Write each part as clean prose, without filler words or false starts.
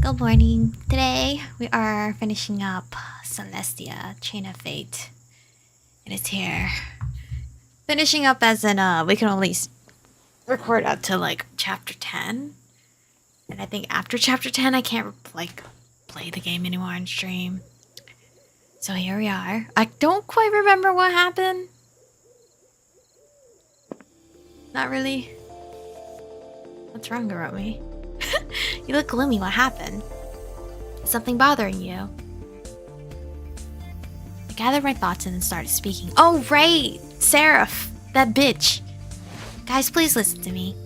Good morning. Today we are finishing up Celestia, Chain of Fate. It is here. Finishing up as in we can only record up to like chapter 10. And I think after chapter 10 I can't like play the game anymore on stream. So here we are. I don't quite remember what happened. Not really. What's wrong, Aromie? You look gloomy. What happened? Is something bothering you? I gathered my thoughts and then started speaking. Oh, right! Seraph! That bitch! Guys, please listen to me.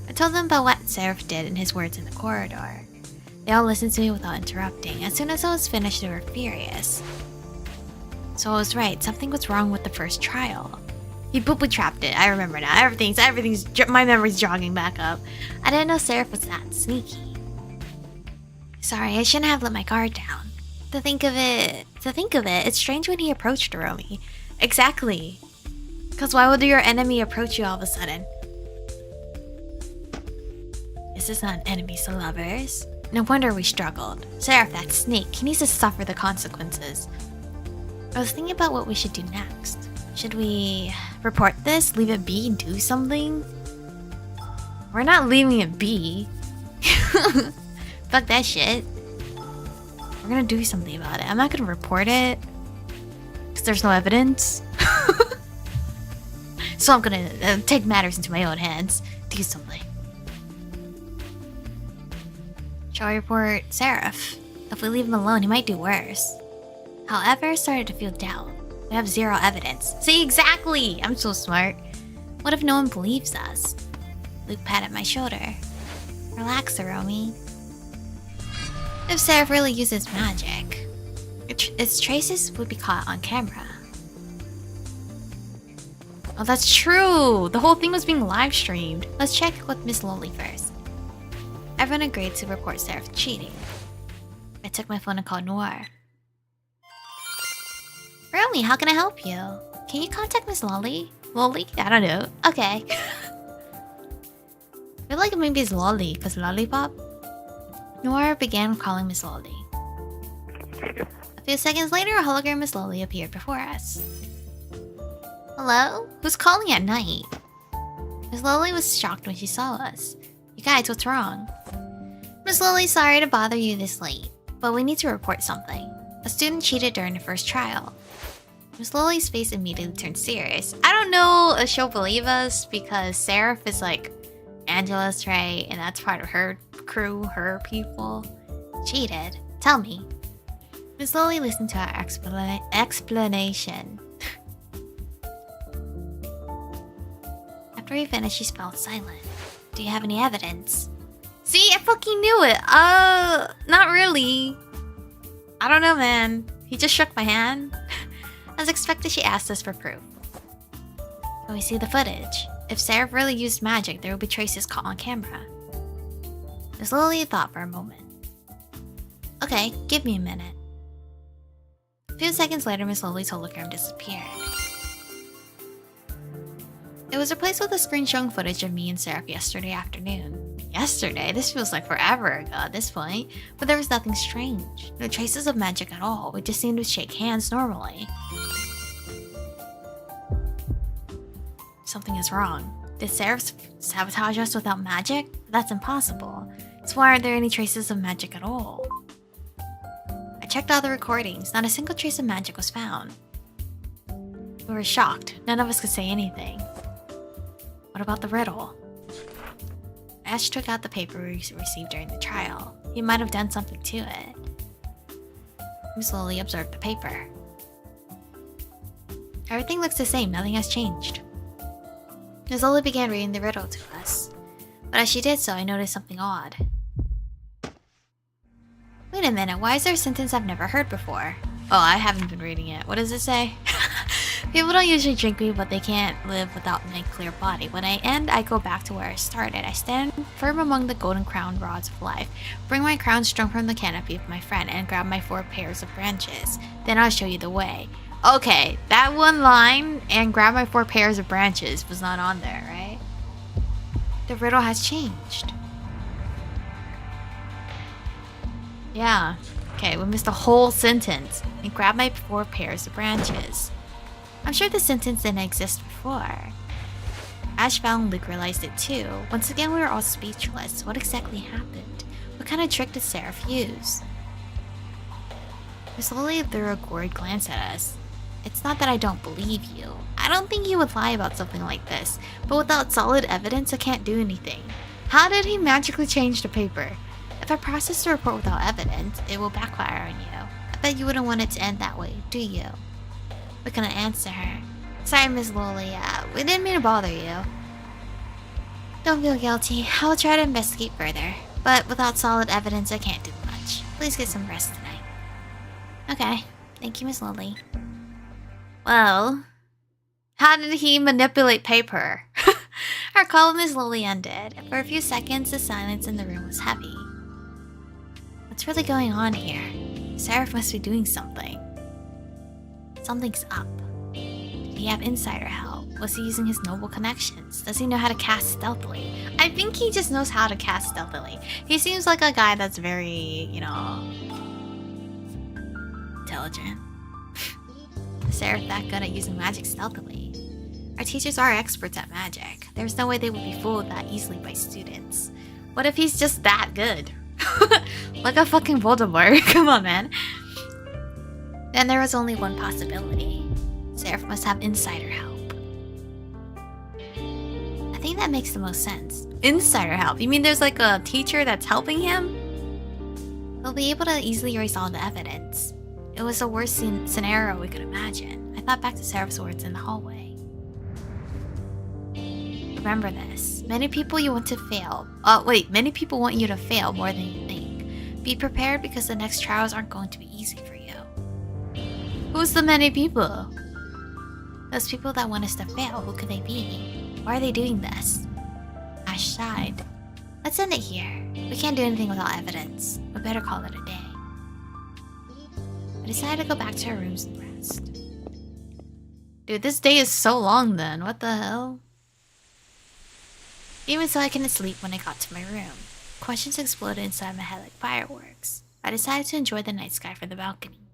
I told them about what Seraph did and his words in the corridor. They all listened to me without interrupting. As soon as I was finished, they were furious. So I was right. Something was wrong with the first trial. He booby-trapped it. I remember now. Everything's. My memory's jogging back up. I didn't know Seraph was that sneaky. Sorry, I shouldn't have let my guard down. To think of it, it's strange when he approached Aromie. Exactly. Because why would your enemy approach you all of a sudden? Is this not enemies to lovers? No wonder we struggled. Seraph, that snake, he needs to suffer the consequences. I was thinking about what we should do next. Should we report this, leave it be, do something? We're not leaving it be. Fuck that shit. We're gonna do something about it. I'm not gonna report it because there's no evidence. So I'm gonna take matters into my own hands. Do something. Shall I report Seraph? If we leave him alone, he might do worse. However, I started to feel doubt. We have zero evidence. See, exactly! I'm so smart. What if no one believes us? Luke patted my shoulder. Relax, Aromie. If Seraph really uses magic, its traces would be caught on camera. Oh, that's true! The whole thing was being live streamed. Let's check with Miss Lolly first. Everyone agreed to report Seraph cheating. I took my phone and called Noir. Aromie, how can I help you? Can you contact Miss Lolly? Lolly? I don't know. Okay. I feel like maybe it's Lolly, because Lollipop? Noir began calling Miss Lolly. A few seconds later, a hologram Miss Lolly appeared before us. Hello? Who's calling at night? Miss Lolly was shocked when she saw us. You guys, what's wrong? Miss Lolly, sorry to bother you this late, but we need to report something. A student cheated during the first trial. Miss Lolly's face immediately turned serious. I don't know if she'll believe us because Seraph is like Angela's right, and that's part of her crew, her people. Cheated. Tell me. Miss Lolly listened to our explanation. After we finished, she spelled silent. Do you have any evidence? See, I fucking knew it. Not really. I don't know, man. He just shook my hand. As expected, she asked us for proof. Can we see the footage? If Seraph really used magic, there would be traces caught on camera. Miss Lolly thought for a moment. Okay, give me a minute. A few seconds later, Miss Lolly's hologram disappeared. It was replaced with a screen showing footage of me and Seraph yesterday afternoon. Yesterday? This feels like forever ago at this point. But there was nothing strange. No traces of magic at all. We just seemed to shake hands normally. Something is wrong. Did Seraph sabotage us without magic? That's impossible. So why aren't there any traces of magic at all? I checked all the recordings. Not a single trace of magic was found. We were shocked. None of us could say anything. What about the riddle? Ash took out the paper we received during the trial. He might have done something to it. Miss Lolly observed the paper. Everything looks the same. Nothing has changed. Miss Lolly began reading the riddle to us. But as she did so, I noticed something odd. Wait a minute. Why is there a sentence I've never heard before? Oh, I haven't been reading it. What does it say? People don't usually drink me, but they can't live without my clear body. When I end, I go back to where I started. I stand firm among the golden crown rods of life. Bring my crown strung from the canopy of my friend and grab my 4 pairs of branches. Then I'll show you the way. Okay, that one line, and grab my 4 pairs of branches, was not on there, right? The riddle has changed. Yeah. Okay, we missed the whole sentence. And grab my 4 pairs of branches. I'm sure the sentence didn't exist before. Ash found Luke realized it too. Once again, we were all speechless. What exactly happened? What kind of trick did Seraph use? Miss Lily threw a gourd glance at us. It's not that I don't believe you. I don't think you would lie about something like this. But without solid evidence, I can't do anything. How did he magically change the paper? If I process the report without evidence, it will backfire on you. I bet you wouldn't want it to end that way, do you? We're gonna answer her. Sorry, Miss Lily. We didn't mean to bother you. Don't feel guilty. I will try to investigate further. But without solid evidence, I can't do much. Please get some rest tonight. Okay. Thank you, Miss Lily. Well, how did he manipulate paper? Our call with Miss Lily ended. For a few seconds, the silence in the room was heavy. What's really going on here? Seraph must be doing something. Something's up. Did he have insider help? Was he using his noble connections? Does he know how to cast stealthily? I think he just knows how to cast stealthily. He seems like a guy that's very, you know, intelligent. Is Seraph that good at using magic stealthily? Our teachers are experts at magic. There's no way they would be fooled that easily by students. What if he's just that good? Like a fucking Voldemort. Come on, man. Then there was only one possibility. Seraph must have insider help. I think that makes the most sense. Insider help? You mean there's like a teacher that's helping him? He'll be able to easily erase all the evidence. It was the worst scenario we could imagine. I thought back to Seraph's words in the hallway. Remember this. Many people you want to fail. Many people want you to fail more than you think. Be prepared because the next trials aren't going to be easy for you. Who's the many people? Those people that want us to fail, who could they be? Why are they doing this? Ash sighed. Let's end it here. We can't do anything without evidence. We better call it a day. I decided to go back to our rooms and rest. Dude, this day is so long then. What the hell? Even so, I couldn't sleep when I got to my room. Questions exploded inside my head like fireworks. I decided to enjoy the night sky from the balcony.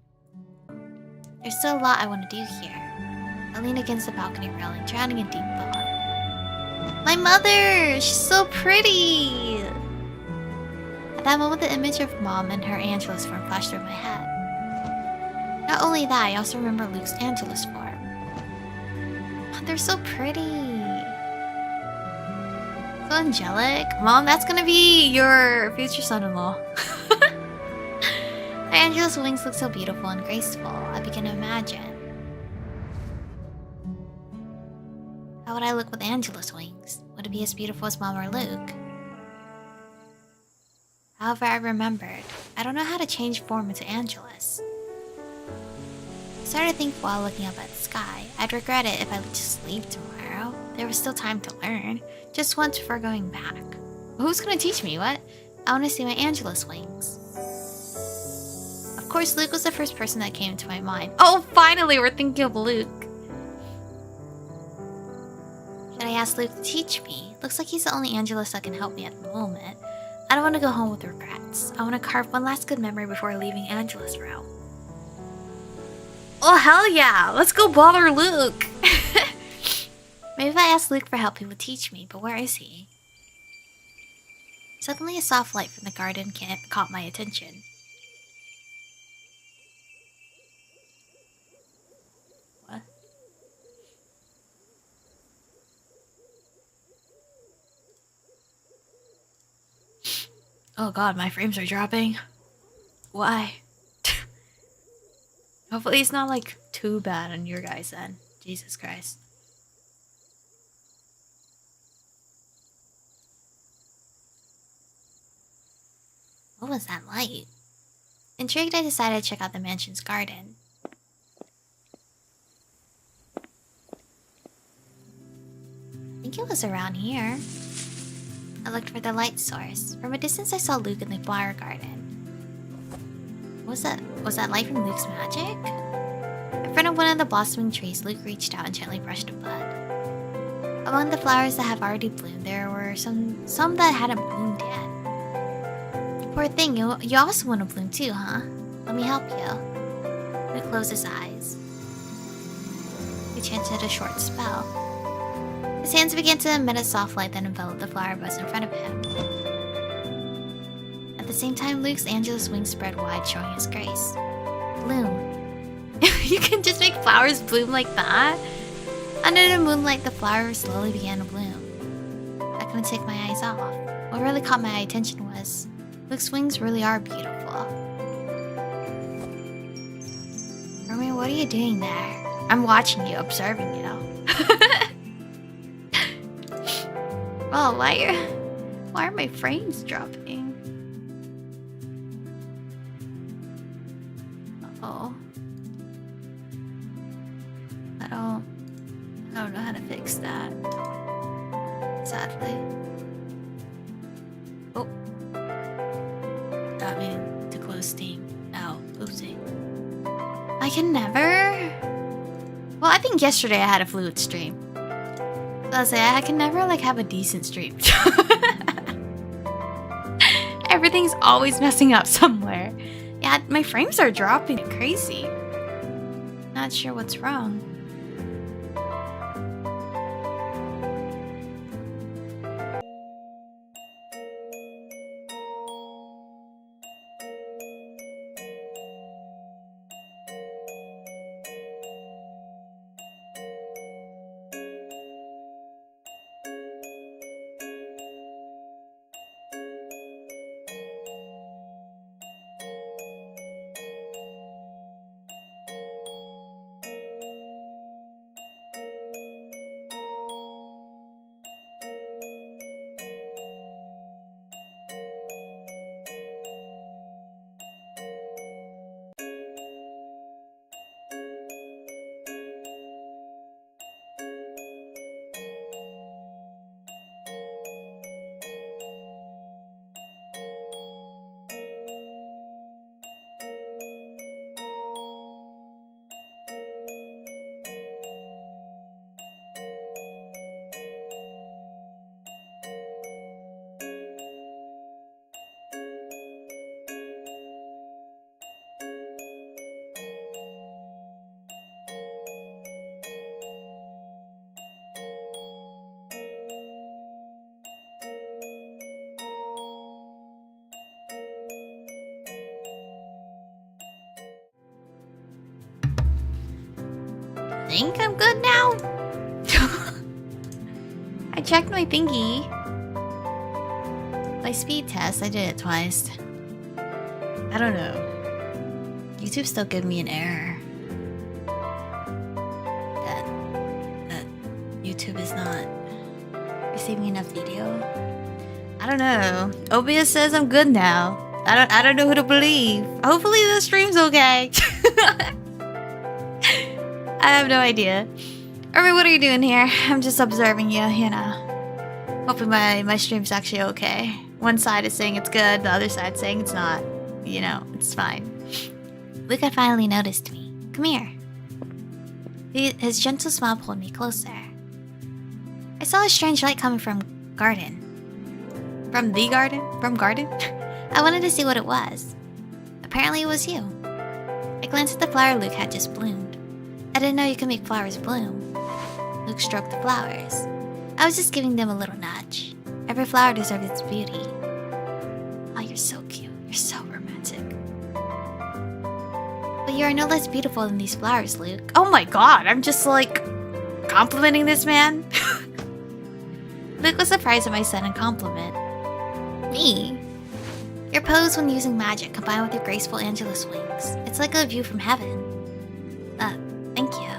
There's still a lot I want to do here. I leaned against the balcony railing, drowning in deep thought. My mother! She's so pretty! At that moment, the image of Mom and her Angelus form flashed through my head. Not only that, I also remember Luke's Angelus form. Oh, they're so pretty. So angelic. Mom, that's gonna be your future son-in-law. Her Angelus wings look so beautiful and graceful. I begin to imagine. How would I look with Angelus wings? Would it be as beautiful as Mom or Luke? However, I remembered. I don't know how to change form into Angelus. I started to think while looking up at the sky. I'd regret it if I just leave tomorrow. There was still time to learn. Just once before going back. Who's gonna teach me? What? I want to see my Angelus wings. Of course, Luke was the first person that came to my mind. Oh, finally, we're thinking of Luke. Should I ask Luke to teach me? Looks like he's the only Angelus that can help me at the moment. I don't want to go home with regrets. I want to carve one last good memory before leaving Angelus Row. Oh, hell yeah! Let's go bother Luke! Maybe if I asked Luke for help, he would teach me, but where is he? Suddenly, a soft light from the garden caught my attention. What? Oh god, my frames are dropping. Why? Hopefully it's not like too bad on your guys' end. Jesus Christ. What was that light? Intrigued, I decided to check out the mansion's garden. I think it was around here. I looked for the light source. From a distance, I saw Luke in the flower garden. Was that light from Luke's magic? In front of one of the blossoming trees, Luke reached out and gently brushed a bud. Among the flowers that have already bloomed, there were some that hadn't bloomed yet. Poor thing, you also want to bloom too, huh? Let me help you. Luke closed his eyes. He chanted a short spell. His hands began to emit a soft light that enveloped the flower buds in front of him. At the same time, Luke's angelus wings spread wide, showing his grace. Bloom. You can just make flowers bloom like that? Under the moonlight, the flowers slowly began to bloom. I couldn't take my eyes off. What really caught my attention was Luke's wings really are beautiful. Aromie, what are you doing there? I'm watching you, observing you. Oh, why are my frames dropping? Uh-oh. I don't know how to fix that. Sadly. Oh. That mean to close Steam. Oh, oopsie. I can never. Well, I think yesterday I had a fluid stream. I'll say I can never like have a decent stream. Everything's always messing up somewhere. Yeah, my frames are dropping crazy. Not sure what's wrong. I think I'm good now. I checked my thingy. My speed test, I did it twice. I don't know. YouTube still gave me an error. That YouTube is not receiving enough video. I don't know. OBS says I'm good now. I don't know who to believe. Hopefully the stream's okay. I have no idea. Aromie, what are you doing here? I'm just observing you, you know. Hoping my stream's actually okay. One side is saying it's good, the other side's saying it's not. You know, it's fine. Luke had finally noticed me. Come here. His gentle smile pulled me closer. I saw a strange light coming from garden. From the garden? From garden? I wanted to see what it was. Apparently it was you. I glanced at the flower Luke had just bloomed. I didn't know you could make flowers bloom. Luke stroked the flowers. I was just giving them a little nudge. Every flower deserves its beauty. Oh, you're so cute. You're so romantic. But you are no less beautiful than these flowers, Luke. Oh my god, I'm just like complimenting this man. Luke was surprised at my sudden compliment. Me? Your pose when using magic combined with your graceful angelus wings. It's like a view from heaven. Thank you.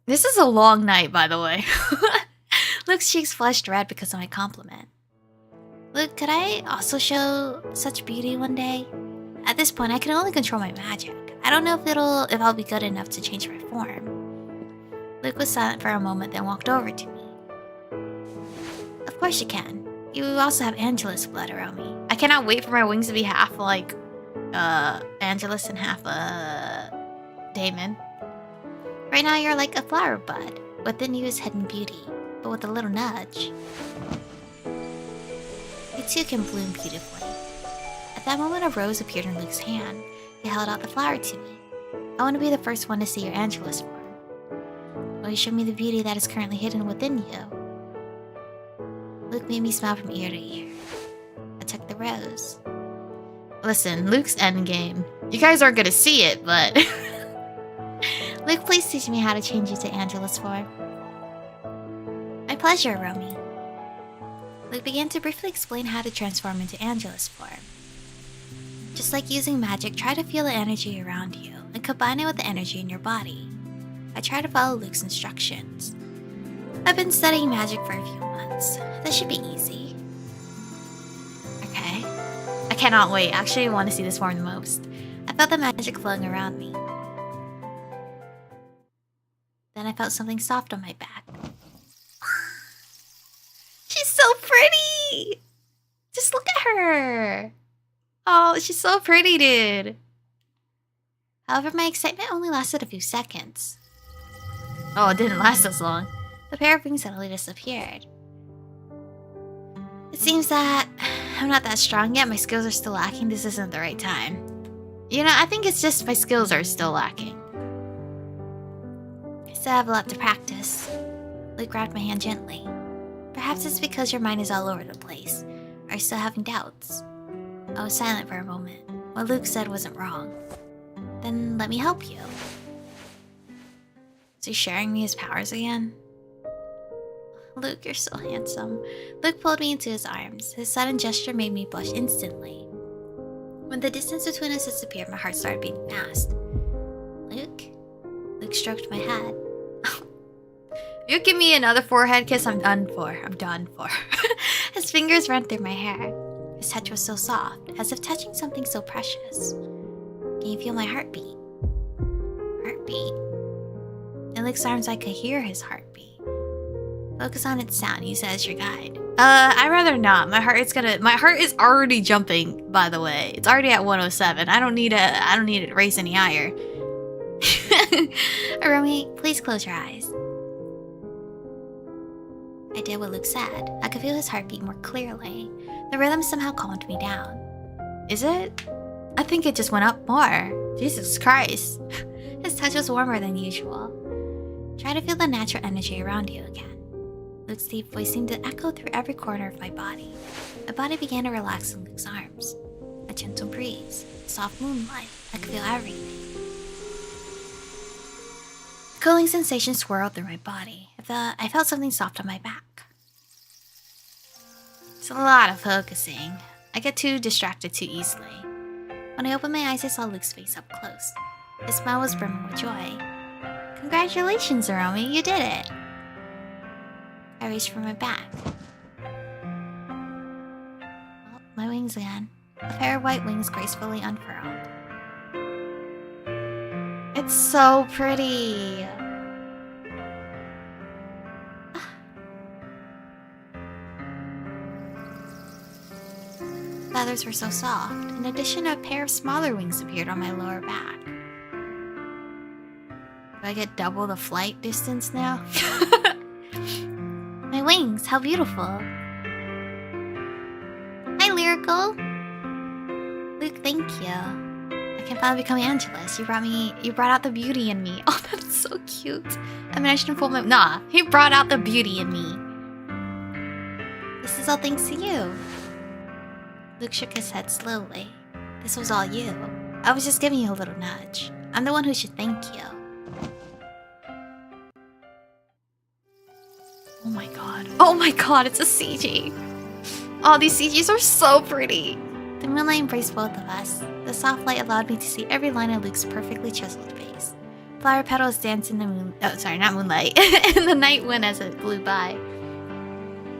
This is a long night, by the way. Luke's cheeks flushed red because of my compliment. Luke, could I also show such beauty one day? At this point, I can only control my magic. I don't know if I'll be good enough to change my form. Luke was silent for a moment, then walked over to me. Of course you can. You also have Angelus blood, Aromie. I cannot wait for my wings to be half like Angelus and half Damon. Right now you're like a flower bud. Within you is hidden beauty, but with a little nudge. too can bloom beautifully. At that moment, a rose appeared in Luke's hand. He held out the flower to me. I want to be the first one to see your Angelus form. Will you show me the beauty that is currently hidden within you? Luke made me smile from ear to ear. I took the rose. Listen, Luke's endgame. You guys aren't gonna see it, but... Luke, please teach me how to change you to Angelus form. My pleasure, Aromie. Luke began to briefly explain how to transform into Angelus form. Just like using magic, try to feel the energy around you and combine it with the energy in your body. I tried to follow Luke's instructions. I've been studying magic for a few months. This should be easy. Okay. I cannot wait. Actually, I want to see this form the most. I felt the magic flowing around me. Then I felt something soft on my back. She's so pretty! Just look at her! Oh, she's so pretty, dude. However, my excitement only lasted a few seconds. Oh, it didn't last as long. The pair of wings suddenly disappeared. It seems that I'm not that strong yet. My skills are still lacking. This isn't the right time. You know, I think it's just my skills are still lacking. I still have a lot to practice. Luke grabbed my hand gently. Perhaps it's because your mind is all over the place. Are you still having doubts? I was silent for a moment. What Luke said wasn't wrong. Then let me help you. Is he sharing me his powers again? Luke, you're so handsome. Luke pulled me into his arms. His sudden gesture made me blush instantly. When the distance between us disappeared, my heart started beating fast. Luke? Luke stroked my head. If you give me another forehead kiss, I'm done for. I'm done for. His fingers ran through my hair. His touch was so soft, as if touching something so precious. Can you feel my heartbeat? Heartbeat? In Luke's arms, I could hear his heartbeat. Focus on its sound, he says, your guide. I'd rather not. My heart is already jumping, by the way. It's already at 107. I don't need to raise any higher. Aromie, please close your eyes. I did what Luke said. I could feel his heartbeat more clearly. The rhythm somehow calmed me down. Is it? I think it just went up more. Jesus Christ. His touch was warmer than usual. Try to feel the natural energy around you again. Luke's deep voice seemed to echo through every corner of my body. My body began to relax in Luke's arms. A gentle breeze, soft moonlight. I could feel everything. A cooling sensation swirled through my body. I felt something soft on my back. It's a lot of focusing. I get too distracted too easily. When I opened my eyes, I saw Luke's face up close. His smile was brimming with joy. Congratulations, Aromie, you did it! I reached for my back. Oh, my wings again. A pair of white wings gracefully unfurled. It's so pretty! Feathers were so soft. In addition, a pair of smaller wings appeared on my lower back. Do I get double the flight distance now? My wings, how beautiful. Hi, Lyrical. Luke, thank you. I can finally become Angelus. You brought out the beauty in me. Oh, that's so cute. I mean, I shouldn't pull my... Nah, he brought out the beauty in me. This is all thanks to you. Luke shook his head slowly. This was all you. I was just giving you a little nudge. I'm the one who should thank you. Oh my god. Oh my god, it's a CG. Oh, these CGs are so pretty. The moonlight embraced both of us. The soft light allowed me to see every line of Luke's perfectly chiseled face. Flower petals danced in the moon... Oh, sorry, not moonlight. In the night wind as it blew by.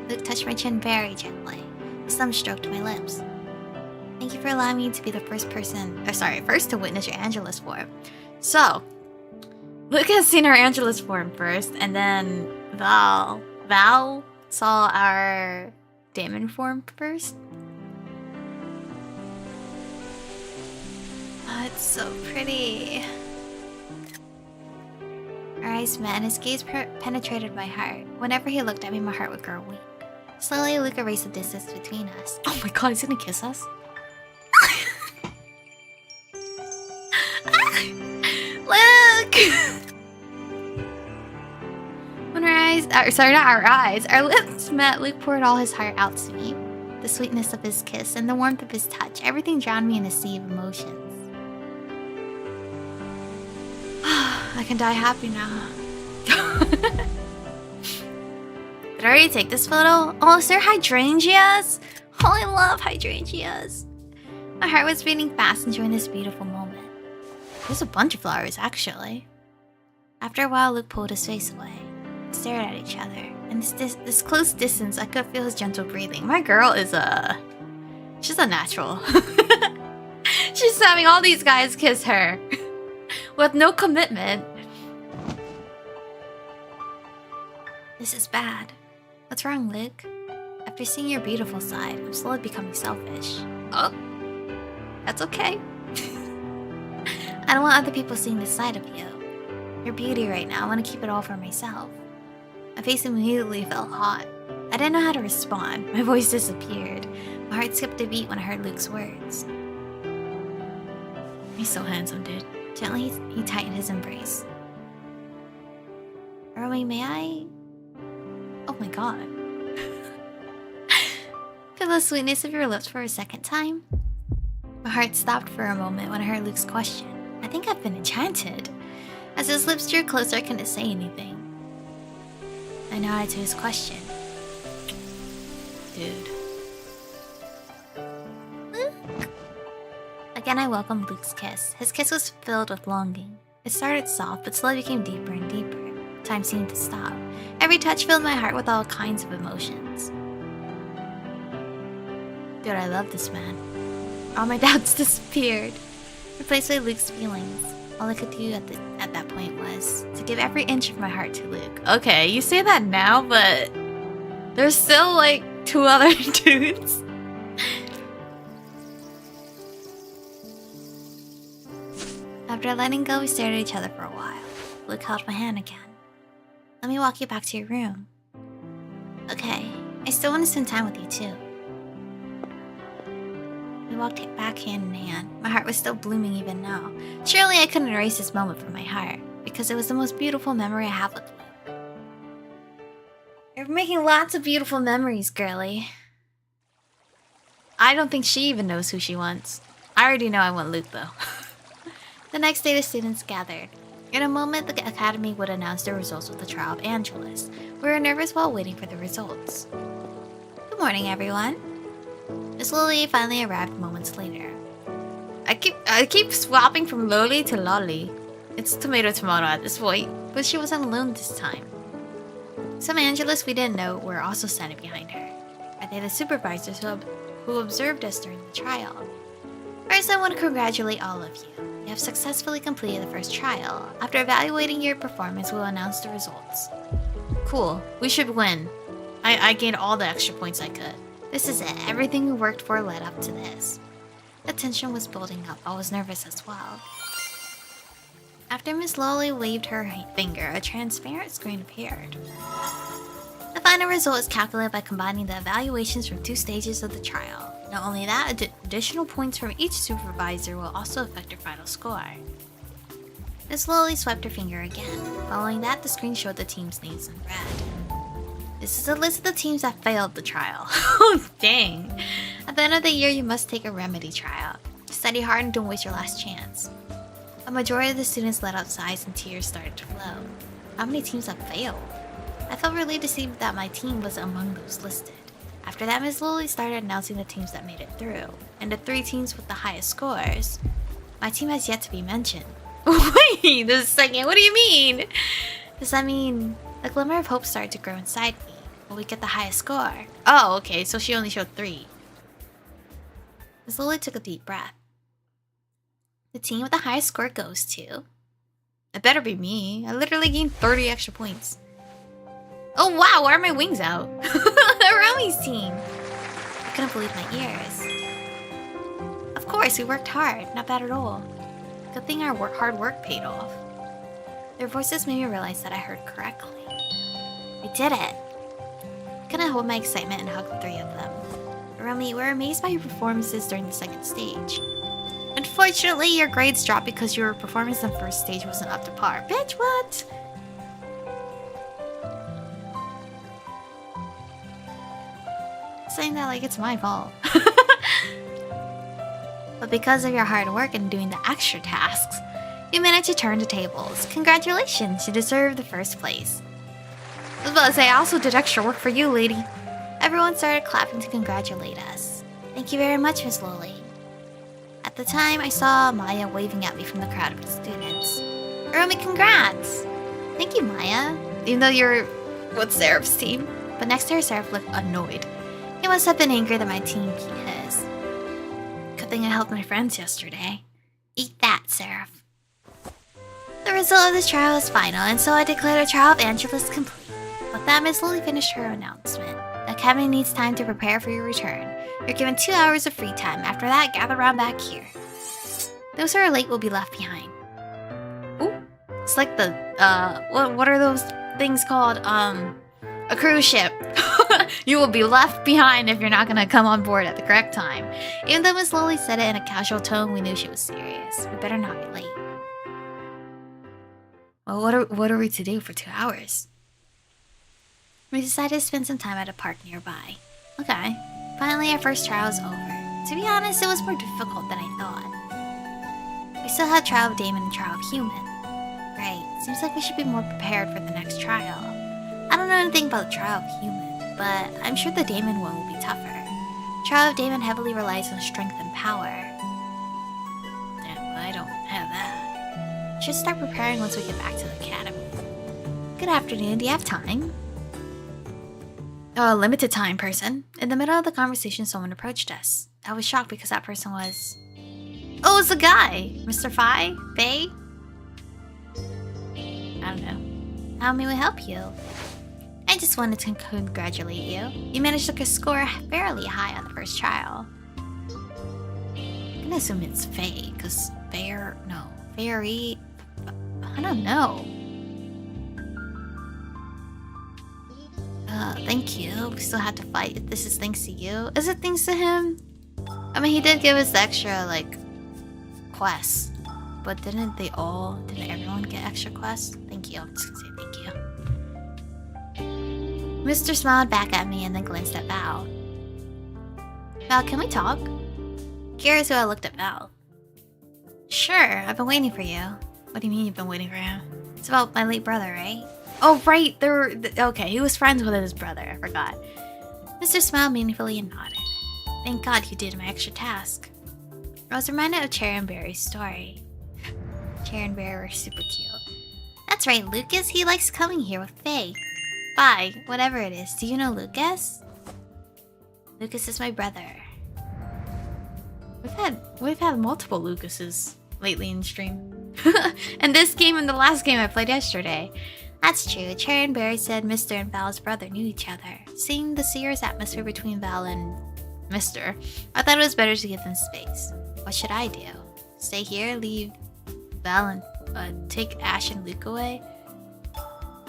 Luke touched my chin very gently. His thumb stroked my lips. Thank you for allowing me to be the first to witness your Angelus form. So, Luke has seen our Angelus form first, and then Val saw our Damon form first. Oh, it's so pretty. Our eyes met, and his gaze penetrated my heart. Whenever he looked at me, my heart would grow weak. Slowly, Luke erased the distance between us. Oh my god, he's gonna kiss us? Luke! When our eyes, sorry, not our eyes, our lips met, Luke poured all his heart out to me. The sweetness of his kiss and the warmth of his touch, everything drowned me in a sea of emotions. I can die happy now. Did I already take this photo? Oh, is there hydrangeas? Oh, I love hydrangeas. My heart was beating fast, enjoying this beautiful moment. There's a bunch of flowers, actually. After a while, Luke pulled his face away. We stared at each other. In this close distance, I could feel his gentle breathing. My girl is she's a natural. She's having all these guys kiss her. With no commitment. This is bad. What's wrong, Luke? After seeing your beautiful side, I'm slowly becoming selfish. Oh, that's okay. I don't want other people seeing this side of you. Your beauty right now, I want to keep it all for myself. My face immediately felt hot. I didn't know how to respond. My voice disappeared. My heart skipped a beat when I heard Luke's words. He's so handsome, dude. Gently, he tightened his embrace. Aromie, may I? Oh my god. Feel the sweetness of your lips for a second time? My heart stopped for a moment when I heard Luke's question. I think I've been enchanted. As his lips drew closer, I couldn't say anything. I nodded to his question. Dude. Luke. Again, I welcomed Luke's kiss. His kiss was filled with longing. It started soft, but slowly became deeper and deeper. Time seemed to stop. Every touch filled my heart with all kinds of emotions. Dude, I love this man. All my doubts disappeared, replaced by Luke's feelings. All I could do at that point was to give every inch of my heart to Luke. Okay, you say that now, but there's still like 2 other dudes. After letting go, we stared at each other for a while. Luke held my hand again. Let me walk you back to your room. Okay, I still want to spend time with you too. We walked back hand in hand. My heart was still blooming even now. Surely I couldn't erase this moment from my heart, because it was the most beautiful memory I have with Luke. You're making lots of beautiful memories, girly. I don't think she even knows who she wants. I already know I want Luke though. The next day the students gathered. In a moment, the academy would announce the results of the trial of Angelus. We were nervous while waiting for the results. Good morning, everyone. Miss Lily finally arrived moments later. I keep swapping from Loli to Lolly. It's tomato at this point, but she wasn't alone this time. Some Angelus we didn't know were also standing behind her. Are they the supervisors who observed us during the trial? First, I want to congratulate all of you. You have successfully completed the first trial. After evaluating your performance, we'll announce the results. Cool. We should win. I gained all the extra points I could. This is it. Everything we worked for led up to this. The tension was building up. I was nervous as well. After Miss Lolly waved her finger, a transparent screen appeared. The final result is calculated by combining the evaluations from 2 stages of the trial. Not only that, additional points from each supervisor will also affect your final score. Miss Lolly swiped her finger again. Following that, the screen showed the team's names in red. This is a list of the teams that failed the trial. Oh, dang. At the end of the year, you must take a remedy trial. Study hard and don't waste your last chance. A majority of the students let out sighs and tears started to flow. How many teams have failed? I felt relieved to see that my team was among those listed. After that, Ms. Lily started announcing the teams that made it through, and the 3 teams with the highest scores. My team has yet to be mentioned. Wait a second, what do you mean? Does that mean the glimmer of hope started to grow inside me? Will we get the highest score? Oh, okay, so she only showed 3. Ms. Lily took a deep breath. The team with the highest score goes to... It better be me. I literally gained 30 extra points. Oh wow, why are my wings out? Aromie's team. I couldn't believe my ears. Of course, we worked hard. Not bad at all. Good thing our hard work paid off. Their voices made me realize that I heard correctly. We did it. I couldn't hold my excitement and hugged the three of them. Aromie, we're amazed by your performances during the second stage. Unfortunately, your grades dropped because your performance in the first stage wasn't up to par. Bitch, what? Saying that like it's my fault. But because of your hard work and doing the extra tasks, you managed to turn the tables. Congratulations, you deserve the first place. I was about to say, I also did extra work for you, lady. Everyone started clapping to congratulate us. Thank you very much, Miss Loli. At the time, I saw Maya waving at me from the crowd of the students. Aromie, congrats! Thank you, Maya. Even though you're with Seraph's team. But next to her, Seraph looked annoyed. He must have been angry that my team beat his. Good thing I helped my friends yesterday. Eat that, Seraph. The result of this trial is final, and so I declare the trial of Angelus complete. With that, Miss Lily finished her announcement. The Academy needs time to prepare for your return. You're given 2 hours of free time. After that, gather round back here. Those who are late will be left behind. Ooh. It's like the, what are those things called? A cruise ship. You will be left behind if you're not gonna come on board at the correct time. Even though Miss Lily said it in a casual tone, we knew she was serious. We better not be late. Well, what are we to do for 2 hours? We decided to spend some time at a park nearby. Okay. Finally, our first trial is over. To be honest, it was more difficult than I thought. We still had Trial of Damon and Trial of Human. Right. Seems like we should be more prepared for the next trial. I don't know anything about the Trial of Human, but I'm sure the Damon one will be tougher. Trial of Damon heavily relies on strength and power. Damn, I don't have that. We should start preparing once we get back to the academy. Good afternoon, do you have time? Oh, limited time, person. In the middle of the conversation, someone approached us. I was shocked because that person was... Oh, it's a guy! Mr. Faye? I don't know. How may we help you? I just wanted to congratulate you. You managed to score fairly high on the first trial. I'm gonna assume it's Faye, because Fairy... I don't know. Thank you. We still had to fight. This is thanks to you. Is it thanks to him? I mean, he did give us the extra, like, quests. But didn't everyone get extra quests? Thank you. I'm just gonna say thank you. Mr. smiled back at me and then glanced at Val. Val, can we talk? Curious who I looked at Val. Sure, I've been waiting for you. What do you mean you've been waiting for him? It's about my late brother, right? Oh, right, okay, he was friends with his brother, I forgot. Mr. smiled meaningfully and nodded. Thank God you did my extra task. I was reminded of Cherry and Barry's story. Cherry and Barry were super cute. That's right, Lucas, he likes coming here with Faye. Bye, whatever it is. Do you know Lucas? Lucas is my brother. We've had multiple Lucases lately in stream. And this game and the last game I played yesterday. That's true. Cherry and Barry said Mr. and Val's brother knew each other. Seeing the serious atmosphere between Val and Mr., I thought it was better to give them space. What should I do? Stay here, leave Val and take Ash and Luke away?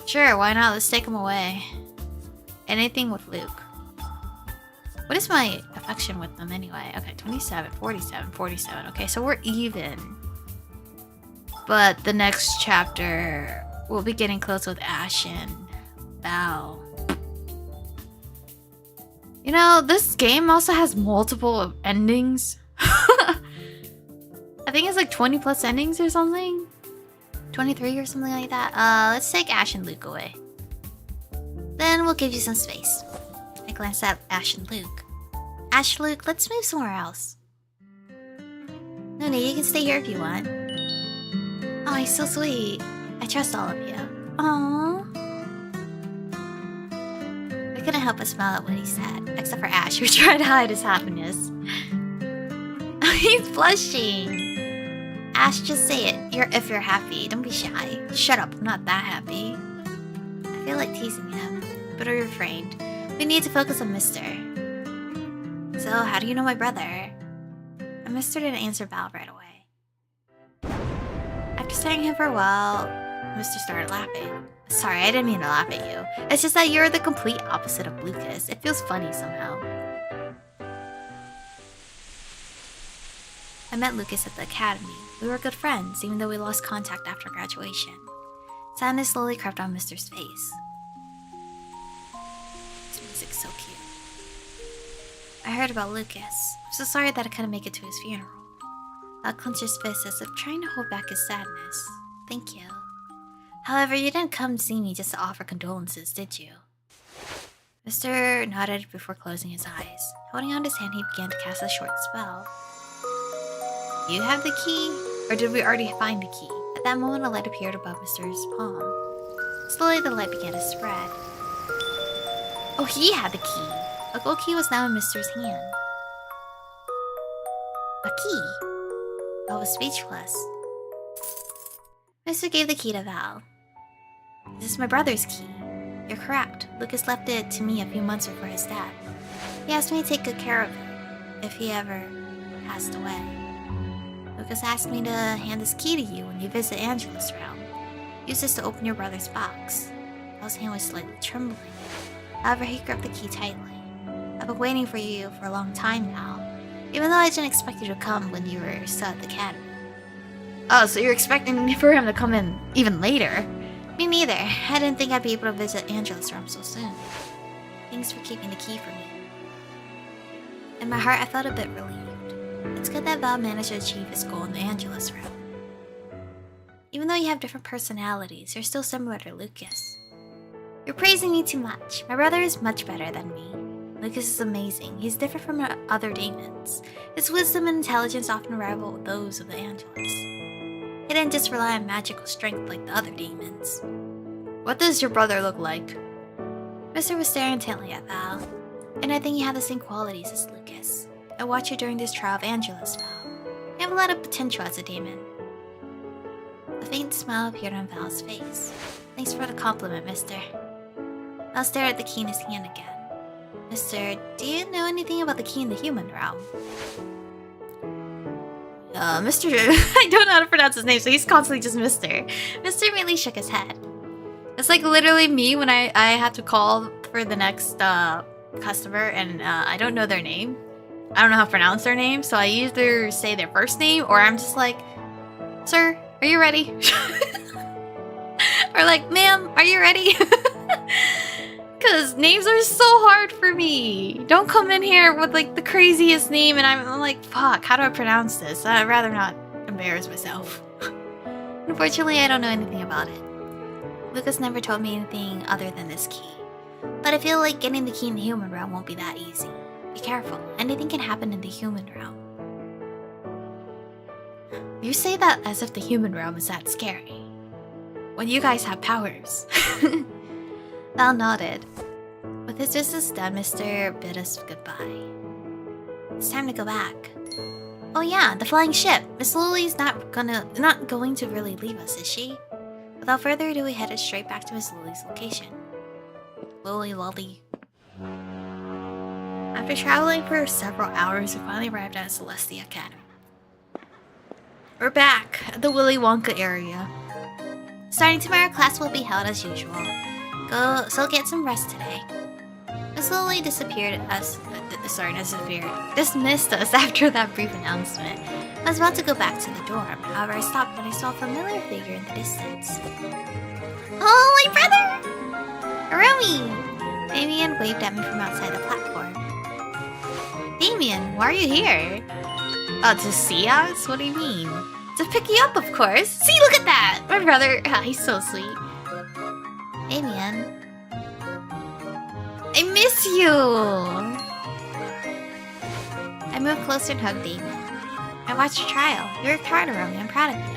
Sure, why not? Let's take them away. Anything with Luke. What is my affection with them anyway? Okay, 27, 47, 47. Okay, so we're even. But the next chapter... we'll be getting close with Ash and Val. You know, this game also has multiple endings. I think it's like 20 plus endings or something. 23 or something like that. Let's take Ash and Luke away. Then we'll give you some space. I glanced at Ash and Luke. Ash, Luke, let's move somewhere else. No, you can stay here if you want. Oh, he's so sweet. I trust all of you. Aww. We couldn't help but smile at what he said, except for Ash, who tried to hide his happiness. He's blushing. Ash, just say it. If you're happy. Don't be shy. Shut up. I'm not that happy. I feel like teasing him, but I refrained. We need to focus on Mister. So, how do you know my brother? Mister didn't answer Val right away. After staring at him for a while, Mr. started laughing. Sorry, I didn't mean to laugh at you. It's just that you're the complete opposite of Lucas. It feels funny somehow. I met Lucas at the academy. We were good friends, even though we lost contact after graduation. Sadness slowly crept on Mr's face. This music's so cute. I heard about Lucas. I'm so sorry that I couldn't make it to his funeral. Val clenched his fist as if trying to hold back his sadness. Thank you. However, you didn't come to see me just to offer condolences, did you? Mr. nodded before closing his eyes. Holding on his hand, he began to cast a short spell. You have the key? Or did we already find the key? At that moment, a light appeared above Mr's palm. Slowly, the light began to spread. Oh, he had the key! A gold key was now in Mr's hand. A key? Val was speechless. Mr. gave the key to Val. This is my brother's key. You're correct. Lucas left it to me a few months before his death. He asked me to take good care of it, if he ever passed away. Lucas asked me to hand this key to you when you visit Angela's realm. Use this to open your brother's box. Val's hand was slightly trembling. However, he gripped the key tightly. I've been waiting for you for a long time now, even though I didn't expect you to come when you were still at the academy. Oh, so you're expecting for him to come in even later? Me neither. I didn't think I'd be able to visit Angela's realm so soon. Thanks for keeping the key for me. In my heart, I felt a bit relieved. It's good that Val managed to achieve his goal in the Angela's realm. Even though you have different personalities, you're still similar to Lucas. You're praising me too much. My brother is much better than me. Lucas is amazing. He's different from other demons. His wisdom and intelligence often rival those of the Angelus. He didn't just rely on magical strength like the other demons. What does your brother look like? Mr. was staring intently at Val, and I think you have the same qualities as Lucas. I watched you during this trial of Angelus, Val. You have a lot of potential as a demon. A faint smile appeared on Val's face. Thanks for the compliment, mister. Val stared at the key in his hand again. Mister, do you know anything about the key in the human realm? Mr. I don't know how to pronounce his name, so he's constantly just Mr. Mr. really shook his head. It's like literally me when I have to call for the next customer and I don't know their name. I don't know how to pronounce their name, so I either say their first name or I'm just like, sir, are you ready? Or like, ma'am, are you ready? Because names are so hard for me. Don't come in here with like the craziest name and I'm like, fuck, how do I pronounce this? I'd rather not embarrass myself. Unfortunately, I don't know anything about it. Lucas never told me anything other than this key. But I feel like getting the key in the human realm won't be that easy. Be careful, anything can happen in the human realm. You say that as if the human realm is that scary. When you guys have powers. Val nodded. With his business done, Mr. bid us goodbye. It's time to go back. Oh yeah, the flying ship. Miss Lily's not going to really leave us, is she? Without further ado, we headed straight back to Miss Lily's location. Lolly. After traveling for several hours, we finally arrived at Celestia Academy. We're back at the Willy Wonka area. Starting tomorrow, class will be held as usual. So get some rest today. Miss Lily dismissed us after that brief announcement. I was about to go back to the dorm. However, I stopped when I saw a familiar figure in the distance. Oh, my brother! Aromie! Damien waved at me from outside the platform. Damien, why are you here? Oh, to see us? What do you mean? To pick you up, of course. See, look at that! My brother, he's so sweet. Damien. I miss you! I moved closer and hugged Damien. I watched your trial. You worked hard, Aromie. I'm proud of you.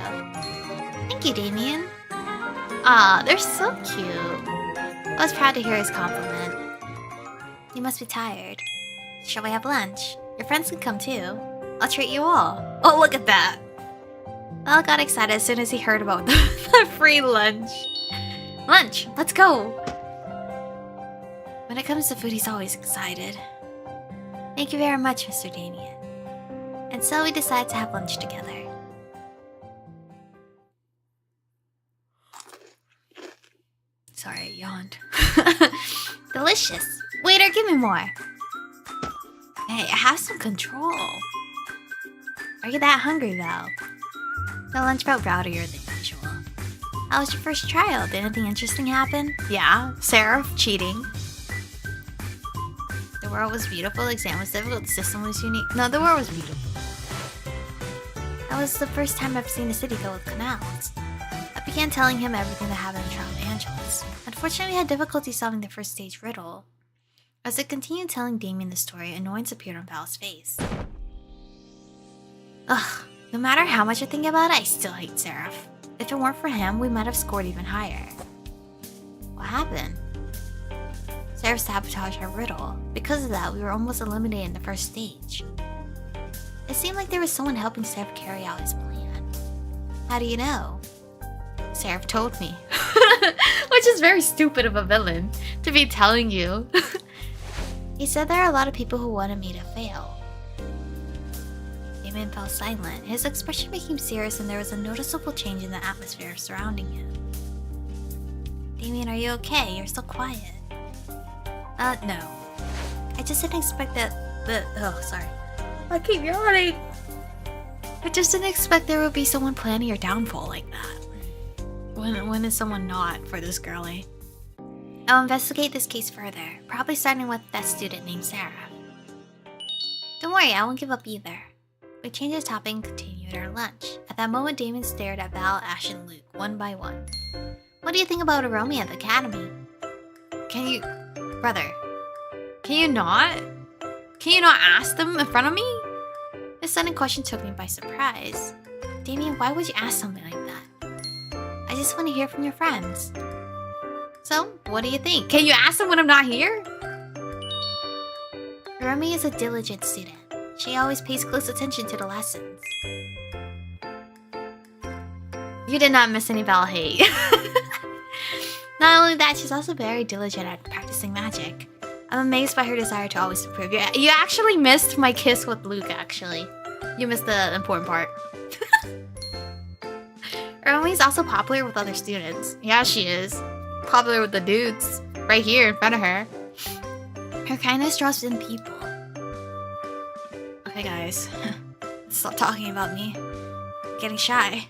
Thank you, Damien. Aw, they're so cute. I was proud to hear his compliment. You must be tired. Shall we have lunch? Your friends can come too. I'll treat you all. Oh, look at that! Val got excited as soon as he heard about the free lunch. Lunch! Let's go! When it comes to food, he's always excited. Thank you very much, Mr. Damien. And so we decided to have lunch together. god. Delicious. Waiter, give me more. Hey, have some control. Are you that hungry, though? The lunch felt rowdier than usual. How was your first trial? Did anything interesting happen? Yeah, Seraph cheating. The world was beautiful, the exam was difficult, the system was unique. No, the world was beautiful. That was the first time I've seen a city filled with canals. I began telling him everything that happened in Trial Angeles. Unfortunately, I had difficulty solving the first stage riddle. As I continued telling Damien the story, annoyance appeared on Val's face. Ugh, no matter how much I think about it, I still hate Seraph. If it weren't for him, we might have scored even higher. What happened? Seraph sabotaged our riddle. Because of that, we were almost eliminated in the first stage. It seemed like there was someone helping Seraph carry out his plan. How do you know? Seraph told me. Which is very stupid of a villain to be telling you. He said there are a lot of people who wanted me to fail. Damien fell silent. His expression became serious and there was a noticeable change in the atmosphere surrounding him. Damien, are you okay? You're so quiet. No. I just didn't expect that oh, sorry. I keep yawning. I just didn't expect there would be someone planning your downfall like that. When is someone not for this girlie? I'll investigate this case further, probably starting with that student named Sarah. Don't worry, I won't give up either. We changed the topic and continued our lunch. At that moment, Damien stared at Val, Ash, and Luke, one by one. What do you think about Aromie at the academy? Brother, can you not ask them in front of me? This sudden question took me by surprise. Damien, why would you ask something like that? I just want to hear from your friends. So, what do you think? Can you ask them when I'm not here? Aromie is a diligent student. She always pays close attention to the lessons. You did not miss any Val hate. Not only that, she's also very diligent at practicing magic. I'm amazed by her desire to always improve. You actually missed my kiss with Luke, actually. You missed the important part. Aromie's also popular with other students. Yeah, she is. Popular with the dudes. Right here in front of her. Her kindness draws in people. Okay, guys. Stop talking about me. I'm getting shy.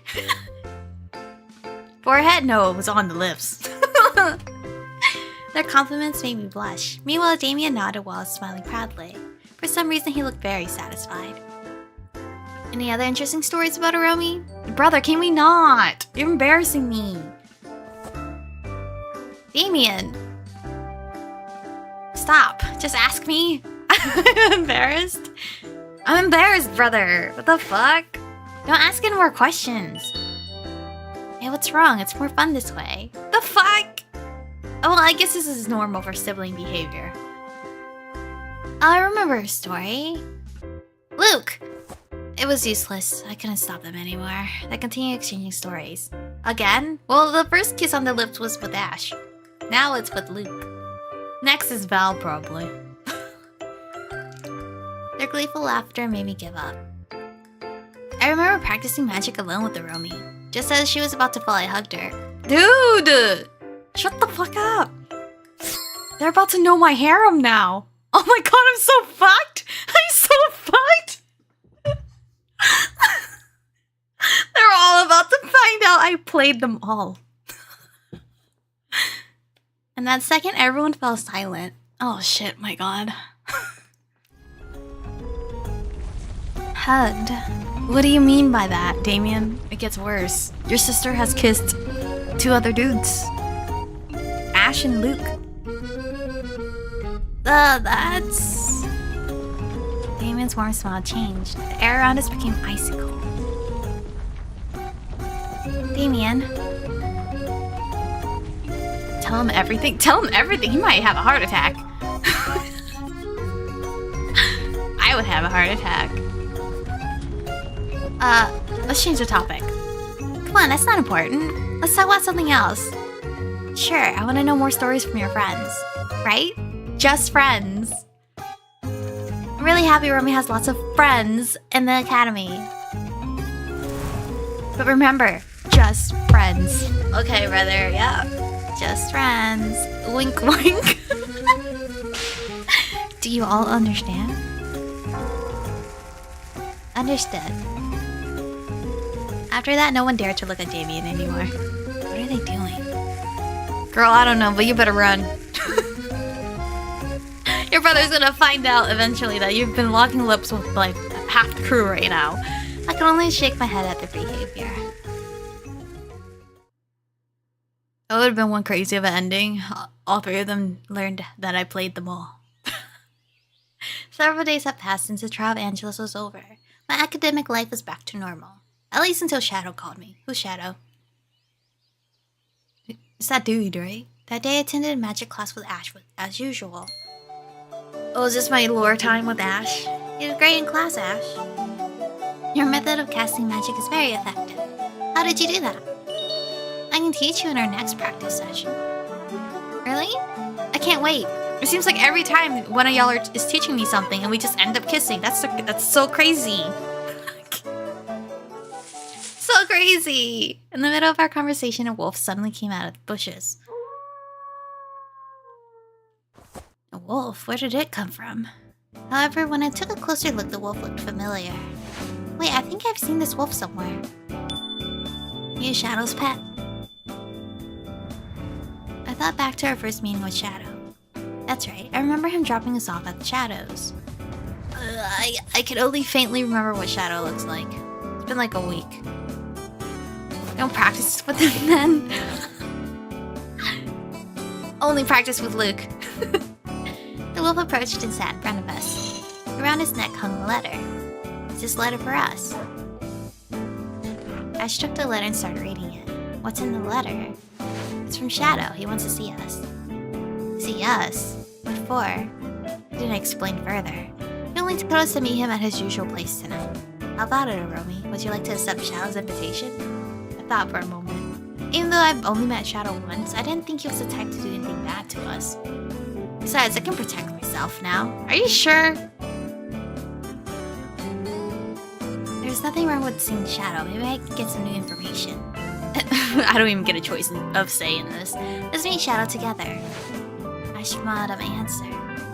Forehead? No, it was on the lips. Their compliments made me blush. Meanwhile, Damien nodded while smiling proudly. For some reason, he looked very satisfied. Any other interesting stories about Aromie? Brother, can we not? You're embarrassing me. Damien. Stop. Just ask me. I'm embarrassed. I'm embarrassed, brother. What the fuck? Don't ask any more questions. Hey, what's wrong? It's more fun this way. The fuck? Oh, well, I guess this is normal for sibling behavior. I remember a story. Luke! It was useless. I couldn't stop them anymore. They continued exchanging stories. Again? Well, the first kiss on the lips was with Ash. Now it's with Luke. Next is Val, probably. Their gleeful laughter made me give up. I remember practicing magic alone with Aromie. Just as she was about to fall, I hugged her. Dude! Shut the fuck up! They're about to know my harem now. Oh my god, I'm so fucked! I'm so fucked! They're all about to find out I played them all. And that second, everyone fell silent. Oh shit, my god. Hugged? What do you mean by that, Damien? It gets worse. Your sister has kissed 2 other dudes. Ash and Luke. That's... Damien's warm smile changed. The air around us became icy cold. Damien. Tell him everything. Tell him everything. He might have a heart attack. I would have a heart attack. Let's change the topic. Come on, that's not important. Let's talk about something else. Sure, I want to know more stories from your friends. Right? Just friends. I'm really happy Aromie has lots of friends in the academy. But remember, just friends. Okay, brother, yeah. Just friends. Wink wink. Do you all understand? Understood. After that, no one dared to look at Damien anymore. What are they doing? Girl, I don't know, but you better run. Your brother's gonna find out eventually that you've been locking lips with, like, half the crew right now. I can only shake my head at their behavior. That would have been one crazy of an ending. All three of them learned that I played them all. Several days have passed since the trial of Angelus was over. My academic life was back to normal. At least until Shadow called me. Who's Shadow? It's that dude, right? That day I attended a magic class with Ash as usual. Oh, is this my lore time with Ash? You did great in class, Ash. Your method of casting magic is very effective. How did you do that? I can teach you in our next practice session. Really? I can't wait. It seems like every time one of y'all is teaching me something and we just end up kissing. That's so crazy. So crazy. In the middle of our conversation, a wolf suddenly came out of the bushes. A wolf? Where did it come from? However, when I took a closer look, the wolf looked familiar. Wait, I think I've seen this wolf somewhere. You Shadow's pet? I thought back to our first meeting with Shadow. That's right, I remember him dropping us off at the Shadows. I can only faintly remember what Shadow looks like. It's been like a week. Don't practice with him then. Only practice with Luke. The wolf approached and sat in front of us. Around his neck hung a letter. Is this letter for us? I took the letter and started reading it. What's in the letter? It's from Shadow. He wants to see us. See us? What for? He didn't explain further. He only told us to meet him at his usual place tonight. How about it, Aromie? Would you like to accept Shadow's invitation? I thought for a moment. Even though I've only met Shadow once, I didn't think he was the type to do anything bad to us. Besides, I can protect myself now. Are you sure? There's nothing wrong with seeing Shadow. Maybe I can get some new information. I don't even get a choice of saying this. Let's meet Shadow together. I should mod up my answer.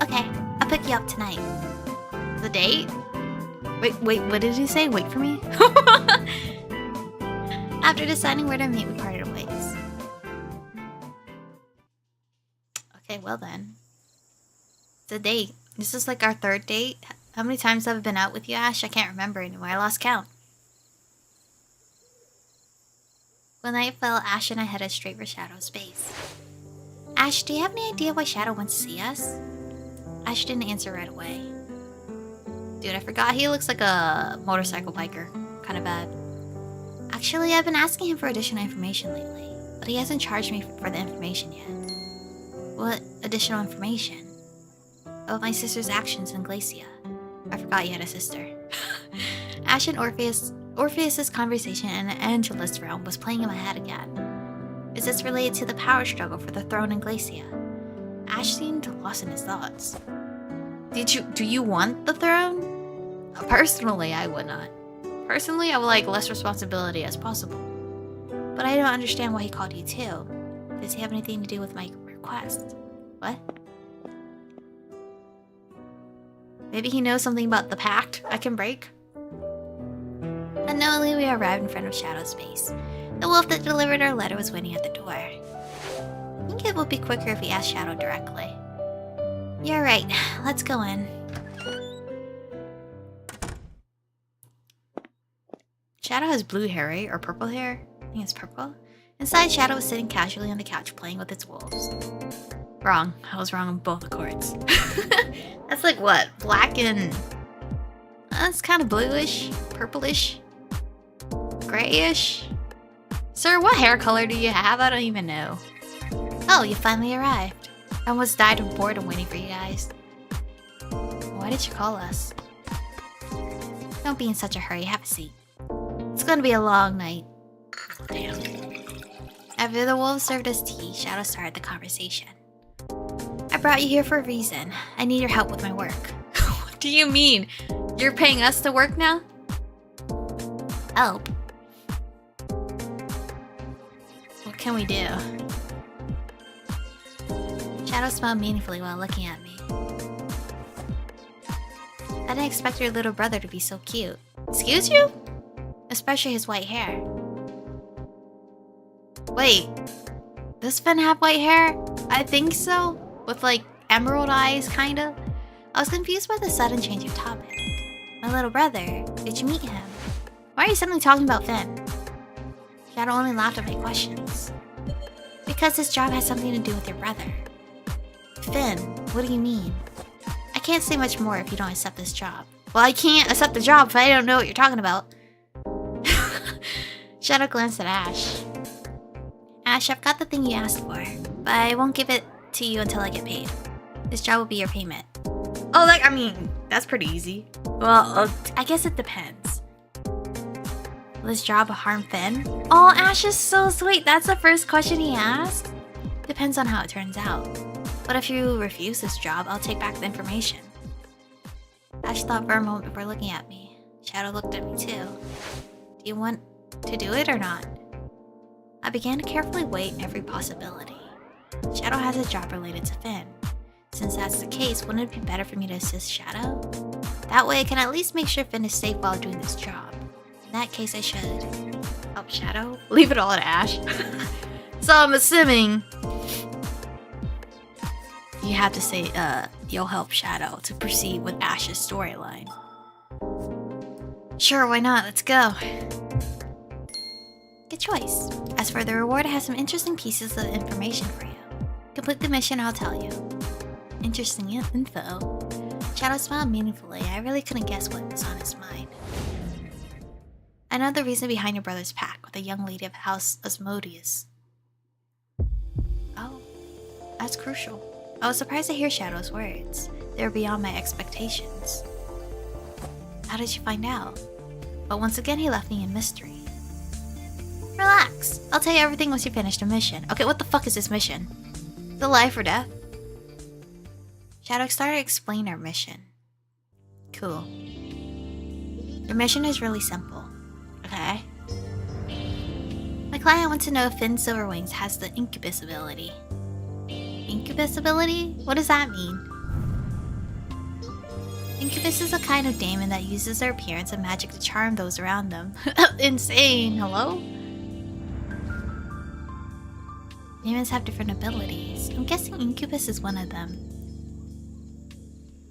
Okay, I'll pick you up tonight. The date? Wait, what did he say? Wait for me? After deciding where to meet, we parted ways. Okay, well then. The date. This is like our third date. How many times have I been out with you, Ash? I can't remember anymore. I lost count. When night fell, Ash and I headed straight for Shadow's base. Ash, do you have any idea why Shadow wants to see us? Ash didn't answer right away. Dude, I forgot he looks like a motorcycle biker. Kind of bad. Actually, I've been asking him for additional information lately, but he hasn't charged me for the information yet. What additional information? About my sister's actions in Glacia. I forgot you had a sister. Ash and Orpheus's conversation in Angelus' realm was playing in my head again. Is this related to the power struggle for the throne in Glacia? Ash seemed lost in his thoughts. Do you want the throne? Personally, I would not. Personally, I would like less responsibility as possible. But I don't understand why he called you too. Does he have anything to do with my request? What? Maybe he knows something about the pact I can break? Unknowingly, we arrived in front of Shadow's base. The wolf that delivered our letter was waiting at the door. I think it would be quicker if we asked Shadow directly. You're right. Let's go in. Shadow has blue hair, right? Or purple hair? I think it's purple. Inside, Shadow was sitting casually on the couch playing with its wolves. Wrong. I was wrong on both accords. That's like what? Black and... That's kind of bluish, purplish, grayish. Sir, what hair color do you have? I don't even know. Oh, you finally arrived. I almost died of boredom waiting for you guys. Why did you call us? Don't be in such a hurry. Have a seat. It's gonna be a long night. Damn. After the wolves served us tea, Shadow started the conversation. I brought you here for a reason. I need your help with my work. What do you mean? You're paying us to work now? Help? What can we do? Shadow smiled meaningfully while looking at me. I didn't expect your little brother to be so cute. Excuse you? Especially his white hair. Wait, does Finn have white hair? I think so. With like emerald eyes, kinda. I was confused by the sudden change of topic. My little brother, did you meet him? Why are you suddenly talking about Finn? Shadow only laughed at my questions. Because this job has something to do with your brother. Finn, what do you mean? I can't say much more if you don't accept this job. Well, I can't accept the job if I don't know what you're talking about. Shadow glanced at Ash. Ash, I've got the thing you asked for, but I won't give it to you until I get paid. This job will be your payment. Oh, like, I mean, that's pretty easy. Well, I guess it depends. Will this job harm Finn? Oh, Ash is so sweet. That's the first question he asked? Depends on how it turns out. But if you refuse this job, I'll take back the information. Ash thought for a moment before looking at me. Shadow looked at me too. Do you want to do it or not? I began to carefully weigh every possibility. Shadow has a job related to Finn. Since that's the case, wouldn't it be better for me to assist Shadow? That way I can at least make sure Finn is safe while doing this job. In that case, I should help Shadow? Leave it all at Ash. So I'm assuming you have to say, you'll help Shadow to proceed with Ash's storyline. Sure, why not? Let's go. Good choice. As for the reward, I have some interesting pieces of information for you. Complete the mission, I'll tell you. Interesting info. Shadow smiled meaningfully. I really couldn't guess what was on his mind. I know the reason behind your brother's pact with a young lady of House Asmodeus. Oh, that's crucial. I was surprised to hear Shadow's words. They were beyond my expectations. How did you find out? But once again, he left me in mystery. Relax. I'll tell you everything once you finish the mission. Okay, what the fuck is this mission? The life or death? Shadow started to explain our mission. Cool. Your mission is really simple. Okay? My client wants to know if Finn Silverwings has the incubus ability. Incubus ability? What does that mean? Incubus is a kind of demon that uses their appearance and magic to charm those around them. Insane, hello? Demons have different abilities. I'm guessing Incubus is one of them.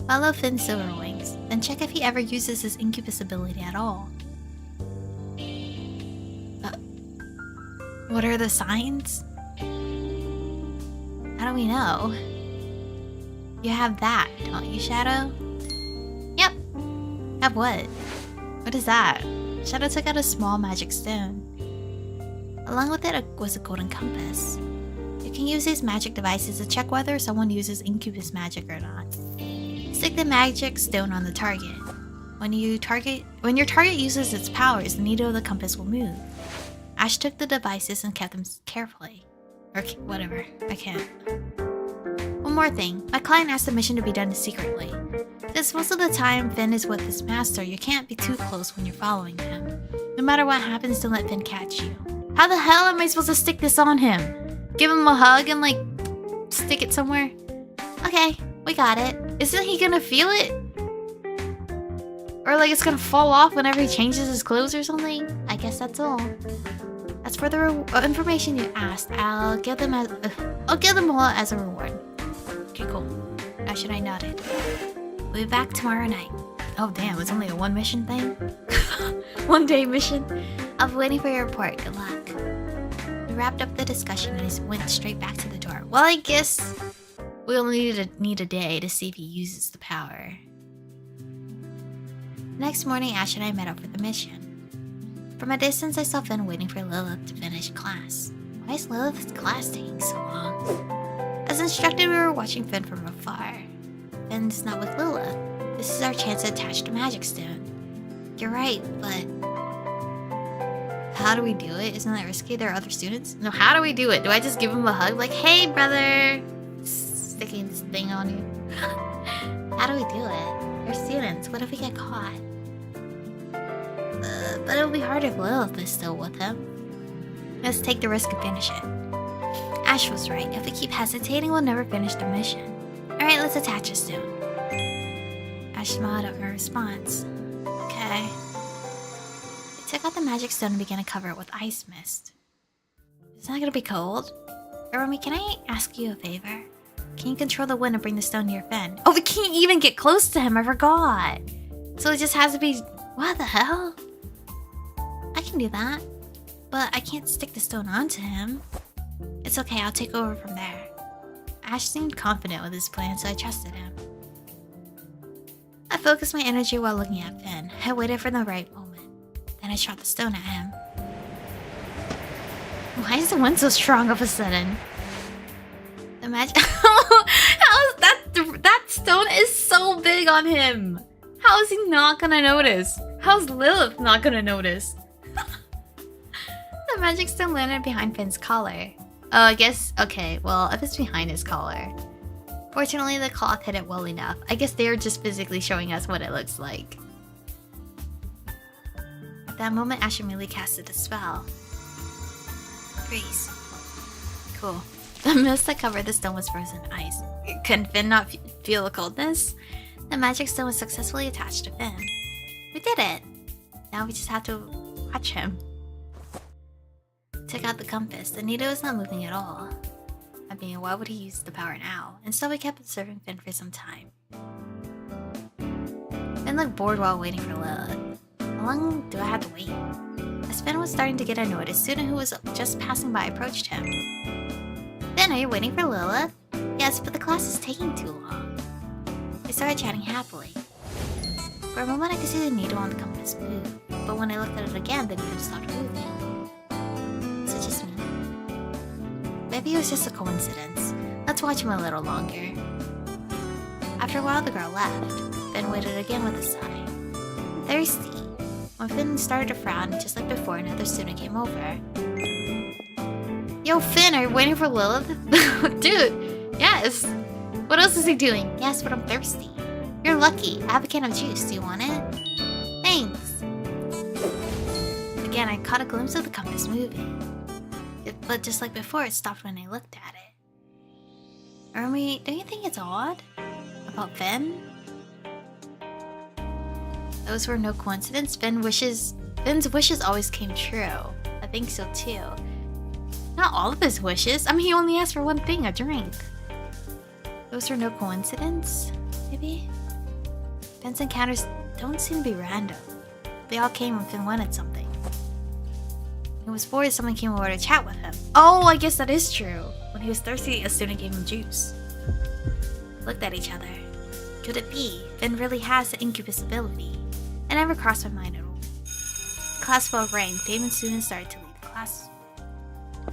Follow Finn Silverwings, then check if he ever uses his Incubus ability at all. What are the signs? How do we know? You have that, don't you, Shadow? Yep. Have what? What is that? Shadow took out a small magic stone. Along with it was a golden compass. You can use these magic devices to check whether someone uses incubus magic or not. Stick the magic stone on the target. When your target uses its powers, the needle of the compass will move. Ash took the devices and kept them carefully. Or whatever, I can't. One more thing, my client asked the mission to be done secretly. Since most of the time Finn is with his master, you can't be too close when you're following him. No matter what happens, don't let Finn catch you. How the hell am I supposed to stick this on him? Give him a hug and like, stick it somewhere? Okay, we got it. Isn't he gonna feel it? Or like it's gonna fall off whenever he changes his clothes or something? I guess that's all. As for the information you asked, I'll give them all as a reward. Okay, cool. Ash and I nodded. We'll be back tomorrow night. Oh damn, it's only a one mission thing? 1 day mission? I'll be waiting for your report. Good luck. We wrapped up the discussion and he went straight back to the door. Well, I guess we'll need a day to see if he uses the power. Next morning, Ash and I met up for the mission. From a distance, I saw Finn waiting for Lilith to finish class. Why is Lilith's class taking so long? As instructed, we were watching Finn from afar. Finn's not with Lilith. This is our chance to attach the magic stone. You're right, but how do we do it? Isn't that risky? There are other students? No, how do we do it? Do I just give him a hug? Like, hey, brother! Sticking this thing on you. How do we do it? We're students. What if we get caught? But it'll be hard if Lilith is still with him. Let's take the risk and finish it. Ash was right. If we keep hesitating, we'll never finish the mission. Alright, let's attach a stone. Ash smiled at her response. Okay. They took out the magic stone and began to cover it with ice mist. It's not gonna be cold. Aromie, can I ask you a favor? Can you control the wind and bring the stone to your fin? Oh, we can't even get close to him, I forgot. So it just has to be... What the hell? I can do that. But I can't stick the stone onto him. It's okay, I'll take over from there. Ash seemed confident with his plan, so I trusted him. I focused my energy while looking at Finn. I waited for the right moment. Then I shot the stone at him. Why is the wind so strong all of a sudden? The magic... How is that... That stone is so big on him! How is he not gonna notice? How's Lilith not gonna notice? The magic stone landed behind Finn's collar. Oh, I guess... Okay, well, if it's behind his collar. Fortunately, the cloth hit it well enough. I guess they're just physically showing us what it looks like. At that moment, Ash immediately casted a spell. Freeze. Cool. The mist that covered the stone was frozen ice. Can Finn not feel the coldness? The magic stone was successfully attached to Finn. We did it! Now we just have to watch him. Took out the compass. The needle was not moving at all. I mean, why would he use the power now? Instead, we kept observing Finn for some time. Finn looked bored while waiting for Lilith. How long do I have to wait? As Finn was starting to get annoyed, a student who was just passing by approached him. Finn, are you waiting for Lilith? Yes, but the class is taking too long. They started chatting happily. For a moment, I could see the needle on the compass move, but when I looked at it again, the needle stopped moving. Is it just me? Maybe it was just a coincidence. Let's watch him a little longer. After a while, the girl left. Finn waited again with a sigh. Thirsty. When Finn started to frown, just like before, another student came over. Yo, Finn, are you waiting for Lilith? Dude, yes. What else is he doing? Yes, but I'm thirsty. You're lucky. I have a can of juice. Do you want it? Thanks. Again, I caught a glimpse of the compass moving. But just like before, it stopped when I looked at it. Aromie, don't you think it's odd? About Finn? Those were no coincidence. Finn's wishes always came true. I think so too. Not all of his wishes. I mean, he only asked for one thing, a drink. Those were no coincidence, maybe? Finn's encounters don't seem to be random. They all came when Finn wanted something. He was bored, someone came over to chat with him. Oh, I guess that is true. When he was thirsty, a student gave him juice. Looked at each other. Could it be? Finn really has the incubus ability. It never crossed my mind at all. The class bell rang. Dave and students started to leave the class.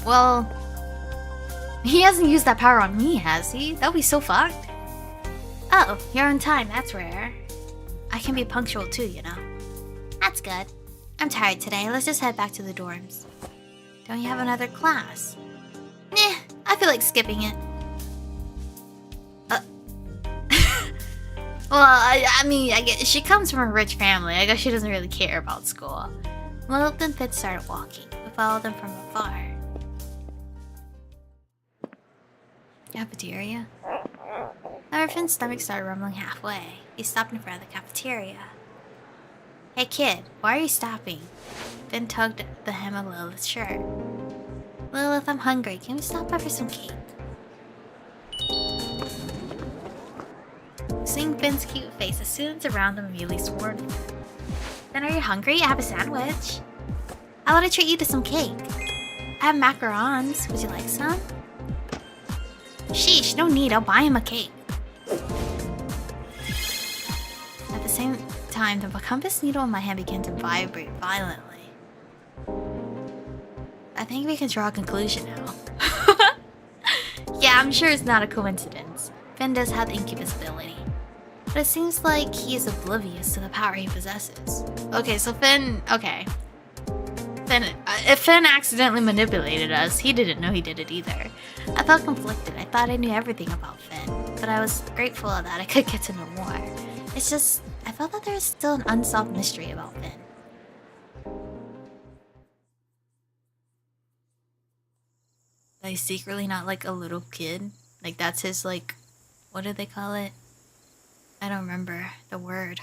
Well, he hasn't used that power on me, has he? That would be so fucked. Oh, you're on time. That's rare. I can be punctual too, you know. That's good. I'm tired today. Let's just head back to the dorms. Don't you have another class? Nah, I feel like skipping it. Well, I mean, I guess she comes from a rich family. I guess she doesn't really care about school. Lilith and Finn started walking. We followed them from afar. Cafeteria? However, Finn's stomach started rumbling halfway. He stopped in front of the cafeteria. Hey kid, why are you stopping? Finn tugged at the hem of Lilith's shirt. Lilith, I'm hungry. Can we stop by for some cake? Seeing Finn's cute face, the students around them immediately swarmed him. Then are you hungry? I have a sandwich. I want to treat you to some cake. I have macarons. Would you like some? Sheesh, no need. I'll buy him a cake. At the same time, the compass needle in my hand began to vibrate violently. I think we can draw a conclusion now. Yeah, I'm sure it's not a coincidence. Finn does have the incubus ability. But it seems like he is oblivious to the power he possesses. Okay, so Finn... Okay. If Finn accidentally manipulated us, he didn't know he did it either. I felt conflicted. I thought I knew everything about Finn. But I was grateful that I could get to know more. It's just... I felt that there was still an unsolved mystery about Finn. that he's secretly not like a little kid. Like that's his like, what do they call it? I don't remember the word.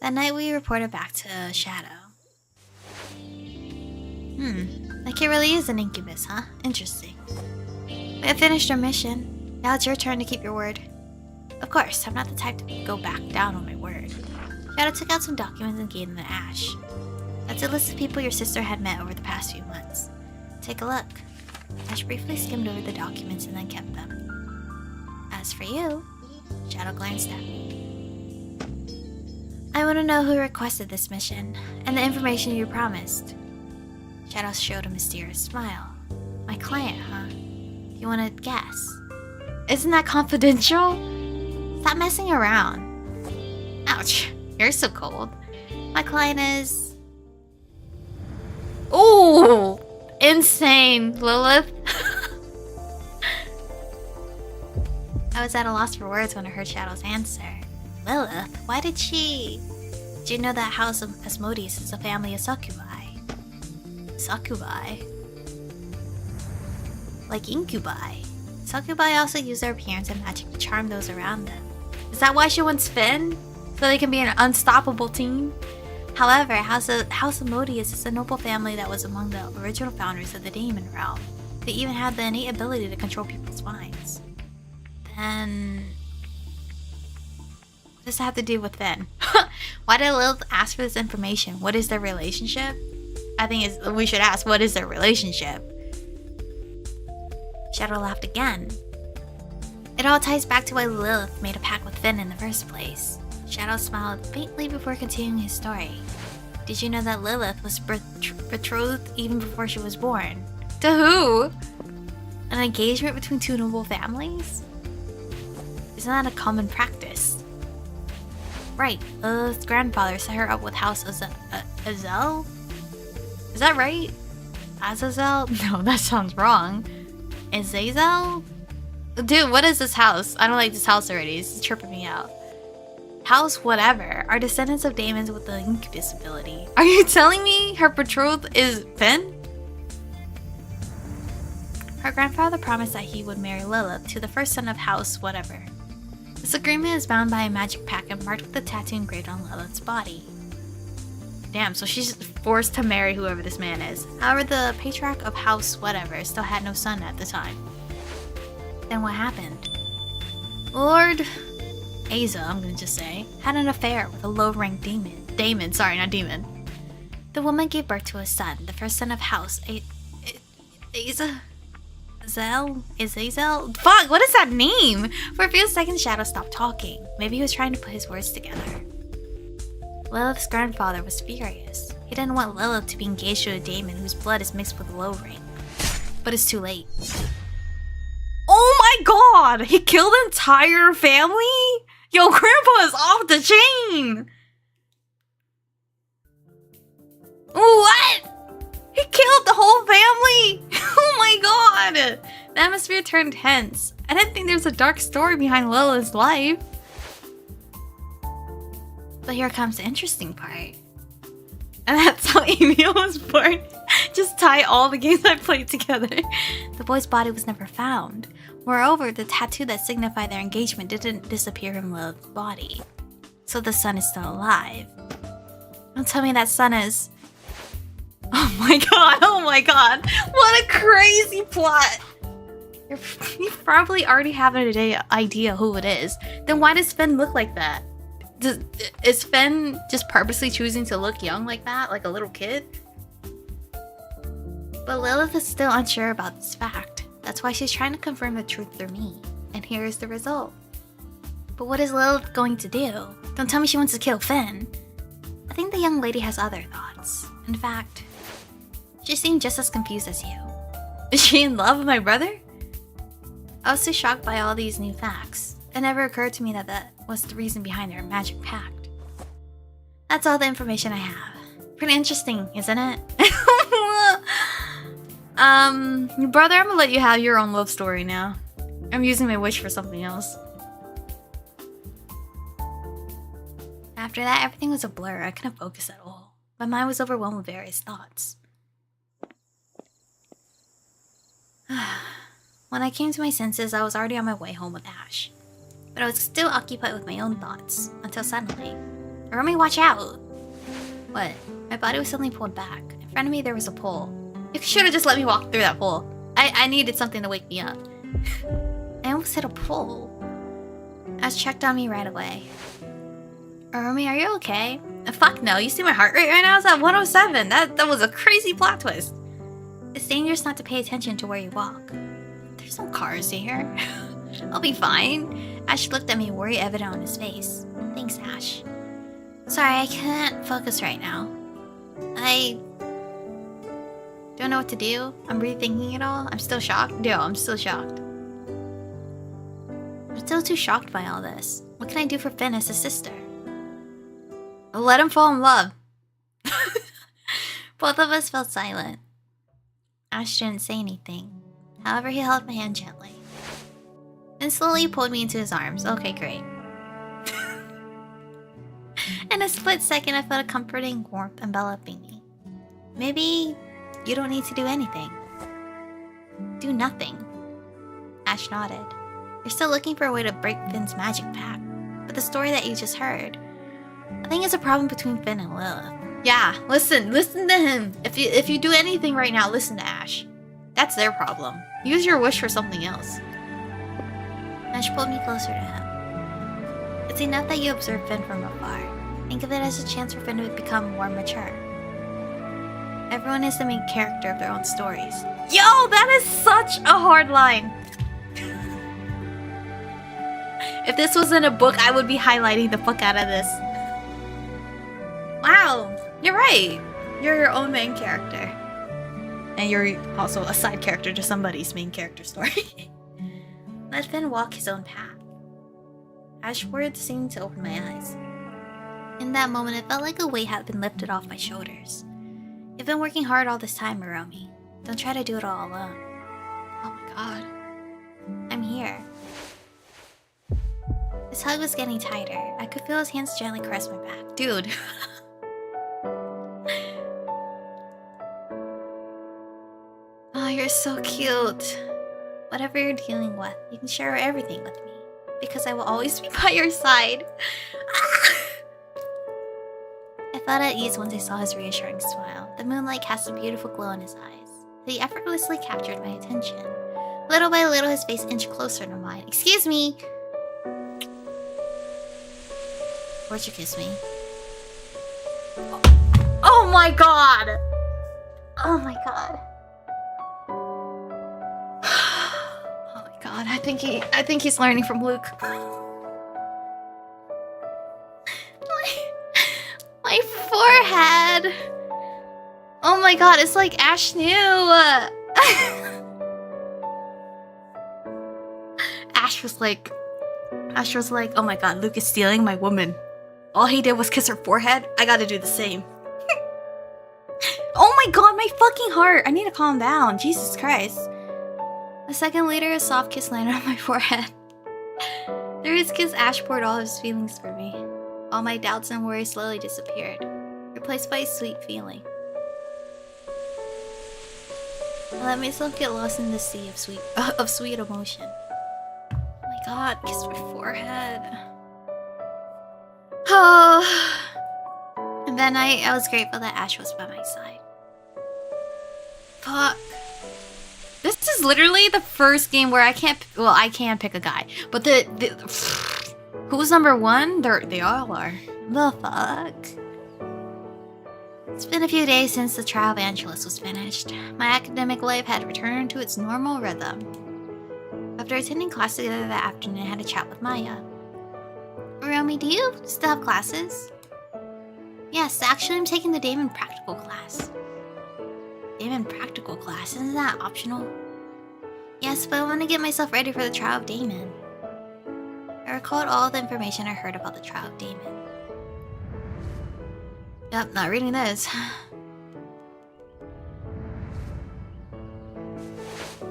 That night we reported back to Shadow. That kid really is an incubus, huh? Interesting. We have finished our mission. Now it's your turn to keep your word. Of course, I'm not the type to go back down on my word. Shadow took out some documents and gave them to Ash. That's a list of people your sister had met over the past few months. Take a look. Ash briefly skimmed over the documents and then kept them. As for you, Shadow glanced at me. I want to know who requested this mission, and the information you promised. Shadow showed a mysterious smile. My client, huh? You want to guess? Isn't that confidential? Stop messing around. Ouch, you're so cold. My client is... Ooh! Insane, Lilith. I was at a loss for words when I heard Shadow's answer. Lilith? Why did she... Did you know that House of Asmodeus is a family of succubi? Succubi? Like incubi. Succubi also use their appearance and magic to charm those around them. Is that why she wants Finn? So they can be an unstoppable team? However, House Asmodeus is a noble family that was among the original founders of the Demon Realm. They even had the innate ability to control people's minds. Then... what does that have to do with Finn? Why did Lilith ask for this information? What is their relationship? I think we should ask, what is their relationship? Shadow laughed again. It all ties back to why Lilith made a pact with Finn in the first place. Shadow smiled faintly before continuing his story. Did you know that Lilith was betrothed even before she was born? To who? An engagement between two noble families? Isn't that a common practice? Right, Lilith's grandfather set her up with House Azel? Is that right? Azazel? No, that sounds wrong. Azazel? Dude, what is this house? I don't like this house already. It's tripping me out. House whatever are descendants of demons with the incubus ability. Are you telling me her betrothed is Finn? Her grandfather promised that he would marry Lilith to the first son of House whatever. This agreement is bound by a magic pact and marked with the tattoo engraved on Lilith's body. Damn, so she's forced to marry whoever this man is. However, the patriarch of House whatever still had no son at the time. Then what happened? Lord Aza, I'm gonna just say, had an affair with a low-ranked demon. The woman gave birth to a son, the first son of House Aza? Azazel? Fuck, what is that name? For a few seconds, Shadow stopped talking. Maybe he was trying to put his words together. Lilith's grandfather was furious. He didn't want Lilith to be engaged to a demon whose blood is mixed with low rank. But it's too late. Oh my god! He killed the entire family? Yo, Grandpa is off the chain! What? He killed the whole family? Oh my god! The atmosphere turned tense. I didn't think there was a dark story behind Lilith's life. But here comes the interesting part. And that's how Emil was born. Just tie all the games I played together. The boy's body was never found. Moreover, the tattoo that signified their engagement didn't disappear from Lilith's body. So the son is still alive. Don't tell me that son is... oh my god, what a crazy plot! You probably already have an idea who it is. Then why does Finn look like that? Is Finn just purposely choosing to look young like that, like a little kid? But Lilith is still unsure about this fact. That's why she's trying to confirm the truth through me. And here is the result. But what is Lilith going to do? Don't tell me she wants to kill Finn. I think the young lady has other thoughts. In fact, she seemed just as confused as you. Is she in love with my brother? I was too shocked by all these new facts. It never occurred to me that that was the reason behind their magic pact. That's all the information I have. Pretty interesting, isn't it? Brother, I'm gonna let you have your own love story now. I'm using my wish for something else. After that, everything was a blur. I couldn't focus at all. My mind was overwhelmed with various thoughts. When I came to my senses, I was already on my way home with Ash. But I was still occupied with my own thoughts, until suddenly... Aromie, watch out! What? My body was suddenly pulled back. In front of me, there was a pole. You should have just let me walk through that pole. I needed something to wake me up. I almost hit a pole. Ash checked on me right away. Aromie, are you okay? Fuck no, you see my heart rate right now? It's at 107. That was a crazy plot twist. It's dangerous not to pay attention to where you walk. There's no cars here. I'll be fine. Ash looked at me, worry evident on his face. Thanks, Ash. Sorry, I can't focus right now. I don't know what to do. I'm rethinking it all. I'm still shocked. No, I'm still shocked. I'm still too shocked by all this. What can I do for Finn as a sister? Let him fall in love. Both of us felt silent. Ash didn't say anything. However, he held my hand gently. And slowly pulled me into his arms. Okay, great. In a split second, I felt a comforting warmth enveloping me. Maybe you don't need to do anything. Do nothing. Ash nodded. You're still looking for a way to break Finn's magic pact. But the story that you just heard, I think it's a problem between Finn and Lilith. Yeah, listen to him. If you do anything right now, listen to Ash. That's their problem. Use your wish for something else. Ash pulled me closer to him. It's enough that you observe Finn from afar. Think of it as a chance for Finn to become more mature. Everyone is the main character of their own stories. Yo, that is such a hard line. If this was in a book, I would be highlighting the fuck out of this. Wow, you're right. You're your own main character. And you're also a side character to somebody's main character story. Let Finn walk his own path. Ash's words seemed to open my eyes. In that moment, it felt like a weight had been lifted off my shoulders. You've been working hard all this time, Aromie. Don't try to do it all alone. Oh my god. I'm here. His hug was getting tighter. I could feel his hands gently caress my back. Dude. Oh, you're so cute. Whatever you're dealing with, you can share everything with me. Because I will always be by your side. I felt at ease once I saw his reassuring smile. The moonlight cast a beautiful glow in his eyes. He effortlessly captured my attention. Little by little, his face inched closer to mine. Excuse me! Why'd you kiss me? Oh my god! Oh my god. Oh my god, I think he's learning from Luke. My forehead! Oh my god, it's like Ash knew! Ash was like, oh my god, Luke is stealing my woman. All he did was kiss her forehead. I gotta do the same. Oh my god, my fucking heart! I need to calm down. Jesus Christ. A second later, a soft kiss landed on my forehead. Through his kiss, Ash poured all his feelings for me. All my doubts and worries slowly disappeared, replaced by a sweet feeling. I let myself get lost in the sea of sweet emotion. Oh my god, kiss my forehead. Oh. And then I was grateful that Ash was by my side. Fuck. This is literally the first game where I can pick a guy, but who's number one? They all are. The fuck? It's been a few days since the trial of Angelus was finished. My academic life had returned to its normal rhythm. After attending class together that afternoon, I had a chat with Maya. Aromie, do you still have classes? Yes, actually I'm taking the Damon Practical class. Damon Practical class? Isn't that optional? Yes, but I want to get myself ready for the trial of Damon. I recalled all the information I heard about the trial of Damon. Yep, not reading this.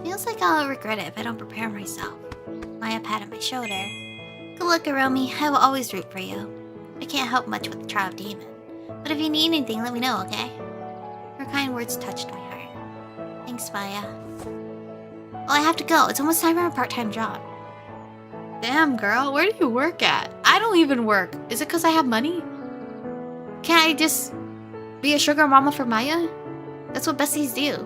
Feels like I'll regret it if I don't prepare myself. Maya patted my shoulder. Good luck, Aromie. I will always root for you. I can't help much with the trial of Damon, but if you need anything, let me know, okay? Her kind words touched my heart. Thanks, Maya. Oh, I have to go. It's almost time for a part-time job. Damn, girl. Where do you work at? I don't even work. Is it because I have money? Can't I just be a sugar mama for Maya? That's what besties do.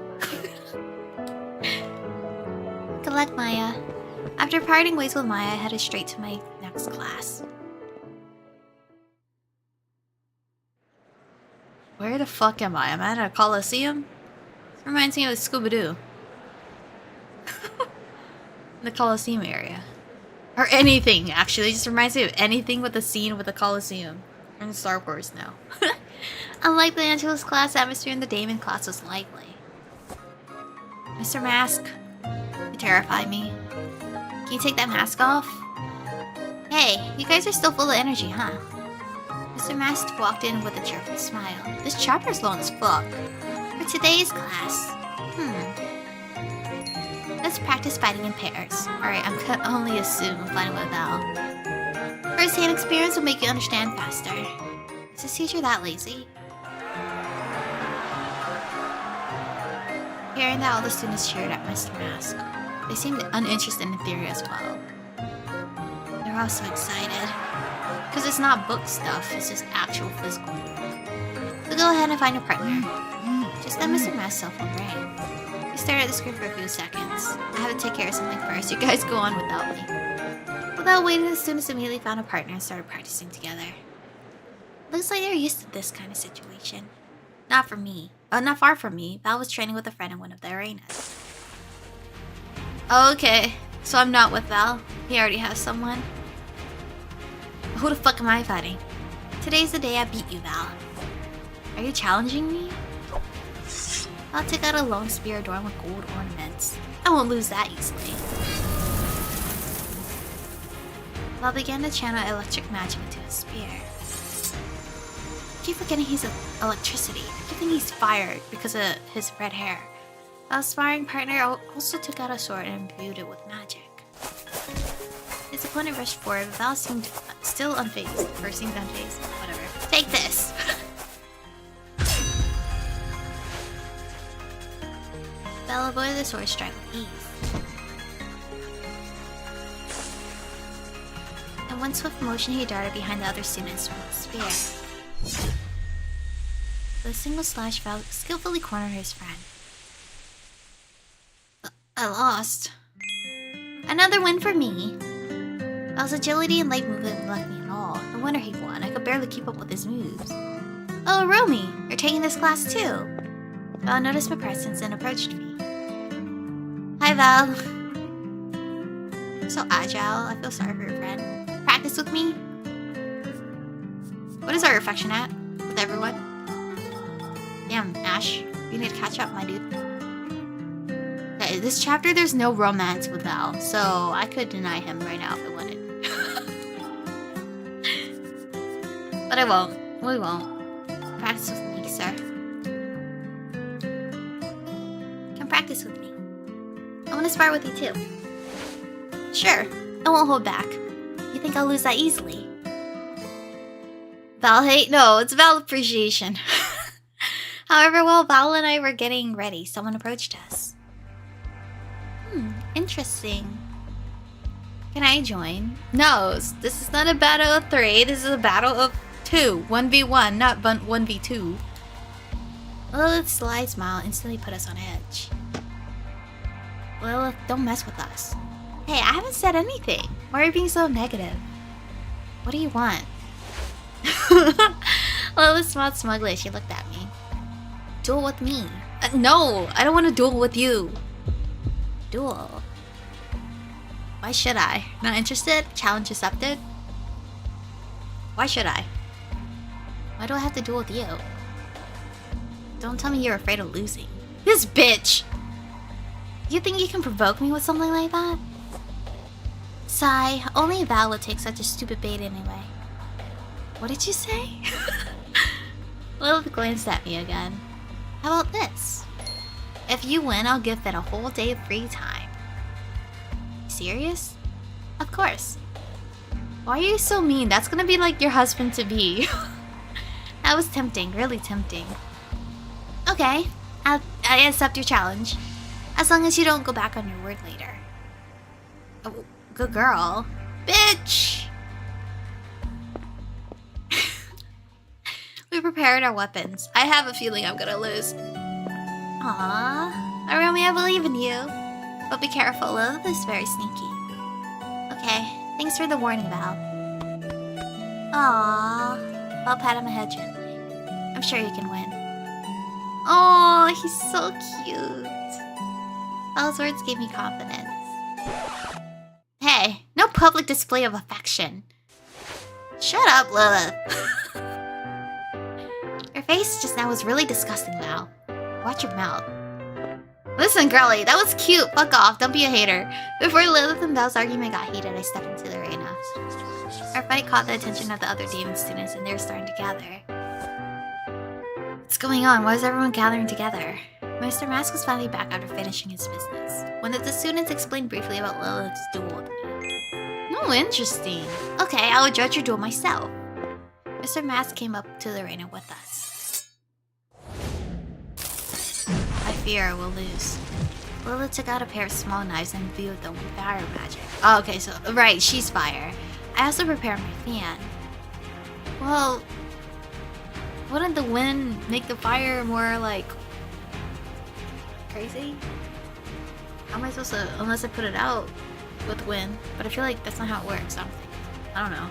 Good luck, Maya. After parting ways with Maya, I headed straight to my next class. Where the fuck am I? Am I at a Coliseum? This reminds me of Scooby-Doo. The Coliseum area. Or anything, actually. It just reminds me of anything with a scene with the Coliseum. We're in Star Wars now. Unlike the Angelus class, atmosphere in the Damon class was lively. Mr. Mask, you terrify me. Can you take that mask off? Hey, you guys are still full of energy, huh? Mr. Mask walked in with a cheerful smile. This chapter's long as fuck. For today's class, let's practice fighting in pairs. Alright, I'm gonna only assume I'm fighting with Val. First-hand experience will make you understand faster. Is this teacher that lazy? Hearing that, all the students cheered at Mr. Mask. They seemed uninterested in theory as well. They're all so excited. Because it's not book stuff, it's just actual physical. So go ahead and find a partner. Just let Mr. Mask's cell phone ring. We stared at the screen for a few seconds. I have to take care of something first. You guys go on without me. Without waiting, the students immediately found a partner and started practicing together. Looks like they're used to this kind of situation. Not for me. Not far from me. Val was training with a friend in one of the arenas. Okay, so I'm not with Val. He already has someone. Who the fuck am I fighting? Today's the day I beat you, Val. Are you challenging me? I'll take out a long spear adorned with gold ornaments. I won't lose that easily. Val began to channel electric magic into his spear. I keep forgetting he's electricity. I keep thinking he's fired because of his red hair. Val's sparring partner also took out a sword and imbued it with magic. His opponent rushed forward, but Val seemed still unfazed. Or seemed unfazed. Whatever. Take this! Val avoided the sword strike with ease. In one swift motion, he darted behind the other students with a spear. With a single slash, Val skillfully cornered his friend. I lost. Another win for me. Val's agility and light movement left me in awe. No wonder he won. I could barely keep up with his moves. Oh, Aromie, you're taking this class too. Val noticed my presence and approached me. Hi, Val. You're so agile. I feel sorry for your friend. Practice with me? What is our affection at? With everyone? Damn, Ash. You need to catch up, my dude. Okay, this chapter there's no romance with Val, so I could deny him right now if I wanted. But I won't. We won't. Practice with me, sir. Come practice with me. I want to spar with you too. Sure, I won't hold back. You think I'll lose that easily? Val hate? No, it's Val appreciation. However, while Val and I were getting ready, someone approached us. Interesting. Can I join? No, this is not a battle of 3. This is a battle of 2. 1v1, not 1v2. Lilith's sly smile instantly put us on edge. Lilith, don't mess with us. Hey, I haven't said anything. Why are you being so negative? What do you want? Lilith smiled smugly as she looked at me. Duel with me. No, I don't want to duel with you. Duel? Why should I? Not interested? Challenge accepted? Why should I? Why do I have to duel with you? Don't tell me you're afraid of losing. This bitch! You think you can provoke me with something like that? Sigh, only Val would take such a stupid bait anyway. What did you say? Lilith glanced at me again. How about this? If you win, I'll give Finn a whole day of free time. Serious? Of course. Why are you so mean? That's gonna be like your husband-to-be. That was tempting, really tempting. Okay, I accept your challenge. As long as you don't go back on your word later. Oh, good girl. Bitch! We prepared our weapons. I have a feeling I'm gonna lose. Aww. Aromie, I believe in you. But be careful, Lilith is very sneaky. Okay, thanks for the warning, Val. Aww. I'll pat him a head gently. I'm sure you can win. Oh, he's so cute. Those words gave me confidence. Hey, no public display of affection. Shut up, Lilith. Your face just now was really disgusting, Val. Watch your mouth. Listen, girlie, that was cute. Fuck off, don't be a hater. Before Lilith and Val's argument got heated, I stepped into the arena. Our fight caught the attention of the other Damon students, and they were starting to gather. What's going on? Why is everyone gathering together? Mr. Mask was finally back after finishing his business. One of the students explained briefly about Lilith's duel with me. Oh, interesting. Okay, I will judge your duel myself. Mr. Mask came up to the arena with us. I fear I will lose. Lilith took out a pair of small knives and viewed them with fire magic. Oh, okay, so, right, she's fire. I also prepared my fan. Well, wouldn't the wind make the fire more, like, crazy? How am I supposed to, unless I put it out with wind? But I feel like that's not how it works, I don't know.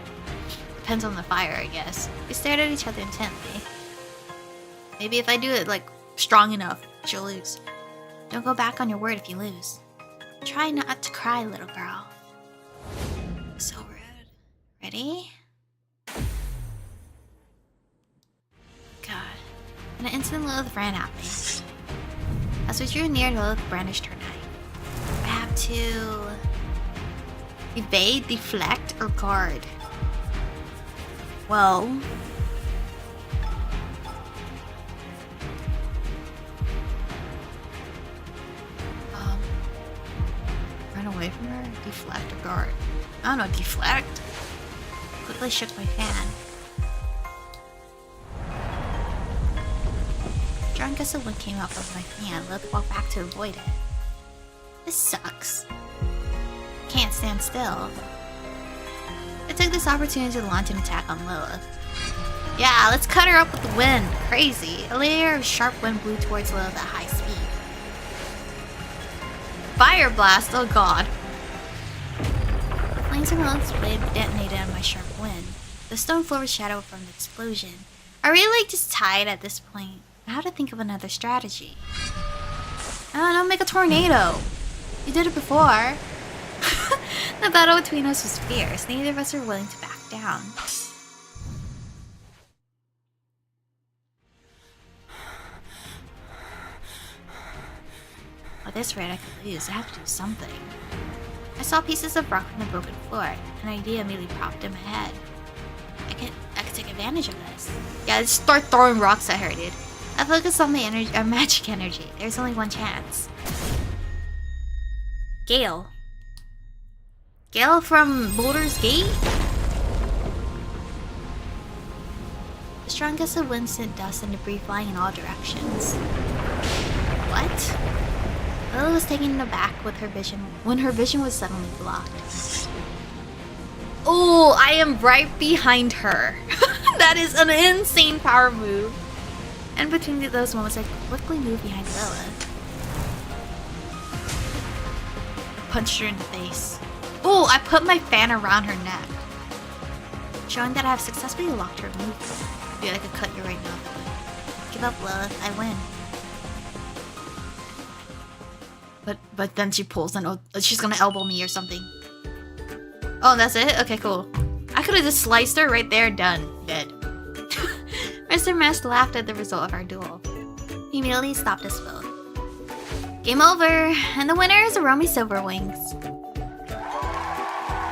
Depends on the fire, I guess. We stared at each other intently. Maybe if I do it, like, strong enough, she'll lose. Don't go back on your word if you lose. Try not to cry, little girl. So rude. Ready? God. In an instant, Lilith ran at me. As we drew near, Lilith brandished her knife. I have to evade, deflect, or guard. Well, run away from her, deflect, or guard. I don't know, deflect. Quickly shook my fan. Drunk as the wind came up of my fan, Lilith walked back to avoid it. This sucks. Can't stand still. I took this opportunity to launch an attack on Lilith. Yeah, let's cut her up with the wind. Crazy. A layer of sharp wind blew towards Lilith at high speed. Fire blast, oh god. The flames from Lilith's blade detonated on my sharp wind. The stone floor was shadowed from the explosion. I really like just tired at this point. How to think of another strategy. I don't know, make a tornado. You did it before. The battle between us was fierce. Neither of us were willing to back down. At this rate, I could lose. I have to do something. I saw pieces of rock on the broken floor. An idea immediately popped in my head. I could take advantage of this. Yeah, just start throwing rocks at her, dude. I focused on my magic energy. There's only one chance. Gale. Gale from Boulder's Gate? The strong gust of wind sent dust and debris flying in all directions. What? Lilith was taken aback with her vision when her vision was suddenly blocked. Oh, I am right behind her. That is an insane power move. And between those moments, I quickly moved behind Lilith. I punched her in the face. Oh, I put my fan around her neck, showing that I have successfully locked her movement. Dude, I could cut you right now. Give up, Lilith. I win. But then she pulls and she's gonna elbow me or something. Oh, that's it? Okay, cool. I could have just sliced her right there. Done. Dead. Mr. Mask laughed at the result of our duel. He immediately stopped us both. Game over, and the winner is Aromie Silverwings.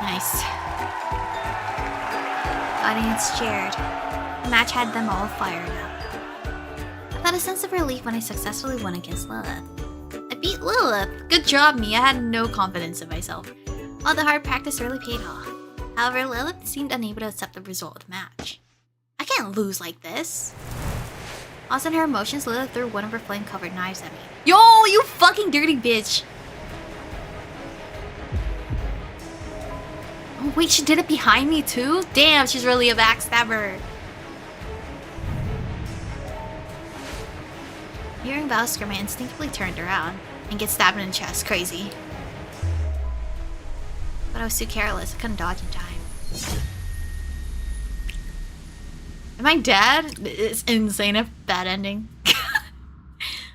Nice. The audience cheered. The match had them all fired up. I felt a sense of relief when I successfully won against Lilith. I beat Lilith! Good job, me. I had no confidence in myself. All the hard practice really paid off. However, Lilith seemed unable to accept the result of the match. I can't lose like this. Lost in her emotions, Lilith threw one of her flame-covered knives at me. Yo, you fucking dirty bitch! Oh wait, she did it behind me too? Damn, she's really a backstabber. Hearing Val scream, I instinctively turned around and get stabbed in the chest. Crazy. But I was too careless. I couldn't dodge in time. Am I dead? It's insane. A bad ending.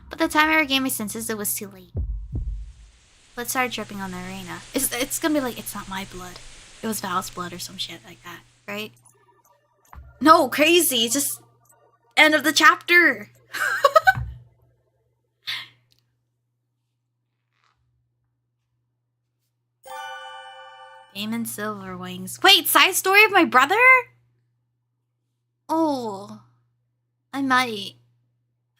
But the time I regained my senses, it was too late. Blood started dripping on the arena. It's gonna be like, it's not my blood. It was Val's blood or some shit like that, right? No, crazy. Just end of the chapter. Damon Silverwings. Wait, side story of my brother? Oh, I might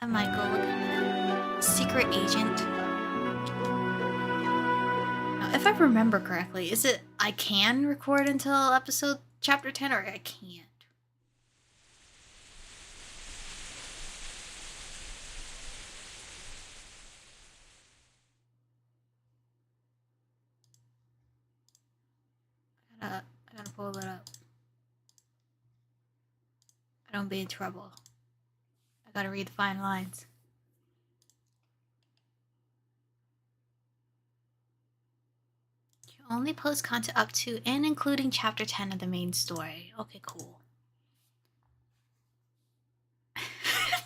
go look at it. Secret agent. Now, if I remember correctly, is it I can record until episode chapter 10 or I can't? I gotta pull it up. I don't be in trouble. I gotta read the fine lines. You only post content up to and including chapter 10 of the main story. Okay, cool.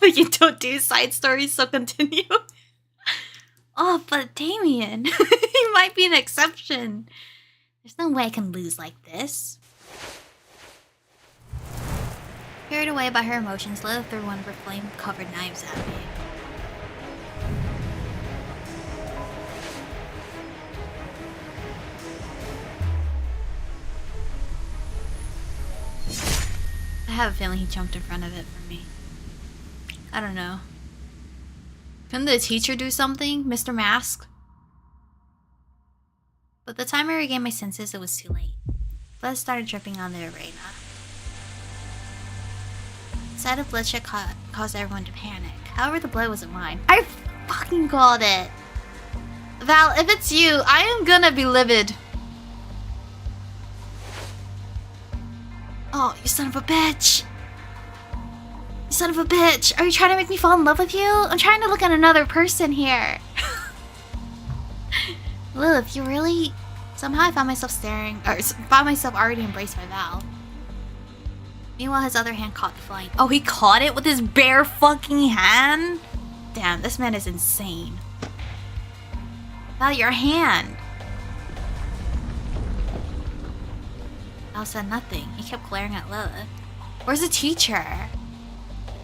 But you don't do side stories, so continue. Oh, but Damien, he might be an exception. There's no way I can lose like this. Carried away by her emotions, Lilith threw one of her flame-covered knives at me. I have a feeling he jumped in front of it for me. I don't know. Couldn't the teacher do something, Mr. Mask? But the time I regained my senses, it was too late. Blood started dripping on the arena. The sight of bloodshed caused everyone to panic. However, the blood wasn't mine. I fucking called it! Val, if it's you, I am gonna be livid. Oh, you son of a bitch! You son of a bitch! Are you trying to make me fall in love with you? I'm trying to look at another person here. Lilith, you really... Somehow I found myself already embraced by Val. Meanwhile, his other hand caught the flame. Oh, he caught it with his bare fucking hand? Damn, this man is insane. Val, your hand! Val said nothing. He kept glaring at Lilith. Where's the teacher?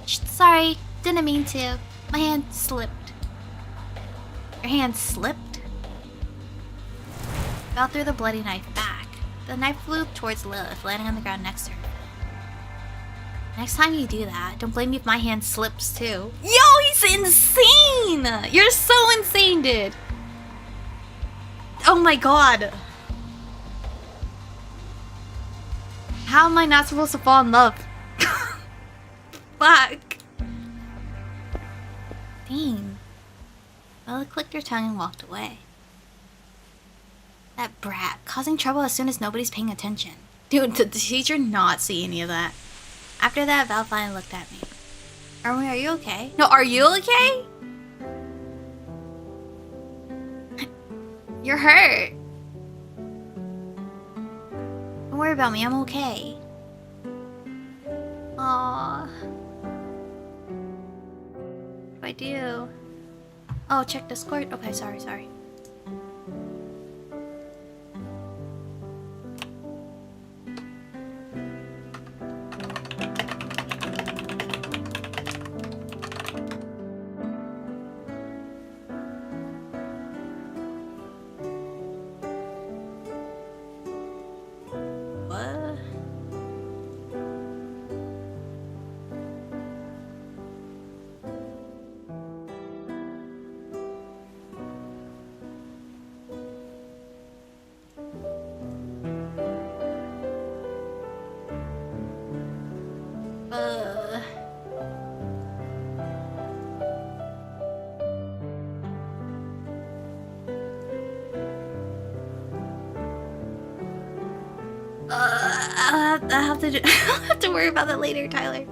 Sorry, didn't mean to. My hand slipped. Your hand slipped? Val threw the bloody knife back. The knife flew towards Lilith, landing on the ground next to her. Next time you do that, don't blame me if my hand slips too. Yo, he's insane! You're so insane, dude. Oh my god. How am I not supposed to fall in love? Fuck. Dang. Ella clicked her tongue and walked away. That brat, causing trouble as soon as nobody's paying attention. Dude, did the teacher not see any of that? After that, Val finally looked at me. Aromie, are you okay? No, are you okay? You're hurt. Don't worry about me, I'm okay. Aww. What do I do? Oh, check Discord? Okay, sorry. I have to I'll have to worry about that later, Tyler.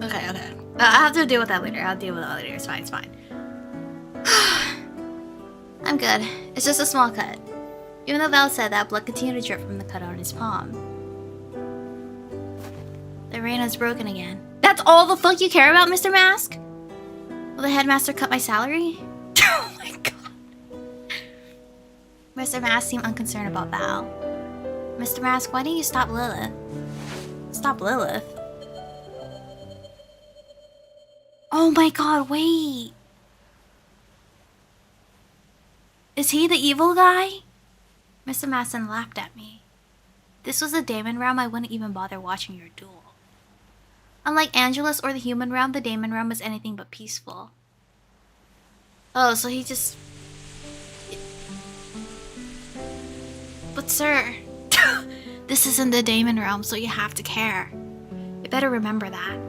Okay. I'll have to deal with that later. It's fine, it's fine. I'm good. It's just a small cut. Even though Val said that, blood continued to drip from the cut on his palm. The rain has broken again. That's all the fuck you care about, Mr. Mask? Will the headmaster cut my salary? Oh my god. Mr. Mask seemed unconcerned about Val. Mr. Mask, why didn't you stop Lilith? Stop Lilith? Oh my god, wait. Is he the evil guy? Mr. Masson laughed at me. This was the Daemon realm, I wouldn't even bother watching your duel. Unlike Angelus or the human realm, the Daemon realm was anything but peaceful. Oh, so he just... But sir, this isn't the Daemon realm, so you have to care. You better remember that.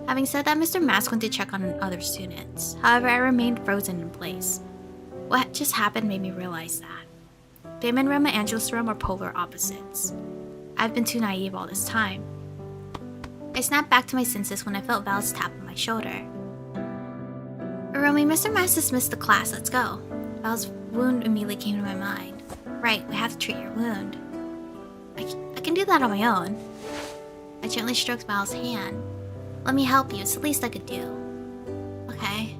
Having said that, Mr. Mask went to check on other students. However, I remained frozen in place. What just happened made me realize that Daemon realm and Angelus realm are polar opposites. I've been too naive all this time. I snapped back to my senses when I felt Val's tap on my shoulder. Aromie, Mr. Mask dismissed the class. Let's go. Val's wound immediately came to my mind. Right, we have to treat your wound. I can do that on my own. I gently stroked Val's hand. Let me help you. It's the least I could do. Okay.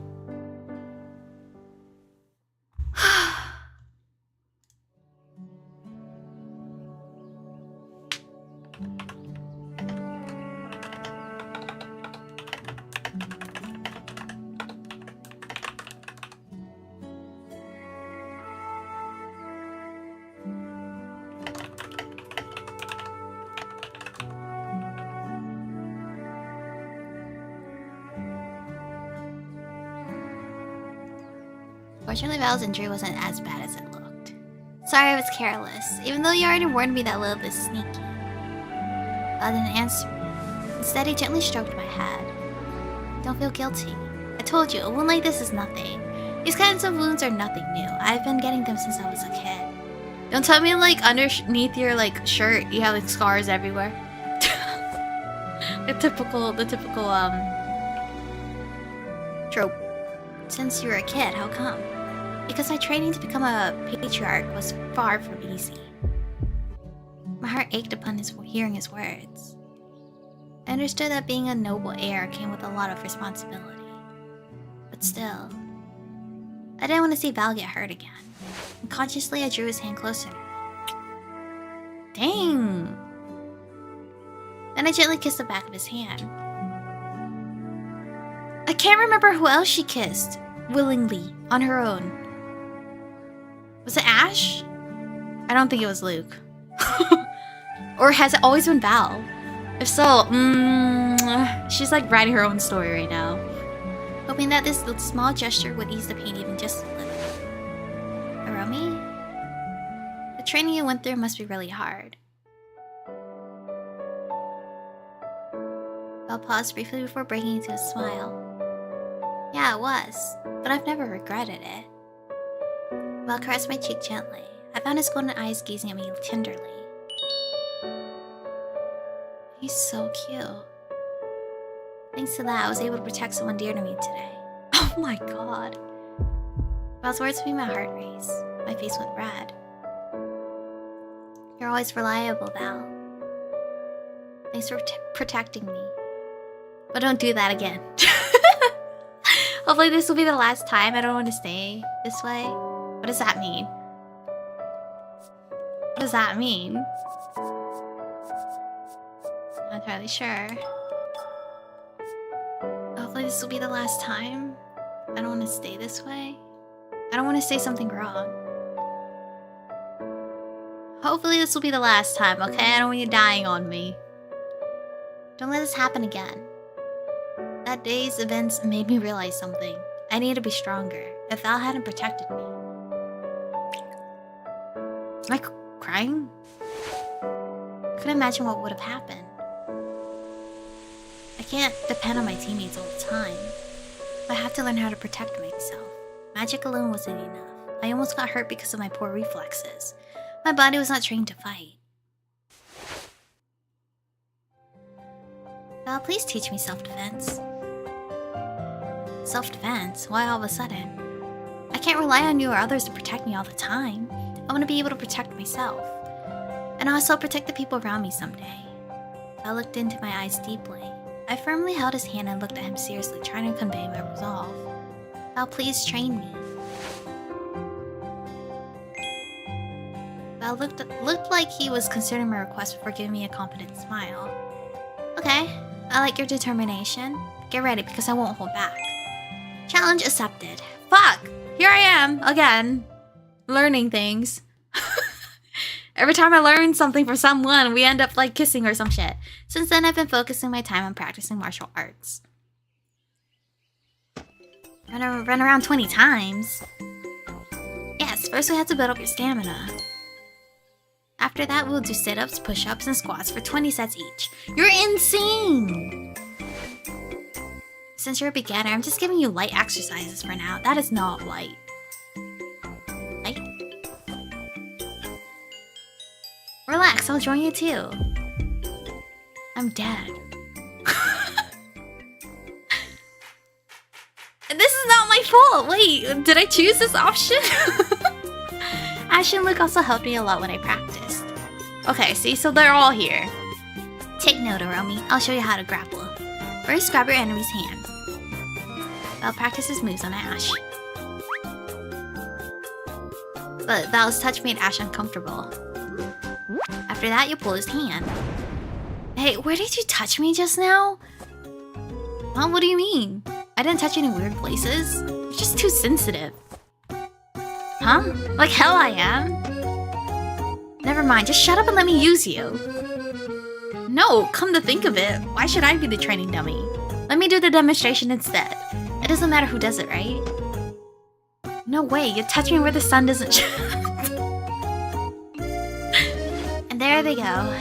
Fortunately, Val's injury wasn't as bad as it looked. Sorry I was careless, even though you already warned me that Lilith is sneaky. Val didn't answer me. Instead, he gently stroked my head. Don't feel guilty. I told you, a wound like this is nothing. These kinds of wounds are nothing new. I've been getting them since I was a kid. Don't tell me, like, underneath your, like, shirt, you have, like, scars everywhere. the typical, trope. Since you were a kid, how come? Because my training to become a patriarch was far from easy. My heart ached upon hearing his words. I understood that being a noble heir came with a lot of responsibility. But still, I didn't want to see Val get hurt again. Unconsciously, I drew his hand closer to me. Dang! Then I gently kissed the back of his hand. I can't remember who else she kissed, willingly, on her own. Was it Ash? I don't think it was Luke. Or has it always been Val? If so, she's like writing her own story right now. Hoping that this small gesture would ease the pain even just a little. Aromie? The training you went through must be really hard. Val paused briefly before breaking into a smile. Yeah, it was, but I've never regretted it. Val caressed my cheek gently. I found his golden eyes gazing at me tenderly. He's so cute. Thanks to that, I was able to protect someone dear to me today. Oh my god. Val's words made my heart race. My face went red. You're always reliable, Val. Thanks for protecting me. But don't do that again. Hopefully this will be the last time. I don't want to stay this way. What does that mean? What does that mean? Not entirely sure. Hopefully this will be the last time. I don't want to stay this way. I don't want to say something wrong. Hopefully this will be the last time, okay? I don't want you dying on me. Don't let this happen again. That day's events made me realize something. I need to be stronger. If Val hadn't protected me... Am I crying? I couldn't imagine what would have happened. I can't depend on my teammates all the time. I have to learn how to protect myself. Magic alone wasn't enough. I almost got hurt because of my poor reflexes. My body was not trained to fight. Val, please teach me self-defense. Self-defense? Why all of a sudden? I can't rely on you or others to protect me all the time. I want to be able to protect myself. And also protect the people around me someday. Val looked into my eyes deeply. I firmly held his hand and looked at him seriously, trying to convey my resolve. Val, please train me. Val looked like he was considering my request before giving me a confident smile. Okay, I like your determination. Get ready, because I won't hold back. Challenge accepted. Fuck! Here I am, again. Learning things. Every time I learn something from someone, we end up like kissing or some shit. Since then, I've been focusing my time on practicing martial arts. Run around 20 times. Yes, first we have to build up your stamina. After that, we'll do sit-ups, push-ups, and squats for 20 sets each. You're insane! Since you're a beginner, I'm just giving you light exercises for now. That is not light. Light? Relax, I'll join you too. I'm dead. This is not my fault! Wait, did I choose this option? Ash and Luke also helped me a lot when I practiced. Okay, see, so they're all here. Take note, Aromie. I'll show you how to grapple. First, grab your enemy's hand. Val practices moves on Ash. But Val's touch made Ash uncomfortable. After that, you pull his hand. Hey, where did you touch me just now? Huh? What do you mean? I didn't touch any weird places. You're just too sensitive. Huh? Like hell I am? Never mind, just shut up and let me use you. No, come to think of it, why should I be the training dummy? Let me do the demonstration instead. It doesn't matter who does it, right? No way, you're touching me where the sun doesn't shine. And there they go.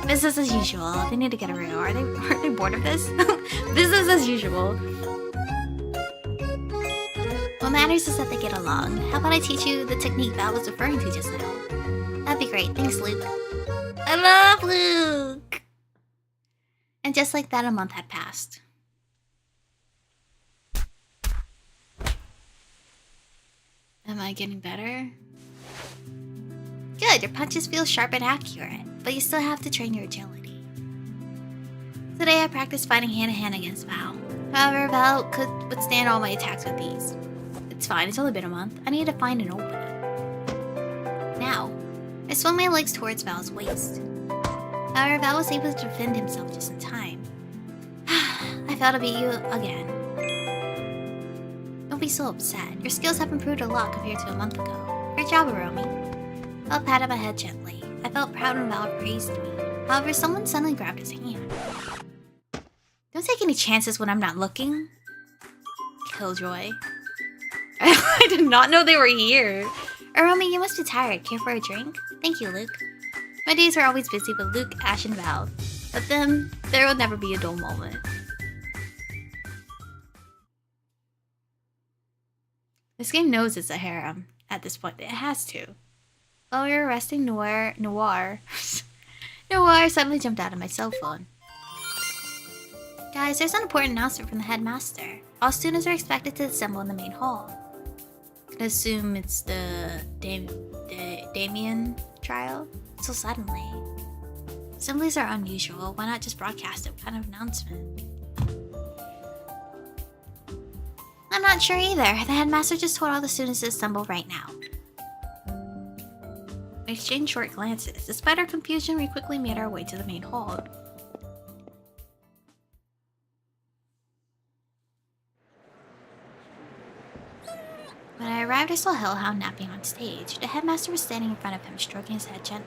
Business as usual. They need to get a real. Are they bored of this? Business as usual. What matters is that they get along. How about I teach you the technique Val was referring to just now? That'd be great. Thanks, Luke. I love Luke! And just like that, a month had passed. Am I getting better? Good, your punches feel sharp and accurate, but you still have to train your agility. Today I practiced fighting hand-to-hand against Val. However, Val could withstand all my attacks with ease. It's fine, it's only been a month. I need to find an opening. Now, I swung my legs towards Val's waist. However, Val was able to defend himself just in time. I failed to beat you again. Don't be so upset. Your skills have improved a lot compared to a month ago. Great job, Aromie. Val patted my head gently. I felt proud when Val praised me. However, someone suddenly grabbed his hand. Don't take any chances when I'm not looking. Killjoy. I did not know they were here. Aromie, you must be tired. Care for a drink? Thank you, Luke. My days are always busy with Luke, Ash, and Val. But then, there will never be a dull moment. This game knows it's a harem at this point. It has to. While we were resting, Noir suddenly jumped out of my cell phone. Guys, there's an important announcement from the headmaster. All students are expected to assemble in the main hall. I assume it's the Damien trial? So suddenly. Assemblies are unusual. Why not just broadcast it? What kind of announcement? I'm not sure either. The headmaster just told all the students to assemble right now. We exchanged short glances. Despite our confusion, we quickly made our way to the main hall. When I arrived, I saw Hellhound napping on stage. The headmaster was standing in front of him, stroking his head gently.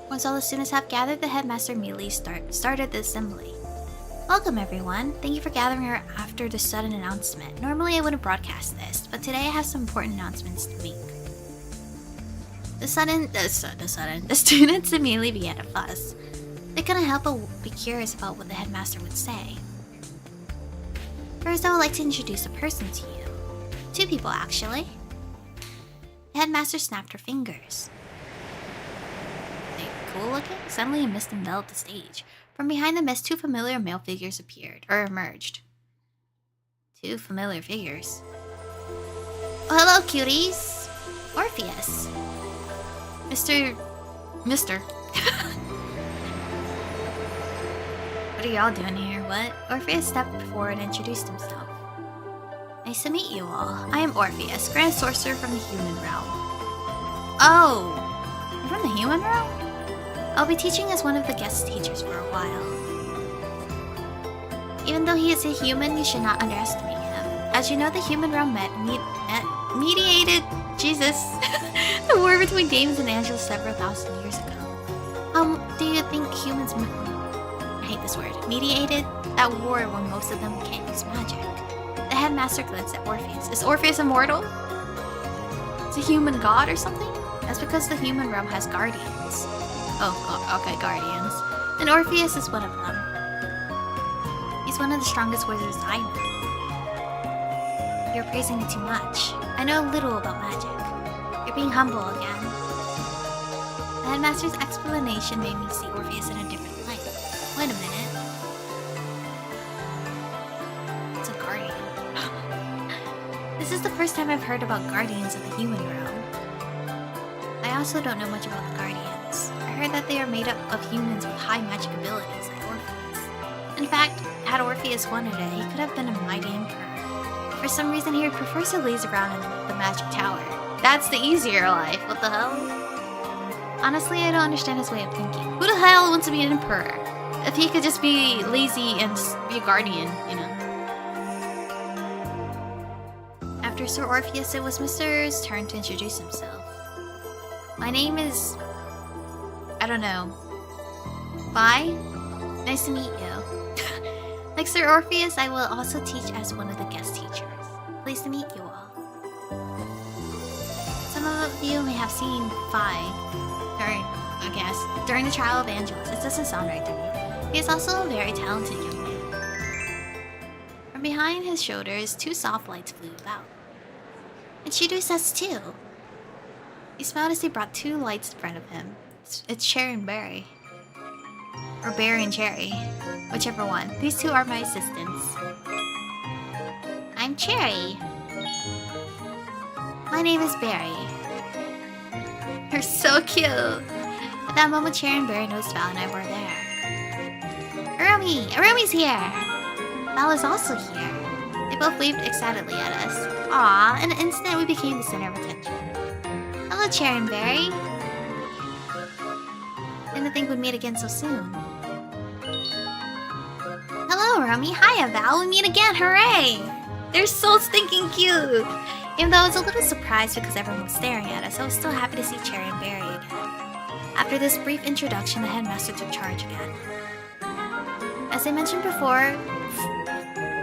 Once all the students have gathered, the headmaster immediately started the assembly. Welcome, everyone. Thank you for gathering here after the sudden announcement. Normally, I wouldn't broadcast this, but today I have some important announcements to make. The students immediately began to fuss. They couldn't help but be curious about what the headmaster would say. First, I would like to introduce a person to you. 2 people, actually. The headmaster snapped her fingers. Are they cool looking? Suddenly, a mist enveloped the stage. From behind the mist, 2 familiar male figures emerged. 2 familiar figures. Oh, hello, cuties. Orpheus. Mr. What are y'all doing here? What? Orpheus stepped forward and introduced himself. Nice to meet you all. I am Orpheus, Grand Sorcerer from the human realm. Oh! You're from the human realm? I'll be teaching as one of the guest teachers for a while. Even though he is a human, you should not underestimate him. As you know, the human realm mediated... Jesus! the war between demons and angels several thousand years ago. Do you think humans... I hate this word. Mediated that war when most of them can't use magic. The headmaster glanced at Orpheus. Is Orpheus immortal? Is he a human god or something? That's because the human realm has guardians. Oh, okay, guardians. And Orpheus is one of them. He's one of the strongest wizards I know. You're praising me too much. I know little about magic. You're being humble again. The headmaster's explanation made me see Orpheus in a different light. Wait a minute. It's a guardian. This is the first time I've heard about guardians of the human realm. I also don't know much about the guardians. I heard that they are made up of humans with high magic abilities like Orpheus. In fact, had Orpheus wanted it, he could have been a mighty emperor. For some reason, he prefers to laze around in the magic tower. That's the easier life. What the hell? Honestly, I don't understand his way of thinking. Who the hell wants to be an emperor? If he could just be lazy and be a guardian, you know. After Sir Orpheus, it was Mr.'s turn to introduce himself. My name is... I don't know. Bye? Nice to meet you. Like Sir Orpheus, I will also teach as one of the guest teachers. Pleased to meet you all. Some of you may have seen Phi during the trial of Angelus. It doesn't sound right to me. He is also a very talented young man. From behind his shoulders, 2 soft lights flew about. Introduce us too. He smiled as he brought 2 lights in front of him. It's Cherry and Berry. Or Berry and Cherry. Whichever one. These 2 are my assistants. I'm Cherry. My name is Berry. You're so cute. At that moment, Cherry and Berry noticed Val and I were there. Aromie! Aromie's here! Val is also here. They both waved excitedly at us. Aww, in an instant we became the center of attention. Hello, Cherry and Berry. Didn't think we'd meet again so soon. Hello, Aromie. Hiya, Val. We meet again. Hooray! They're so stinking cute. Even though I was a little surprised because everyone was staring at us, I was still happy to see Cherry and Berry again. After this brief introduction, the headmaster took charge again. As I mentioned before,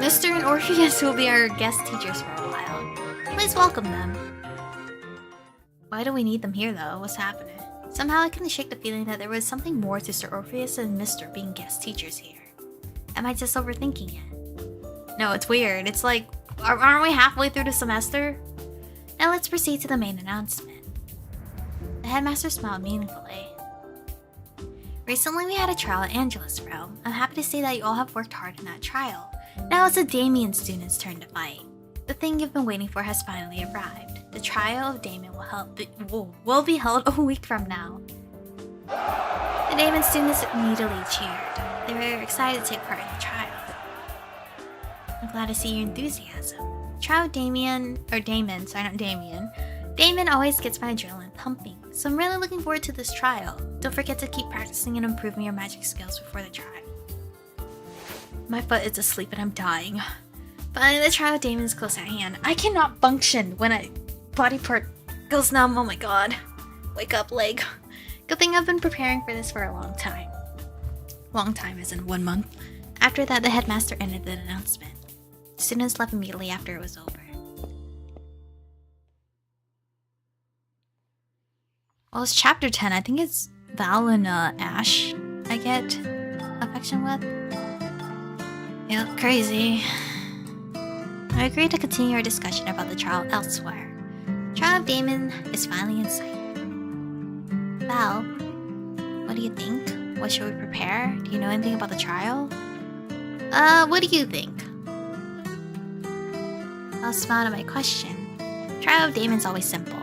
Mr. and Orpheus will be our guest teachers for a while. Please welcome them. Why do we need them here, though? What's happening? Somehow I couldn't shake the feeling that there was something more to Sir Orpheus and Mr. being guest teachers here. Am I just overthinking it? No, it's weird. It's like, aren't we halfway through the semester? Now let's proceed to the main announcement. The headmaster smiled meaningfully. Recently we had a trial at Angelus Realm. I'm happy to say that you all have worked hard in that trial. Now it's the Damien students' turn to fight. The thing you've been waiting for has finally arrived. The trial of Damien will be held a week from now. The Damien students immediately cheered. They were excited to take part in the trial. I'm glad to see your enthusiasm. Trial Damien always gets my adrenaline pumping, so I'm really looking forward to this trial. Don't forget to keep practicing and improving your magic skills before the trial. My foot is asleep and I'm dying. Finally, the trial of Damon is close at hand. I cannot function when a body part goes numb. Oh my god. Wake up, leg. Good thing I've been preparing for this for a long time. Long time as in 1 month. After that, the headmaster ended the announcement. Students left immediately after it was over. Well, it's chapter 10. I think it's Val and Ash I get affection with. Yep, crazy. I agreed to continue our discussion about the trial elsewhere. The trial of Damon is finally in sight. Val, what do you think? What should we prepare? Do you know anything about the trial? What do you think? Val smiled at my question. The trial of Damon's always simple.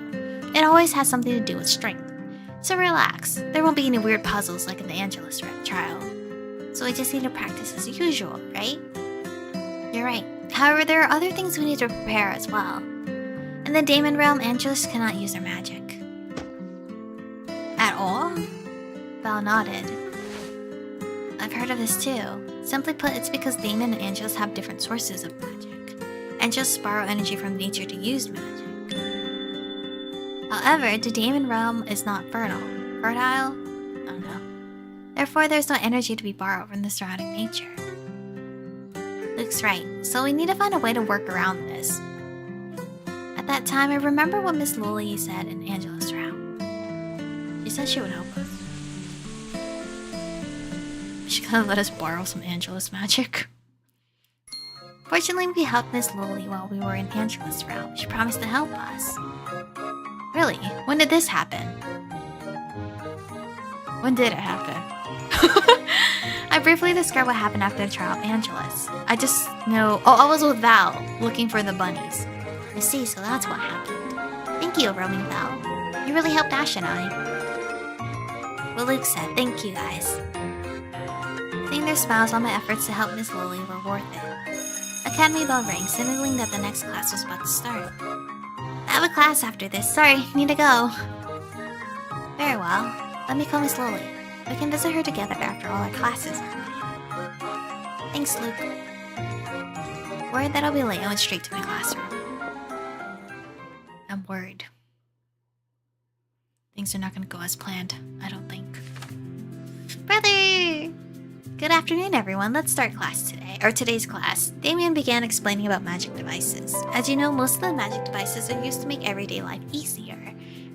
It always has something to do with strength. So relax, there won't be any weird puzzles like in the Angelus trial. So we just need to practice as usual, right? You're right. However, there are other things we need to prepare as well. In the Damon realm, Angelus cannot use their magic. At all? Val nodded. I've heard of this too. Simply put, it's because Damon and Angelus have different sources of magic. Angelus borrow energy from nature to use magic. However, the Damon realm is not fertile. Fertile? I don't know. Therefore, there's no energy to be borrowed from the surrounding nature. Luke's right, so we need to find a way to work around this. At that time, I remember what Miss Lily said in Angela's round. She said she would help us. She could have let us borrow some Angela's magic. Fortunately, we helped Miss Lily while we were in Angela's realm. She promised to help us. Really? When did this happen? When did it happen? I briefly described what happened after the trial of Angelus. I just know... Oh, I was with Val, looking for the bunnies. I see, so that's what happened. Thank you, Aromie and Val. You really helped Ash and I. Well, Luke said, thank you guys. Seeing their smiles, all my efforts to help Miss Lily were worth it. Academy bell rang, signaling that the next class was about to start. I have a class after this. Sorry, need to go. Very well. Let me call Miss Lily. We can visit her together after all our classes are. Thanks, Luke. Worried that I'll be late, I went straight to my classroom. I'm worried. Things are not going to go as planned, I don't think. Brother! Good afternoon, everyone. Let's start class today, or today's class. Damien began explaining about magic devices. As you know, most of the magic devices are used to make everyday life easier,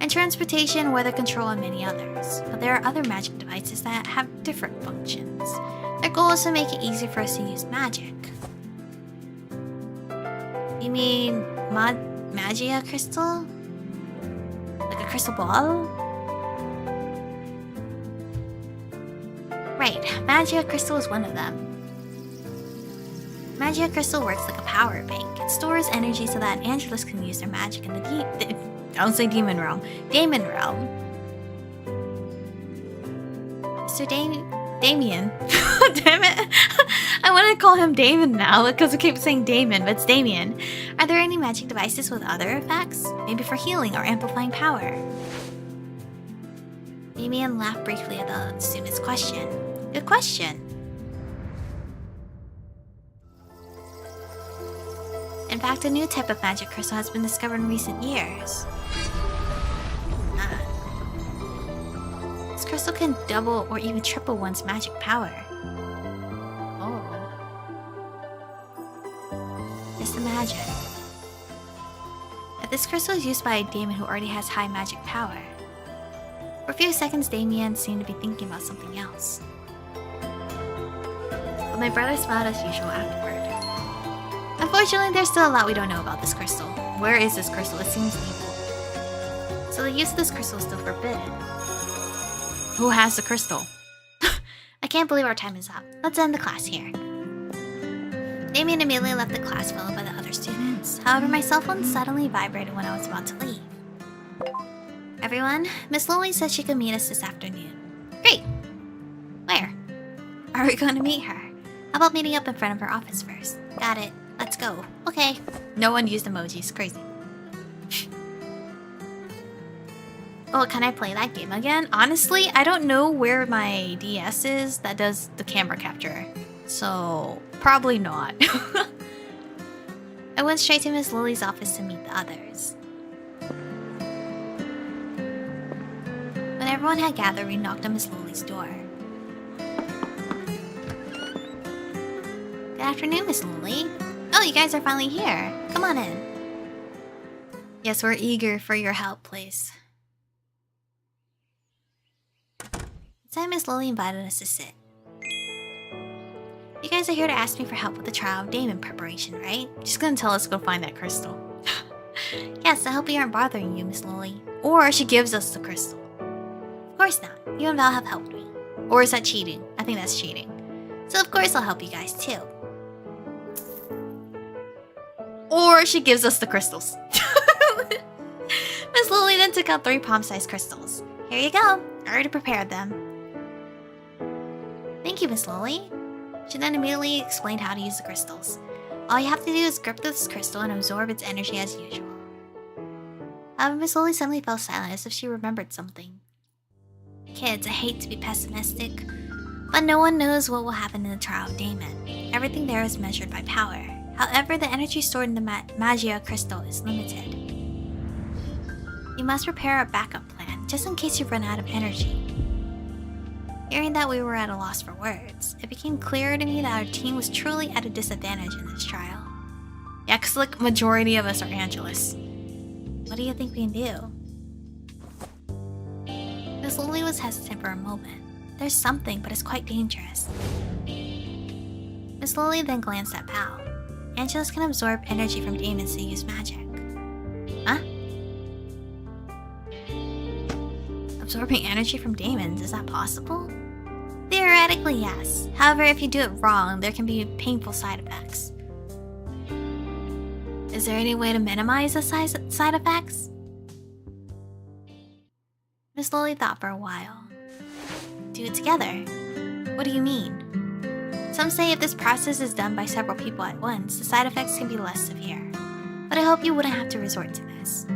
and transportation, weather control, and many others. But there are other magic devices that have different functions. Their goal is to make it easier for us to use magic. You mean Magia crystal? Like a crystal ball? Right, Magia crystal is one of them. Magia crystal works like a power bank. It stores energy so that Angelus can use their magic in the I don't say demon realm. Damon realm. So Damien. Damn it. I want to call him Damon now because I keep saying Damon, but it's Damien. Are there any magic devices with other effects? Maybe for healing or amplifying power? Damien laughed briefly at the student's question. Good question. In fact, a new type of magic crystal has been discovered in recent years. This crystal can double or even triple one's magic power. Oh. Just imagine. If this crystal is used by a demon who already has high magic power. For a few seconds, Damien seemed to be thinking about something else. But my brother smiled as usual afterward. Unfortunately, there's still a lot we don't know about this crystal. Where is this crystal? It seems evil. So the use of this crystal is still forbidden. Who has the crystal? I can't believe our time is up. Let's end the class here. Damien immediately left the class followed by the other students. However, my cell phone suddenly vibrated when I was about to leave. Everyone, Miss Lily said she could meet us this afternoon. Great! Where? Are we going to meet her? How about meeting up in front of her office first? Got it. Let's go. Okay. No one used emojis. Crazy. Oh, can I play that game again? Honestly, I don't know where my DS is that does the camera capture. So, probably not. I went straight to Miss Lily's office to meet the others. When everyone had gathered, we knocked on Miss Lily's door. Good afternoon, Miss Lily. Oh, you guys are finally here. Come on in. Yes, we're eager for your help, please. Then Miss Lily invited us to sit. You guys are here to ask me for help with the trial of Damon preparation, right? She's gonna tell us to go find that crystal. Yes, I hope we aren't bothering you, Miss Lily. Or she gives us the crystal. Of course not. You and Val have helped me. Or is that cheating? I think that's cheating. So of course I'll help you guys too. Or she gives us the crystals. Miss Lily then took out 3 palm-sized crystals. Here you go. I already prepared them. Thank you, Miss Lily. She then immediately explained how to use the crystals. All you have to do is grip this crystal and absorb its energy as usual. However, Miss Lily suddenly fell silent as if she remembered something. Kids, I hate to be pessimistic, but no one knows what will happen in the trial of Damon. Everything there is measured by power. However, the energy stored in the Magia crystal is limited. You must prepare a backup plan, just in case you run out of energy. Hearing that, we were at a loss for words. It became clear to me that our team was truly at a disadvantage in this trial. Yeah, because like, majority of us are Angelus. What do you think we can do? Miss Lily was hesitant for a moment. There's something, but it's quite dangerous. Miss Lily then glanced at Val. Angelus can absorb energy from demons to use magic. Huh? Absorbing energy from demons, is that possible? Theoretically, yes. However, if you do it wrong, there can be painful side effects. Is there any way to minimize the side effects? Miss Lily thought for a while. Do it together? What do you mean? Some say if this process is done by several people at once, the side effects can be less severe. But I hope you wouldn't have to resort to this.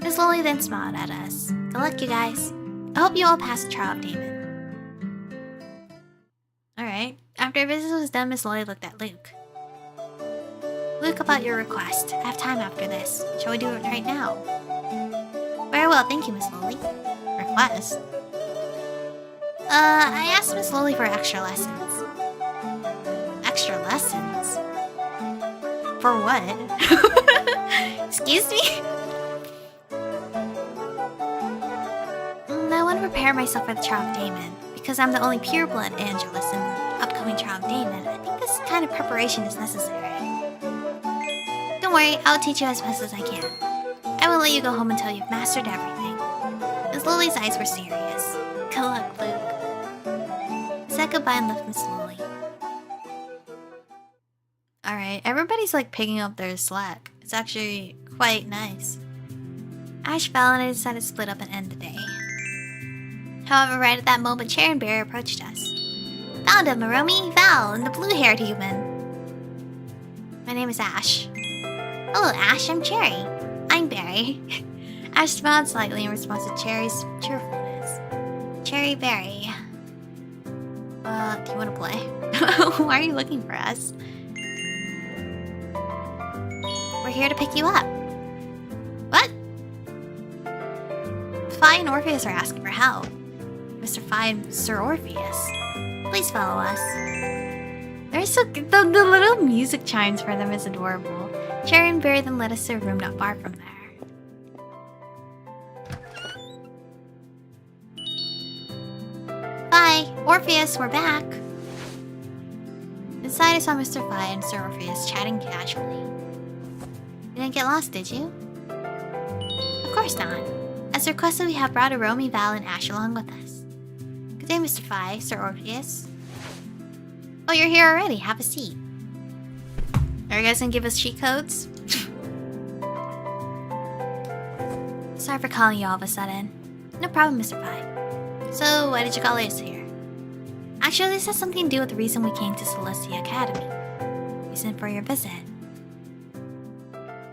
Miss Lily then smiled at us. Good luck, you guys. I hope you all pass the trial of Damon. Alright. After our visit was done, Miss Lily looked at Luke. Luke, about your request. I have time after this. Shall we do it right now? Very well, thank you, Miss Lily. Request? I asked Miss Lily for extra lessons. Extra lessons? For what? Excuse me? I want to prepare myself for the trial of Damon. Because I'm the only pureblood Angelus in the upcoming trial of Damon, I think this kind of preparation is necessary. Don't worry, I'll teach you as best as I can. I won't let you go home until you've mastered everything. Miss Lily's eyes were serious. Good luck, Luke. I said goodbye and left Miss Lily. Alright, everybody's like picking up their slack. It's actually quite nice. Ash, Val, and I decided to split up and end the day. However, right at that moment, Cherry and Barry approached us. Found him, Aromie, Val, and the blue-haired human. My name is Ash. Hello, Ash, I'm Cherry. I'm Barry. Ash smiled slightly in response to Cherry's cheerfulness. Cherry, Barry. Do you want to play? Why are you looking for us? We're here to pick you up. What? Phi and Orpheus are asking for help. Mr. Phi and Sir Orpheus. Please follow us. They're so good. The little music chimes for them is adorable. Cherry and Barry then led us to a room not far from there. Phi, Orpheus, we're back. Inside I saw Mr. Phi and Sir Orpheus chatting casually. You didn't get lost, did you? Of course not. As requested, we have brought Aromie, Val, and Ash along with us. Good day, Mr. Phi, Sir Orpheus. Oh, you're here already. Have a seat. Are you guys gonna give us cheat codes? Sorry for calling you all of a sudden. No problem, Mr. Phi. So, why did you call us here? Actually, this has something to do with the reason we came to Celestia Academy. Reason for your visit.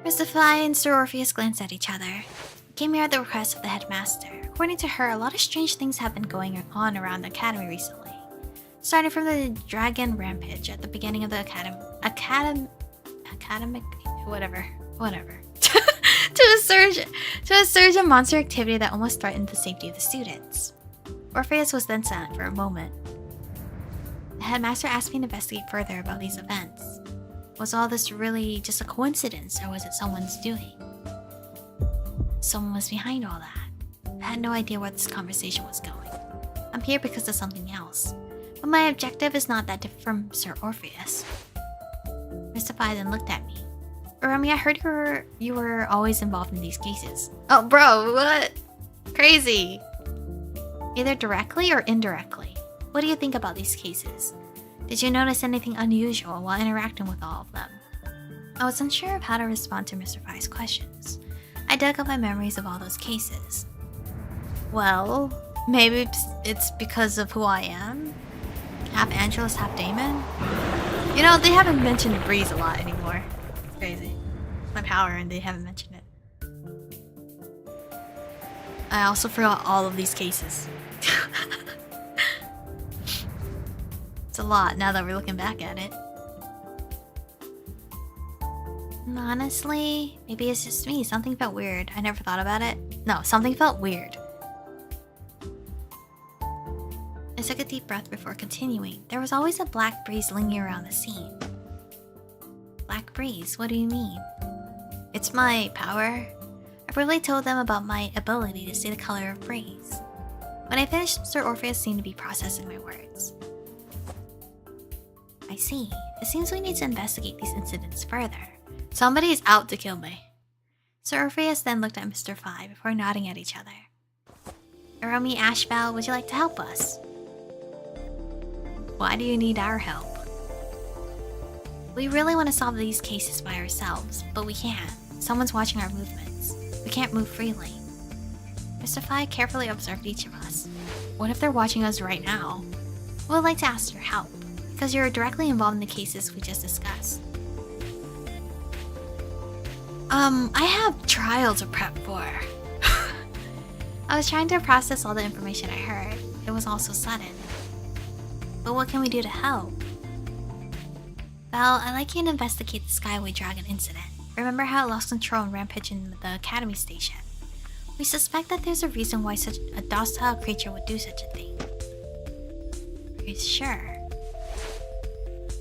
Mr. Phi and Sir Orpheus glanced at each other. We came here at the request of the headmaster. According to her, a lot of strange things have been going on around the academy recently. Starting from the dragon rampage at the beginning of the academy academic, whatever. to a surge of monster activity that almost threatened the safety of the students. Orpheus was then silent for a moment. The headmaster asked me to investigate further about these events. Was all this really just a coincidence, or was it someone's doing? Someone was behind all that. I had no idea where this conversation was going. I'm here because of something else. But my objective is not that different from Sir Orpheus. Mr. Pye then looked at me. Aromie, I heard you were always involved in these cases. Oh, bro, what? Crazy. Either directly or indirectly. What do you think about these cases? Did you notice anything unusual while interacting with all of them? I was unsure of how to respond to Mr. Pye's questions. I dug up my memories of all those cases. Well, maybe it's because of who I am? Half Angelus, half Damon? You know, they haven't mentioned Breeze a lot anymore. It's crazy. My power, and they haven't mentioned it. I also forgot all of these cases. It's a lot now that we're looking back at it. Honestly, maybe it's just me. Something felt weird. I never thought about it. No, something felt weird. I took a deep breath before continuing. There was always a black breeze lingering around the scene. Black breeze? What do you mean? It's my power. I briefly told them about my ability to see the color of breeze. When I finished, Sir Orpheus seemed to be processing my words. I see. It seems we need to investigate these incidents further. Somebody is out to kill me. Sir Orpheus then looked at Mr. Pye before nodding at each other. Aromie, Ashbal, would you like to help us? Why do you need our help? We really want to solve these cases by ourselves, but we can't. Someone's watching our movements. We can't move freely. Mr. Pye carefully observed each of us. What if they're watching us right now? We would like to ask your help, because you're directly involved in the cases we just discussed. I have trial to prep for. I was trying to process all the information I heard. It was all so sudden. But what can we do to help? Well, I'd like you to investigate the Skyway Dragon incident. Remember how it lost control and rampaged in the Academy Station? We suspect that there's a reason why such a docile creature would do such a thing. Are you sure?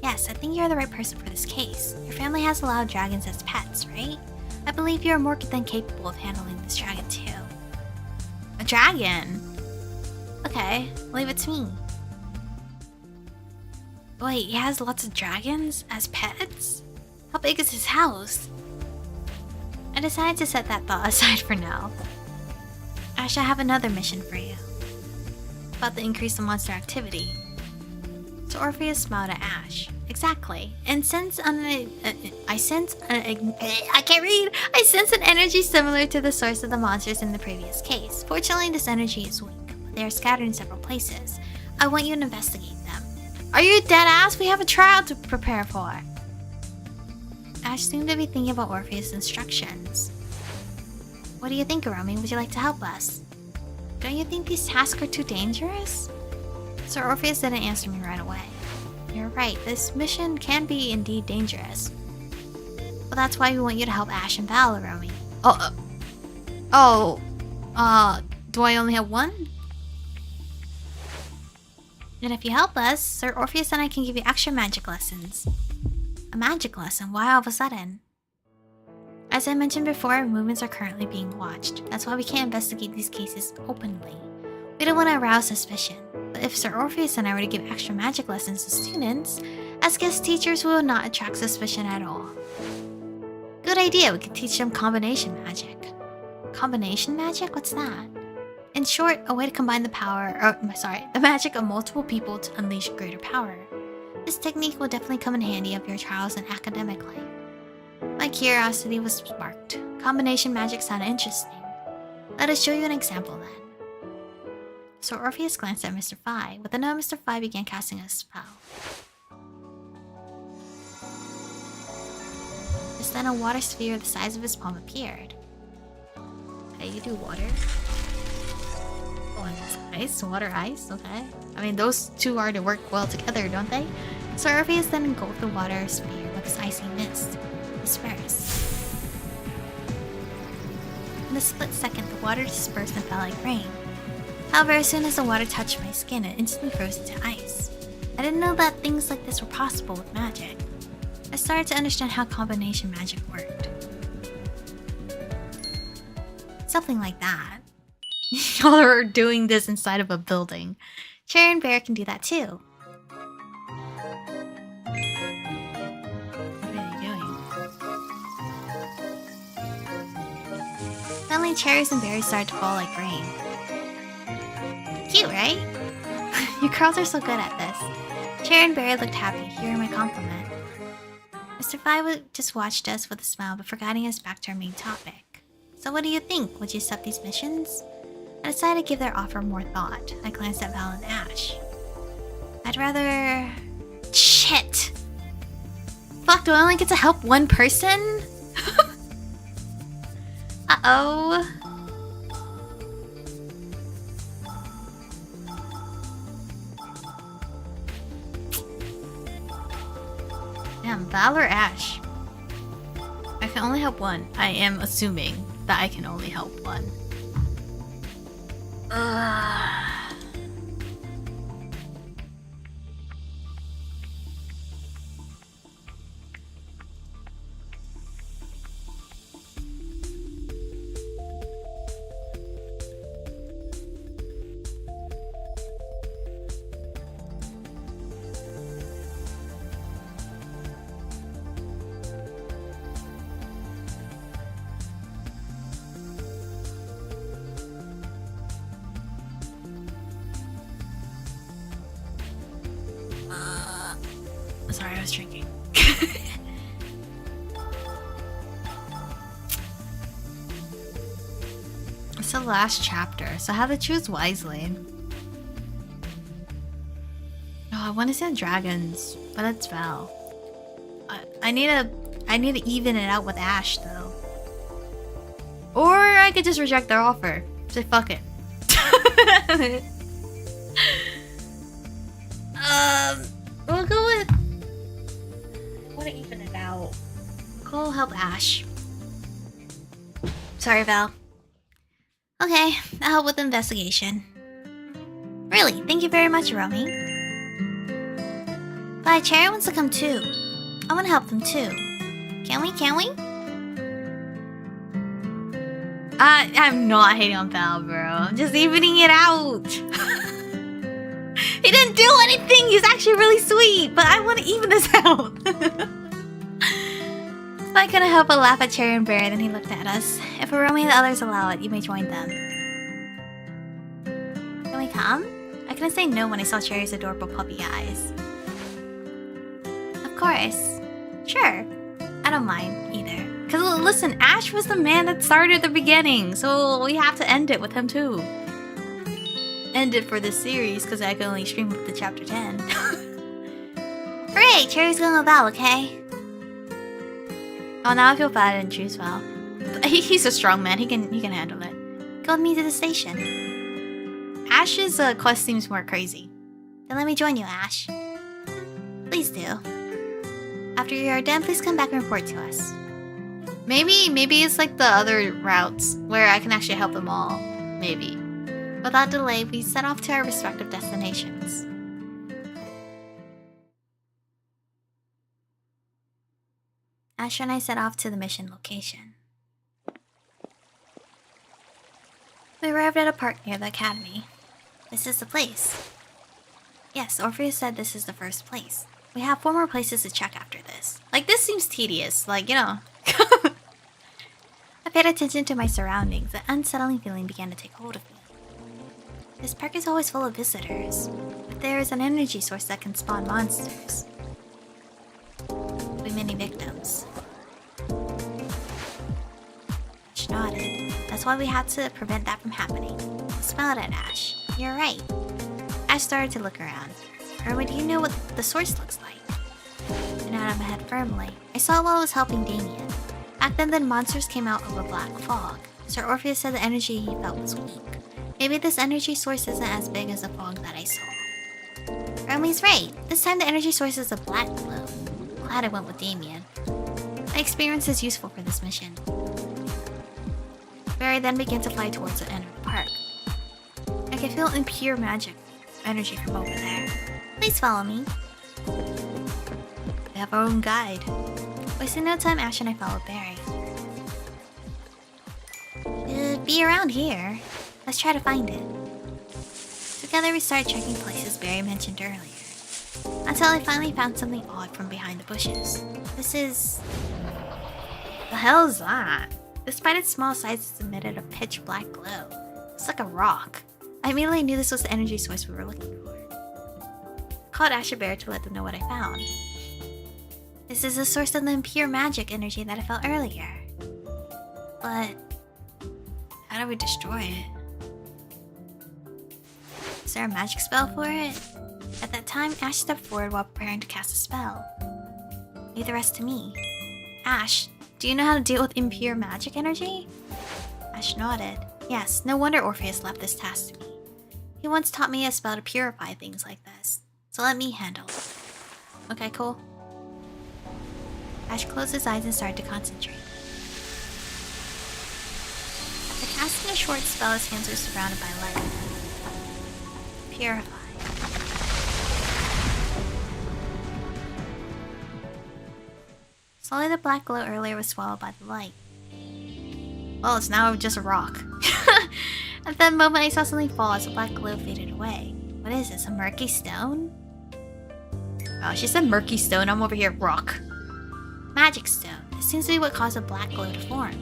Yes, I think you're the right person for this case. Your family has allowed dragons as pets, right? I believe you're more than capable of handling this dragon too. A dragon? Okay, leave it to me. Wait, he has lots of dragons as pets? How big is his house? I decided to set that thought aside for now. Ash, I have another mission for you. About the increase in monster activity. So Orpheus smiled at Ash. Exactly. And I sense an energy similar to the source of the monsters in the previous case. Fortunately, this energy is weak, but they are scattered in several places. I want you to investigate them. Are you dead ass? We have a trial to prepare for. Ash seemed to be thinking about Orpheus' instructions. What do you think, Aromie? Would you like to help us? Don't you think these tasks are too dangerous? Sir Orpheus didn't answer me right away. You're right, this mission can be indeed dangerous. Well, that's why we want you to help Ash and Val, Aromie. Do I only have one? And if you help us, Sir Orpheus and I can give you extra magic lessons. A magic lesson? Why all of a sudden? As I mentioned before, our movements are currently being watched. That's why we can't investigate these cases openly. We don't want to arouse suspicion. But if Sir Orpheus and I were to give extra magic lessons to students, as guest teachers, we will not attract suspicion at all. Good idea, we could teach them combination magic. Combination magic? What's that? In short, a way to combine the magic of multiple people to unleash greater power. This technique will definitely come in handy of your trials in academic life. My curiosity was sparked. Combination magic sounded interesting. Let us show you an example then. So Orpheus glanced at Mr. Pye. With a nod, Mr. Pye began casting a spell. Just then a water sphere the size of his palm appeared. Okay, you do water. Oh, and it's ice? Water, ice? Okay. I mean, those two are to work well together, don't they? So Orpheus then engulfed the water sphere with his icy mist. disperse. In a split second, the water dispersed and fell like rain. However, as soon as the water touched my skin, it instantly froze into ice. I didn't know that things like this were possible with magic. I started to understand how combination magic worked. Something like that. Y'all are doing this inside of a building. Cherry and Bear can do that too. What are they doing? Suddenly, cherries and berries started to fall like rain. Cute, right? You girls are so good at this. Cherry and Berry looked happy, hearing my compliment. Mr. Fly just watched us with a smile before guiding us back to our main topic. So what do you think? Would you accept these missions? I decided to give their offer more thought. I glanced at Val and Ash. I'd rather... Shit! Fuck, do I only get to help one person? Uh-oh. Damn, Val or Ash? I can only help one. I am assuming that I can only help one. Ugh. Sorry, I was drinking. It's the last chapter, so I have to choose wisely. Oh, I want to send dragons, but it's Val. I need to even it out with Ash though. Or I could just reject their offer. Say fuck it. We'll go with. I want to even it out. Go help Ash. Sorry, Val. Okay, I'll help with the investigation. Really, thank you very much, Aromie. But Cherry wants to come too. I want to help them too. Can we? Can we? I'm not hating on Val, bro. I'm just evening it out. He didn't do anything. He's actually really sweet, but I want to even this out. I couldn't help but laugh at Cherry and Bear. Then he looked at us. If Aromie and the others allow it, you may join them. Can we come? I couldn't say no when I saw Cherry's adorable puppy eyes. Of course. Sure. I don't mind either. Because listen, Ash was the man that started at the beginning, so we have to end it with him too. End it for this series because I can only stream up to chapter 10. Hooray! Cherry's going with Val, okay? Oh, now I feel bad I didn't choose Val. He's a strong man. He can handle it. Go with me to the station. Ash's quest seems more crazy. Then let me join you, Ash. Please do. After you are done, please come back and report to us. Maybe it's like the other routes where I can actually help them all. Maybe. Without delay, we set off to our respective destinations. Asher and I set off to the mission location. We arrived at a park near the academy. This is the place. Yes, Orpheus said this is the first place. We have 4 more places to check after this. Like, this seems tedious. Like, you know. I paid attention to my surroundings. An unsettling feeling began to take hold of me. This park is always full of visitors, but there is an energy source that can spawn monsters. There'll be many victims. Ash nodded. That's why we had to prevent that from happening. I smiled at Ash. You're right. Ash started to look around. Aromie, do you know what the source looks like? I nodded my head firmly. I saw it while I was helping Damien. Back then, the monsters came out of a black fog. Sir Orpheus said the energy he felt was weak. Maybe this energy source isn't as big as the fog that I saw. Aromie's right. This time the energy source is a black glow. Glad I went with Damien. I My experience is useful for this mission. Barry then began to fly towards the end of the park. I can feel impure magic energy from over there. Please follow me. We have our own guide. Wasting no time, Ash and I followed Barry. It'd be around here. Let's try to find it. Together we started checking places Barry mentioned earlier, until I finally found something odd from behind the bushes. This is... The hell is that? Despite its small size, it emitted a pitch black glow. It's like a rock. I immediately knew this was the energy source we were looking for. I called Ash and Bear to let them know what I found. This is the source of the impure magic energy that I felt earlier. But... how do we destroy it? Is there a magic spell for it? At that time, Ash stepped forward while preparing to cast a spell. Leave the rest to me. Ash, do you know how to deal with impure magic energy? Ash nodded. Yes, no wonder Orpheus left this task to me. He once taught me a spell to purify things like this, so let me handle it. Okay, cool. Ash closed his eyes and started to concentrate. After casting a short spell, his hands were surrounded by light. Purify. Slowly, the black glow earlier was swallowed by the light. Well, it's now just a rock. At that moment, I saw something fall as the black glow faded away. What is this, a murky stone? Oh, she said murky stone. I'm over here, rock. Magic stone. This seems to be what caused the black glow to form.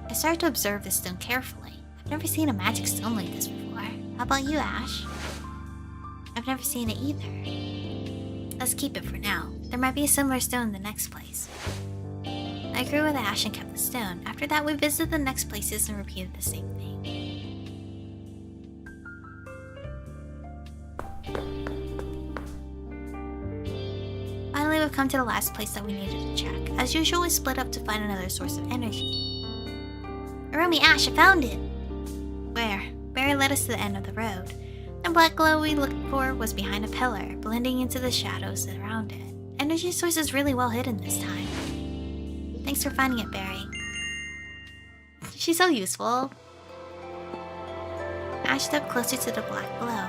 I started to observe this stone carefully. I've never seen a magic stone like this before. How about you, Ash? I've never seen it either. Let's keep it for now. There might be a similar stone in the next place. I agree with Ash and kept the stone. After that, we visited the next places and repeated the same thing. Finally, we've come to the last place that we needed to check. As usual, we split up to find another source of energy. Aromie, Ash, I found it! Where? Barry led us to the end of the road. The black glow we looked for was behind a pillar, blending into the shadows around it. Energy source is really well hidden this time. Thanks for finding it, Barry. She's so useful. Ash stepped closer to the black glow.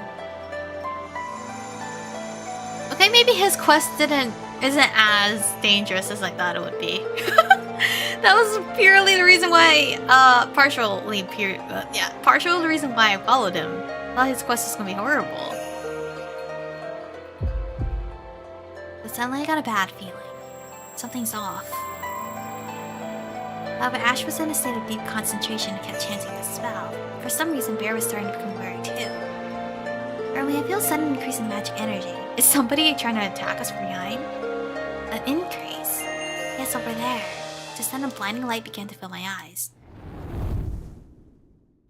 Okay, maybe his quest isn't as dangerous as I thought it would be. That was purely the reason why, partial the reason why I followed him. I thought his quest was gonna be horrible. But suddenly I got a bad feeling. Something's off. However, Ash was in a state of deep concentration and kept chanting the spell. For some reason, Bear was starting to become worried too. Early, I feel a sudden increase in magic energy. Is somebody trying to attack us from behind? An increase? Yes, over there. Just then a blinding light began to fill my eyes.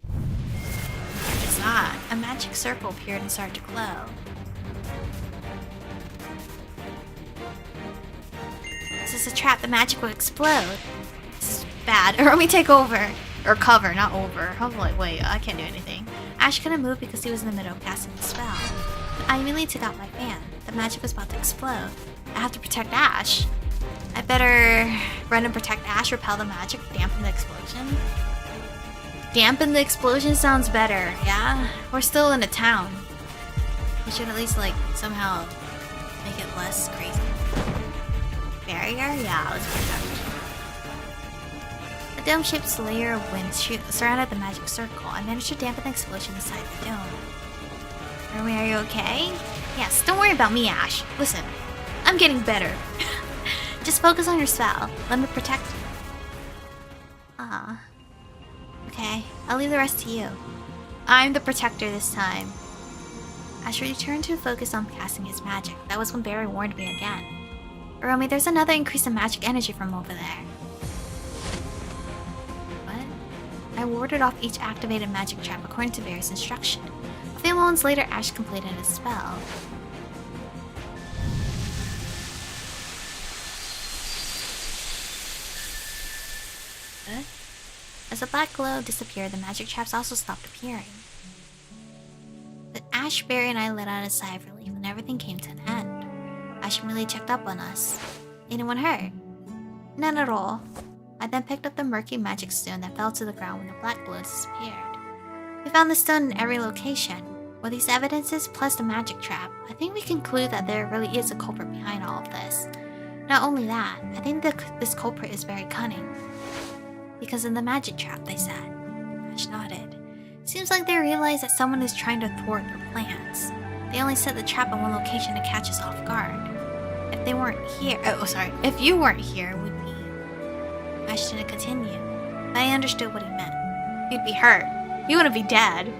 What is that? A magic circle appeared and started to glow. This is a trap. The magic will explode. This is bad. Aromie, take over. Or cover, not over. Hopefully, wait, I can't do anything. Ash couldn't move because he was in the middle of casting the spell. I immediately took out my fan. The magic was about to explode. I have to protect Ash. I better run and protect Ash, repel the magic, dampen the explosion. Dampen the explosion sounds better, yeah? We're still in a town. We should at least, like, somehow make it less crazy. Barrier? Yeah, let's protect. A dome-shaped layer of wind surrounded the magic circle. I managed to dampen the explosion inside the dome. Are you okay? Yes, don't worry about me, Ash. Listen, I'm getting better. Just focus on your spell. Let me protect you. Ah. Okay, I'll leave the rest to you. I'm the protector this time. Ash returned to focus on casting his magic. That was when Barry warned me again. Aromie, there's another increase in magic energy from over there. What? I warded off each activated magic trap according to Barry's instruction. A few moments later, Ash completed his spell. As the black glow disappeared, the magic traps also stopped appearing. But Ash, Barry, and I let out a sigh of relief when everything came to an end. Ash really checked up on us. Anyone hurt? None at all. I then picked up the murky magic stone that fell to the ground when the black glow disappeared. We found the stone in every location. With these evidences plus the magic trap, I think we conclude that there really is a culprit behind all of this. Not only that, I think this culprit is very cunning. Because in the magic trap, they said. Ash nodded. Seems like they realize that someone is trying to thwart their plans. They only set the trap in one location to catch us off guard. If they weren't here, if you weren't here, we'd be... Ash didn't continue, but I understood what he meant. You'd be hurt. You wouldn't be dead.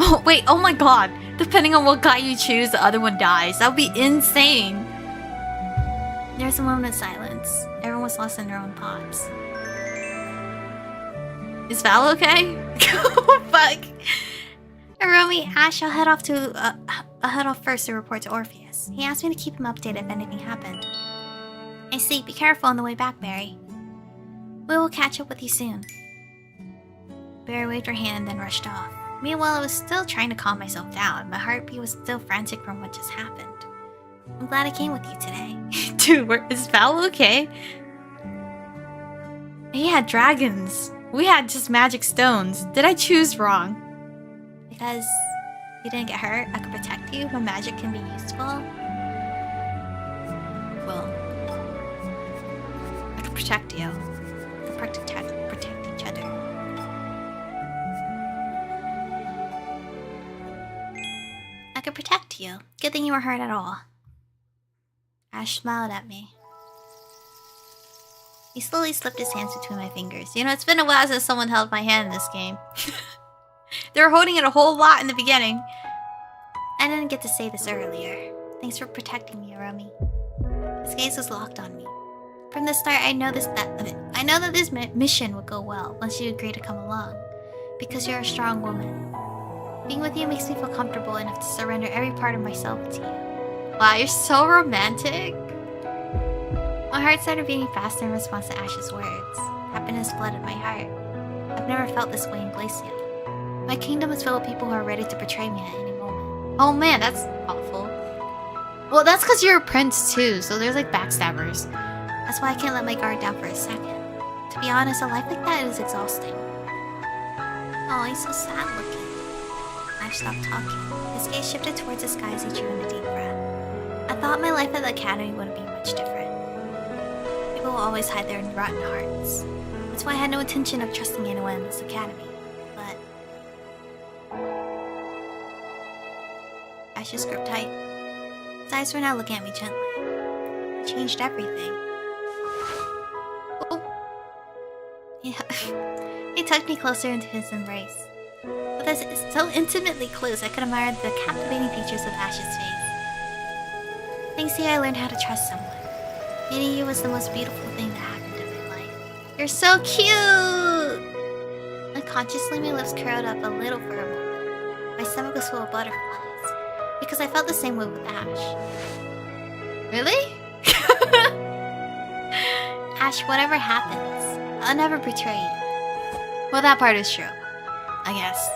Oh, wait, oh my god. Depending on what guy you choose, the other one dies. That would be insane. There was a moment of silence. Everyone was lost in their own thoughts. Is Val okay? Oh, fuck. Aromie, Ash, I'll head off first to report to Orpheus. He asked me to keep him updated if anything happened. I see. Be careful on the way back, Barry. We will catch up with you soon. Barry waved her hand and then rushed off. Meanwhile, I was still trying to calm myself down. My heartbeat was still frantic from what just happened. I'm glad I came with you today. Dude, is Val okay? He had dragons. We had just magic stones. Did I choose wrong? Because you didn't get hurt, I could protect you, but magic can be useful. Well, I could protect you. We could protect each other. I could protect you. Good thing you were hurt at all. Ash smiled at me. He slowly slipped his hands between my fingers. You know, it's been a while since someone held my hand in this game. They were holding it a whole lot in the beginning. I didn't get to say this earlier. Thanks for protecting me, Aromie. His gaze was locked on me. From the start, I know that this mission would go well once you agree to come along. Because you're a strong woman. Being with you makes me feel comfortable enough to surrender every part of myself to you. Wow, you're so romantic. My heart started beating faster in response to Ash's words. Happiness flooded my heart. I've never felt this way in Glacia. My kingdom is filled with people who are ready to betray me at any moment. Oh man, that's awful. Well, that's because you're a prince too, so there's like backstabbers. That's why I can't let my guard down for a second. To be honest, a life like that is exhausting. Oh, he's so sad looking. Ash stopped talking. His gaze shifted towards the sky as he drew in a deep breath. I thought my life at the academy wouldn't be much different. People will always hide their rotten hearts. That's why I had no intention of trusting anyone in this academy. But Ash just gripped tight. His eyes were now looking at me gently. It changed everything. Oh. He tucked me closer into his embrace. With us so intimately close, I could admire the captivating features of Ash's face. Thanks to you, I learned how to trust someone. Meeting you was the most beautiful thing that happened in my life. You're so cute! Unconsciously, my lips curled up a little for a moment. My stomach was full of butterflies, because I felt the same way with Ash. Really? Ash, whatever happens, I'll never betray you. Well, that part is true. I guess.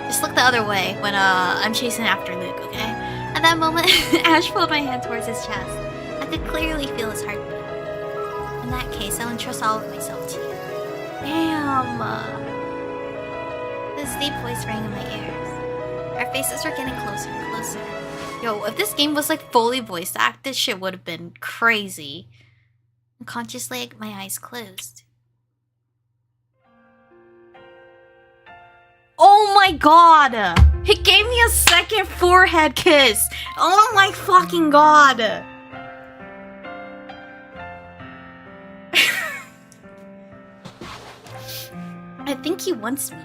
Just look the other way when I'm chasing after Luke, okay? At that moment, Ash pulled my hand towards his chest. I could clearly feel his heartbeat. In that case, I'll entrust all of myself to you. Damn! This deep voice rang in my ears. Our faces were getting closer and closer. Yo, if this game was like fully voice acted, this shit would have been crazy. Unconsciously, my eyes closed. Oh my god! He gave me a second forehead kiss! Oh my fucking god! I think he wants me.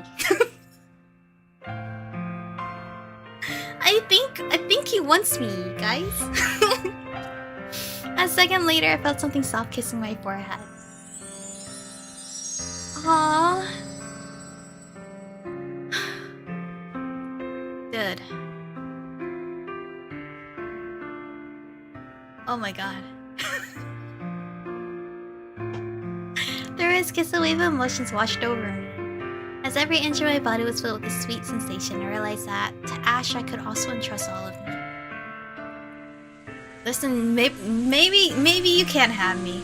I think he wants me, guys. A second later, I felt something soft kissing my forehead. Aww. Good. Oh my god. Through his kiss, a wave of emotions washed over me. As every inch of my body was filled with a sweet sensation, I realized that, to Ash, I could also entrust all of me. Listen, maybe you can't have me.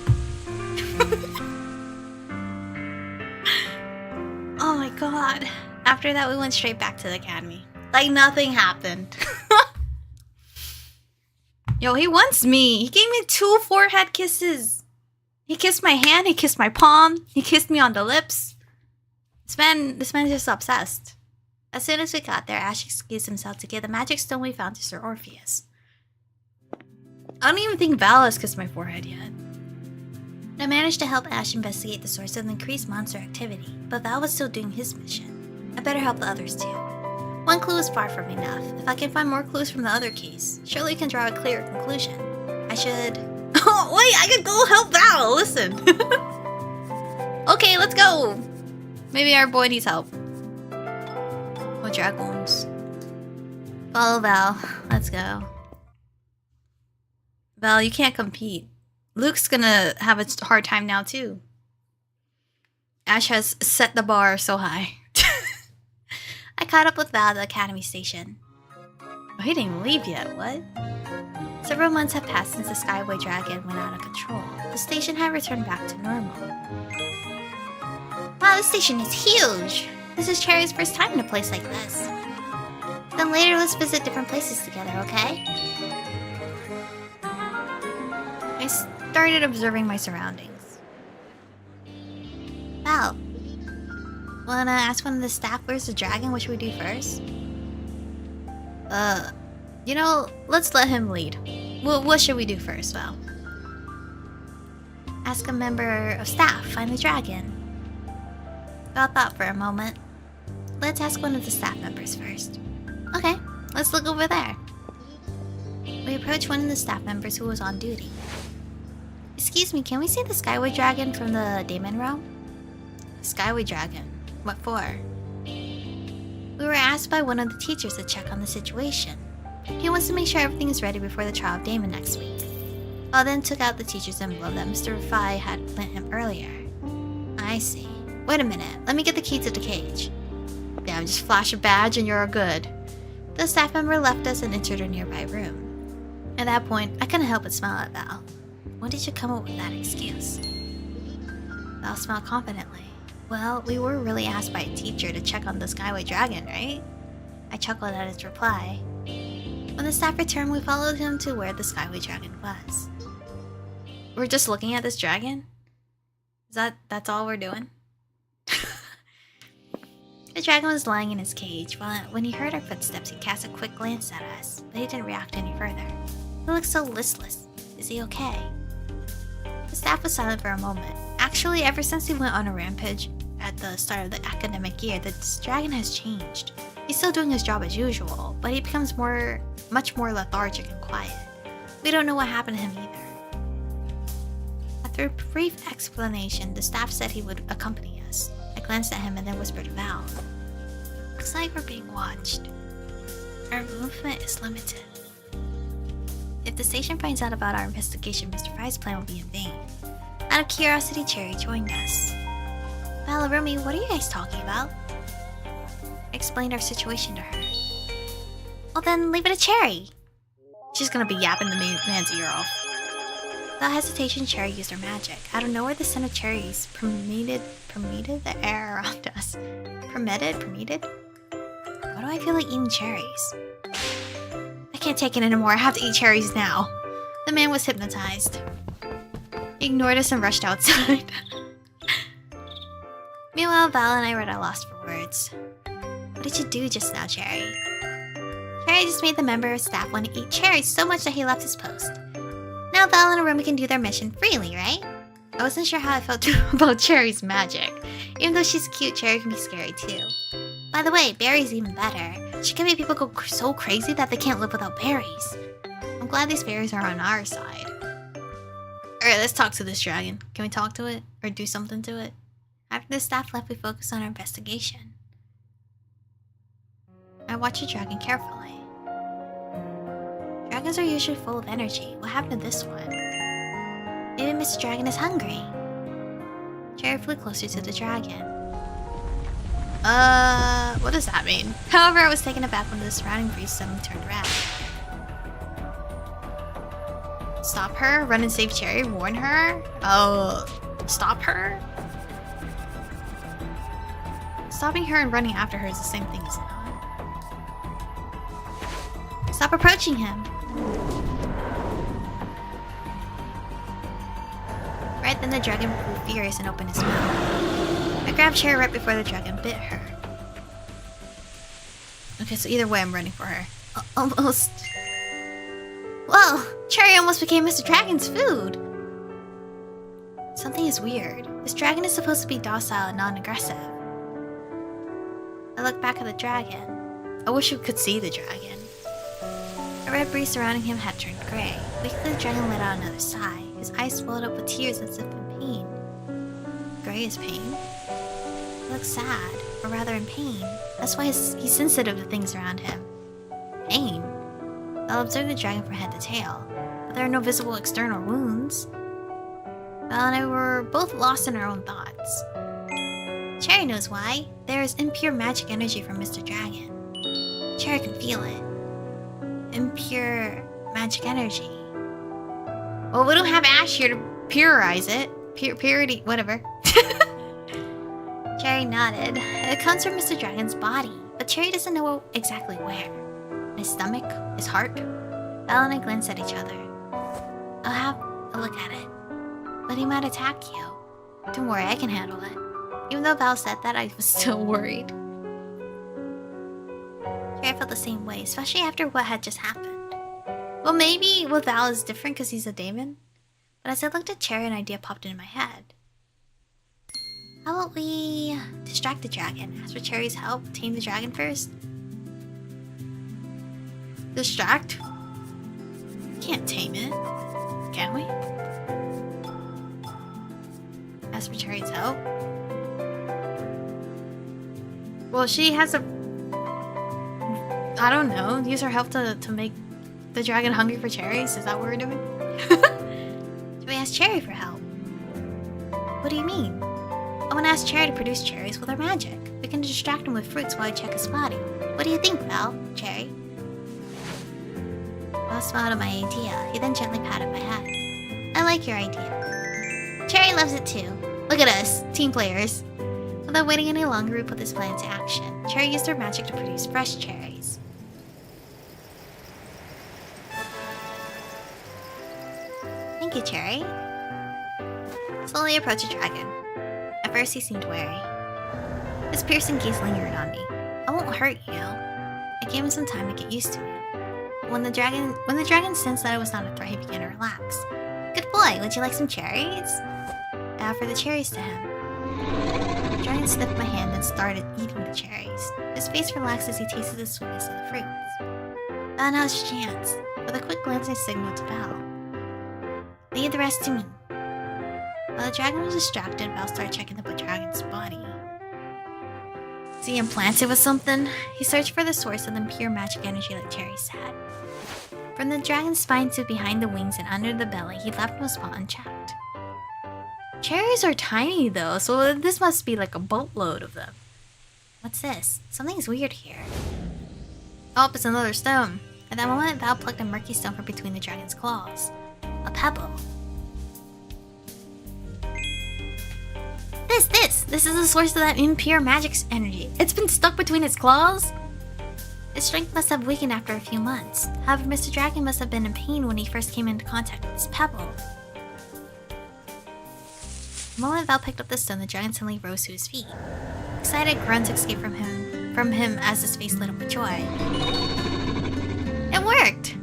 Oh my god. After that, we went straight back to the academy. Like nothing happened. Yo, he wants me. He gave me 2 forehead kisses. He kissed my hand, he kissed my palm, he kissed me on the lips. This man is just obsessed. As soon as we got there, Ash excused himself to give the magic stone we found to Sir Orpheus. I don't even think Val has kissed my forehead yet. I managed to help Ash investigate the source of the increased monster activity, but Val was still doing his mission. I better help the others too. One clue is far from enough. If I can find more clues from the other case, surely we can draw a clearer conclusion. I should... Oh, wait, I could go help Val! Listen! Okay, let's go! Maybe our boy needs help. Oh, dragons. Follow Val. Let's go. Val, you can't compete. Luke's gonna have a hard time now, too. Ash has set the bar so high. I caught up with Val at the academy station. Oh, he didn't leave yet, what? Several months have passed since the Skyway Dragon went out of control. The station had returned back to normal. Wow, this station is huge! This is Cherry's first time in a place like this. Then later, let's visit different places together, okay? I started observing my surroundings. Val, wanna ask one of the staff where's the dragon? What should we do first? You know, let's let him lead. What should we do first, Val? Ask a member of staff, find the dragon. Val thought for a moment. Let's ask one of the staff members first. Okay, let's look over there. We approached one of the staff members who was on duty. Excuse me, can we see the Skyway Dragon from the Daemon Realm? Skyway Dragon? What for? We were asked by one of the teachers to check on the situation. He wants to make sure everything is ready before the trial of Daemon next week. Val then took out the teacher's envelope that Mr. Rafai had lent him earlier. I see. Wait a minute, let me get the key to the cage. Damn, just flash a badge and you're good. The staff member left us and entered a nearby room. At that point, I couldn't help but smile at Val. When did you come up with that excuse? Val smiled confidently. Well, we were really asked by a teacher to check on the Skyway Dragon, right? I chuckled at his reply. When the staff returned, we followed him to where the Skyway Dragon was. We're just looking at this dragon? That's all we're doing? The dragon was lying in his cage. When he heard our footsteps, he cast a quick glance at us, but he didn't react any further. He looked so listless. Is he okay? The staff was silent for a moment. Actually, ever since he went on a rampage at the start of the academic year, this dragon has changed. He's still doing his job as usual, but he becomes much more lethargic and quiet. We don't know what happened to him either. After a brief explanation, the staff said he would accompany us. I glanced at him and then whispered to Val. Looks like we're being watched. Our movement is limited. If the station finds out about our investigation, Mr. Fry's plan will be in vain. Out of curiosity, Cherry joined us. Val, Aromie, what are you guys talking about? I explained our situation to her. Well then, leave it to Cherry. She's gonna be yapping the man's ear off. Without hesitation, Cherry used her magic. Out of nowhere, the scent of cherries permeated the air around us. Permeated? Why do I feel like eating cherries? I can't take it anymore. I have to eat cherries now. The man was hypnotized. He ignored us and rushed outside. Meanwhile, Val and I were at a loss for words. What did you do just now, Cherry? Cherry just made the member of staff want to eat cherries so much that he left his post. Now Val and Aromie can do their mission freely, right? I wasn't sure how I felt about Cherry's magic. Even though she's cute, Cherry can be scary too. By the way, Berry's even better. She can make people go so crazy that they can't live without berries. I'm glad these berries are on our side. Alright, let's talk to this dragon. Can we talk to it? Or do something to it? After the staff left, we focused on our investigation. I watched the dragon carefully. Dragons are usually full of energy. What happened to this one? Maybe Mr. Dragon is hungry. Cherry flew closer to the dragon. What does that mean? However, I was taken aback when the surrounding breeze suddenly turned red. Stop her? Run and save Cherry? Warn her? Oh, stop her? Stopping her and running after her is the same thing, is it not? Stop approaching him. Right then the dragon grew furious and opened his mouth. I grabbed Cherry right before the dragon bit her. Okay, so either way I'm running for her. Almost. Whoa! Cherry almost became Mr. Dragon's food! Something is weird. This dragon is supposed to be docile and non-aggressive. I look back at the dragon. I wish you could see the dragon. A red breeze surrounding him had turned gray. Weakly, the dragon let out another sigh. His eyes swelled up with tears as if in pain. Gray is pain? He looks sad, or rather in pain. That's why he's sensitive to things around him. Pain? I'll observe the dragon from head to tail, but there are no visible external wounds. Val and I were both lost in our own thoughts. Cherry knows why. There is impure magic energy from Mr. Dragon. Cherry can feel it. Impure magic energy. Well, we don't have Ash here to purize it. Purity, whatever. Cherry nodded. It comes from Mr. Dragon's body, but Cherry doesn't know exactly where. His stomach? His heart? Val and I glanced at each other. I'll have a look at it. But he might attack you. Don't worry, I can handle it. Even though Val said that, I was still worried. Cherry felt the same way, especially after what had just happened. Well, maybe with Val is different because he's a demon. But as I looked at Cherry, an idea popped into my head. How about we distract the dragon? Ask for Cherry's help, tame the dragon first. Distract? Can't tame it. Can we? Ask for Cherry's help? Well, she has a... I don't know. Use her help to make the dragon hungry for cherries? Is that what we're doing? Should we ask Cherry for help? What do you mean? I want to ask Cherry to produce cherries with our magic. We can distract him with fruits while I check his body. What do you think, Val? Cherry? Val smiled at my idea. He then gently patted my head. I like your idea. Cherry loves it too. Look at us, team players. Without waiting any longer, we put this plan into action. Cherry used her magic to produce fresh cherries. Thank you, Cherry. Slowly approached the dragon. At first, he seemed wary. His piercing gaze lingered on me. I won't hurt you. I gave him some time to get used to me. When the dragon sensed that I was not a threat, he began to relax. Good boy, would you like some cherries? I offered the cherries to him. The dragon sniffed my hand and started eating the cherries. His face relaxed as he tasted the sweetness of the fruits. Val now's your chance. With a quick glance, I signaled to Val. Leave the rest to me. While the dragon was distracted, Val started checking the dragon's body. Is he implanted with something? He searched for the source of the pure magic energy like Cherry said. From the dragon's spine to behind the wings and under the belly, he left no spot unchecked. Cherries are tiny though, so this must be like a boatload of them. What's this? Something's weird here. Oh, it's another stone. At that moment, Val plucked a murky stone from between the dragon's claws. A pebble. This is the source of that impure magic energy. It's been stuck between its claws? Its strength must have weakened after a few months. However, Mr. Dragon must have been in pain when he first came into contact with this pebble. The moment Val picked up the stone, the dragon suddenly rose to his feet. Excited grunts escaped from him as his face lit up with joy. It worked!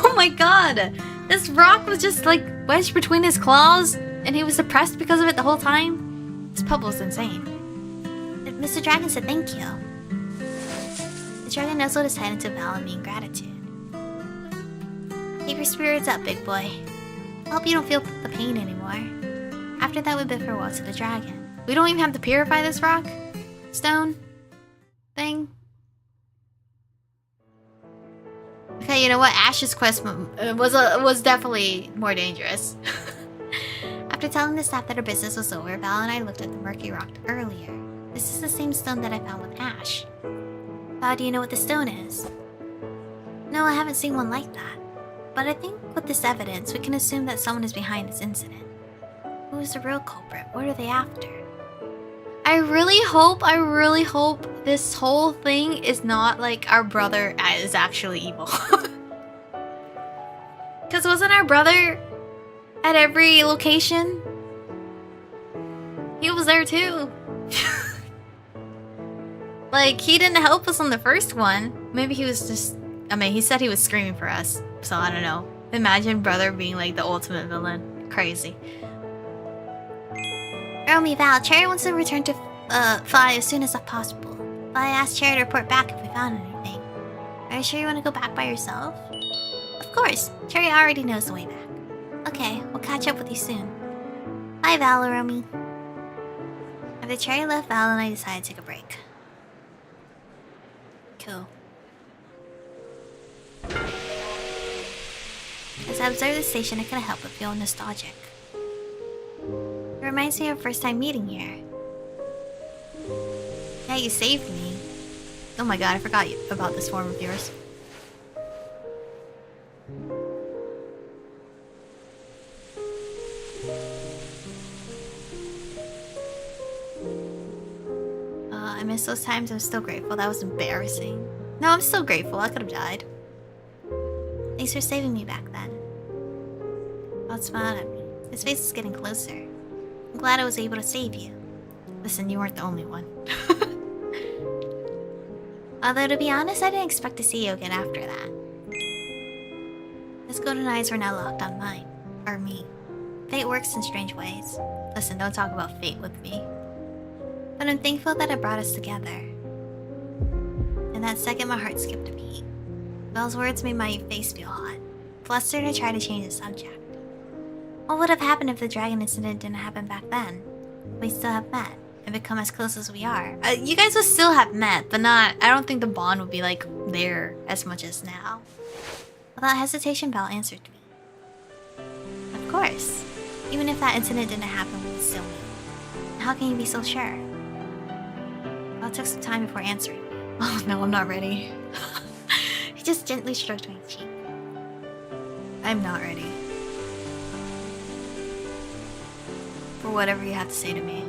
Oh my god! This rock was just like wedged between his claws, and he was suppressed because of it the whole time? This pebble is insane. Mr. Dragon said thank you. The dragon nuzzled his head into Val and me in gratitude. Keep your spirits up, big boy. I hope you don't feel the pain anymore. After that, we bid farewell to the dragon. We don't even have to purify this rock? Stone? Thing? Okay, you know what? Ash's quest was definitely more dangerous. After telling the staff that her business was over, Val and I looked at the murky rock earlier. This is the same stone that I found with Ash. Val, do you know what the stone is? No, I haven't seen one like that. but I think with this evidence, we can assume that someone is behind this incident. Who is the real culprit? What are they after? I really hope this whole thing is not like our brother is actually evil. Because wasn't our brother at every location? He was there too. Like, he didn't help us on the first one. Maybe he was just... I mean, he said he was screaming for us. So, I don't know. Imagine brother being like the ultimate villain. Crazy. Aromie, Val, Cherry wants to return to Phi as soon as possible. But I asked Cherry to report back if we found anything. Are you sure you want to go back by yourself? Of course. Cherry already knows the way back. Okay, we'll catch up with you soon. Bye, Val, Aromie. After Cherry left, Val and I decided to take a break. Cool. As I observed the station, I couldn't help but feel nostalgic. It reminds me of our first time meeting here. Yeah, you saved me. Oh my god, I forgot about this form of yours. I miss those times. I'm still grateful. That was embarrassing. No, I'm still grateful. I could have died. Thanks for saving me back then. Bob smiled at me. His face was getting closer. I'm glad I was able to save you. Listen, you weren't the only one. Although, to be honest, I didn't expect to see you again after that. His golden eyes were now locked on mine. Or me. Fate works in strange ways. Listen, don't talk about fate with me. But I'm thankful that it brought us together. In that second, my heart skipped a beat. Belle's words made my face feel hot. Flustered, I tried to change the subject. What would have happened if the dragon incident didn't happen back then? We'd still have met and become as close as we are. You guys would still have met, but not... I don't think the bond would be, like, there as much as now. Without hesitation, Belle answered me. Of course. Even if that incident didn't happen, we'd still meet. How can you be so sure? Belle took some time before answering. Oh no, I'm not ready. He just gently stroked my cheek. I'm not ready. For whatever you have to say to me.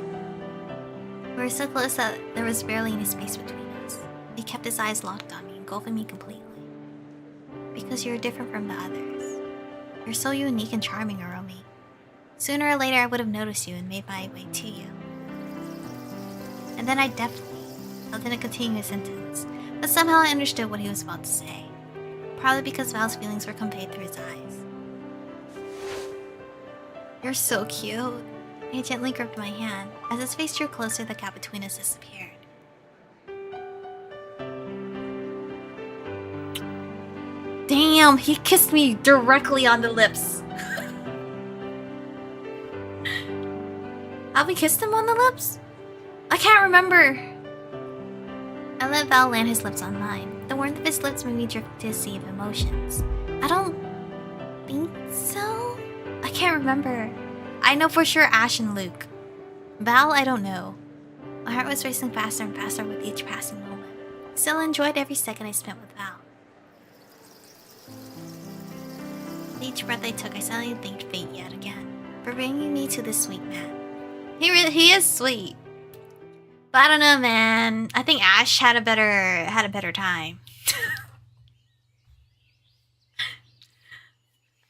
We were so close that there was barely any space between us. He kept his eyes locked on me, engulfing me completely. Because you're different from the others. You're so unique and charming, Aromie. Sooner or later I would have noticed you and made my way to you. And then I didn't continue his sentence, but somehow I understood what he was about to say. Probably because Val's feelings were conveyed through his eyes. You're so cute. He gently gripped my hand. As his face drew closer, the gap between us disappeared. Damn, he kissed me directly on the lips. Have we kissed him on the lips? I can't remember. I let Val land his lips on mine. The warmth of his lips made me drift to a sea of emotions. I don't think so. I can't remember. I know for sure Ash and Luke. Val, I don't know. My heart was racing faster and faster with each passing moment. Still enjoyed every second I spent with Val. With each breath I took, I suddenly thanked fate yet again for bringing me to this sweet man. He is sweet. But I don't know, man. I think Ash had a better time.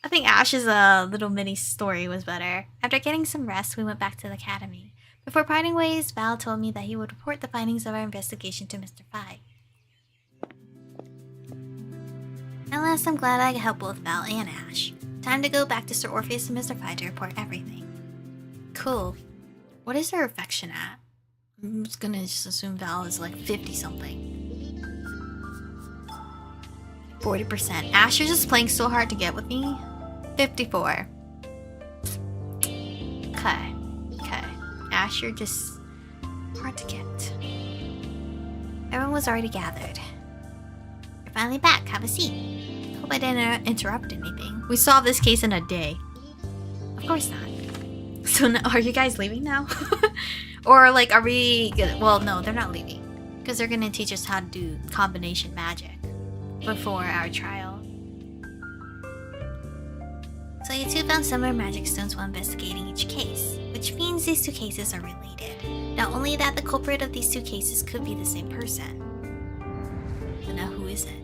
I think Ash's little mini story was better. After getting some rest, we went back to the academy. Before parting ways, Val told me that he would report the findings of our investigation to Mr. Phi. At last, I'm glad I could help both Val and Ash. Time to go back to Sir Orpheus and Mr. Phi to report everything. Cool. What is their affection at? I'm just gonna assume Val is like 50-something. 40%. Ash, you're just playing so hard to get with me. 54. Okay. Ash, you're just hard to get. Everyone was already gathered. You're finally back. Have a seat. Hope I didn't interrupt anything. We solved this case in a day. Of course not. So now, are you guys leaving now? Or like, are we gonna... Well, no, they're not leaving. Because they're gonna teach us how to do combination magic before our trial. So you two found similar magic stones while investigating each case, which means these two cases are related. Not only that, the culprit of these two cases could be the same person. So now who is it?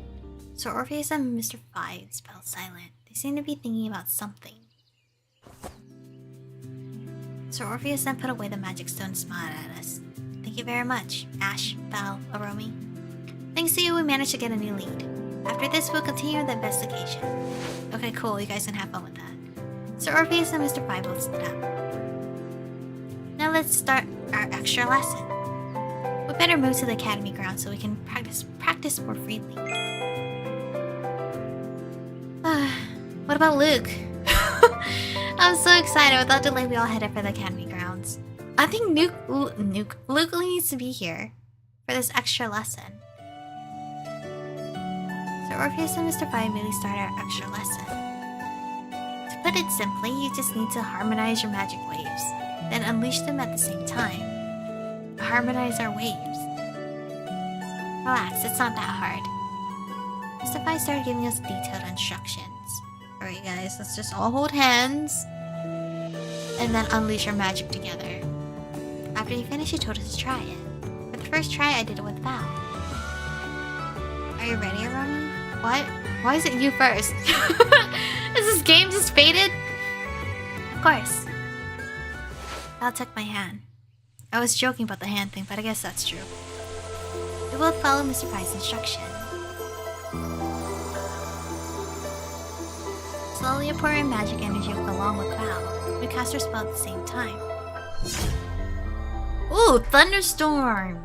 Sir Orpheus and Mr. Fives fell silent. They seem to be thinking about something. Sir Orpheus then put away the magic stone and smiled at us. Thank you very much, Ash, Val, Aromie. Thanks to you, we managed to get a new lead. After this, we'll continue the investigation. Okay, cool, you guys can have fun with that. Sir Orpheus and Mr. Five both stood up. Now let's start our extra lesson. We better move to the academy grounds so we can practice more freely. What about Luke? I'm so excited. Without delay, we all headed for the academy grounds. I think Luke needs to be here for this extra lesson. So Orpheus and Mr. Five immediately started our extra lesson. To put it simply, you just need to harmonize your magic waves, then unleash them at the same time. Harmonize our waves. Relax, it's not that hard. Mr. Five started giving us detailed instructions. Alright guys, let's just all hold hands and then unleash our magic together. After he finished, he told us to try it. For the first try, I did it with Val. Are you ready, Aromie? What? Why is it you first? Is this game just faded? Of course. Val took my hand. I was joking about the hand thing, but I guess that's true. We both followed Mr. Five's instruction. Slowly, a pouring magic energy went along with Val. We cast our spell at the same time. Ooh, thunderstorm!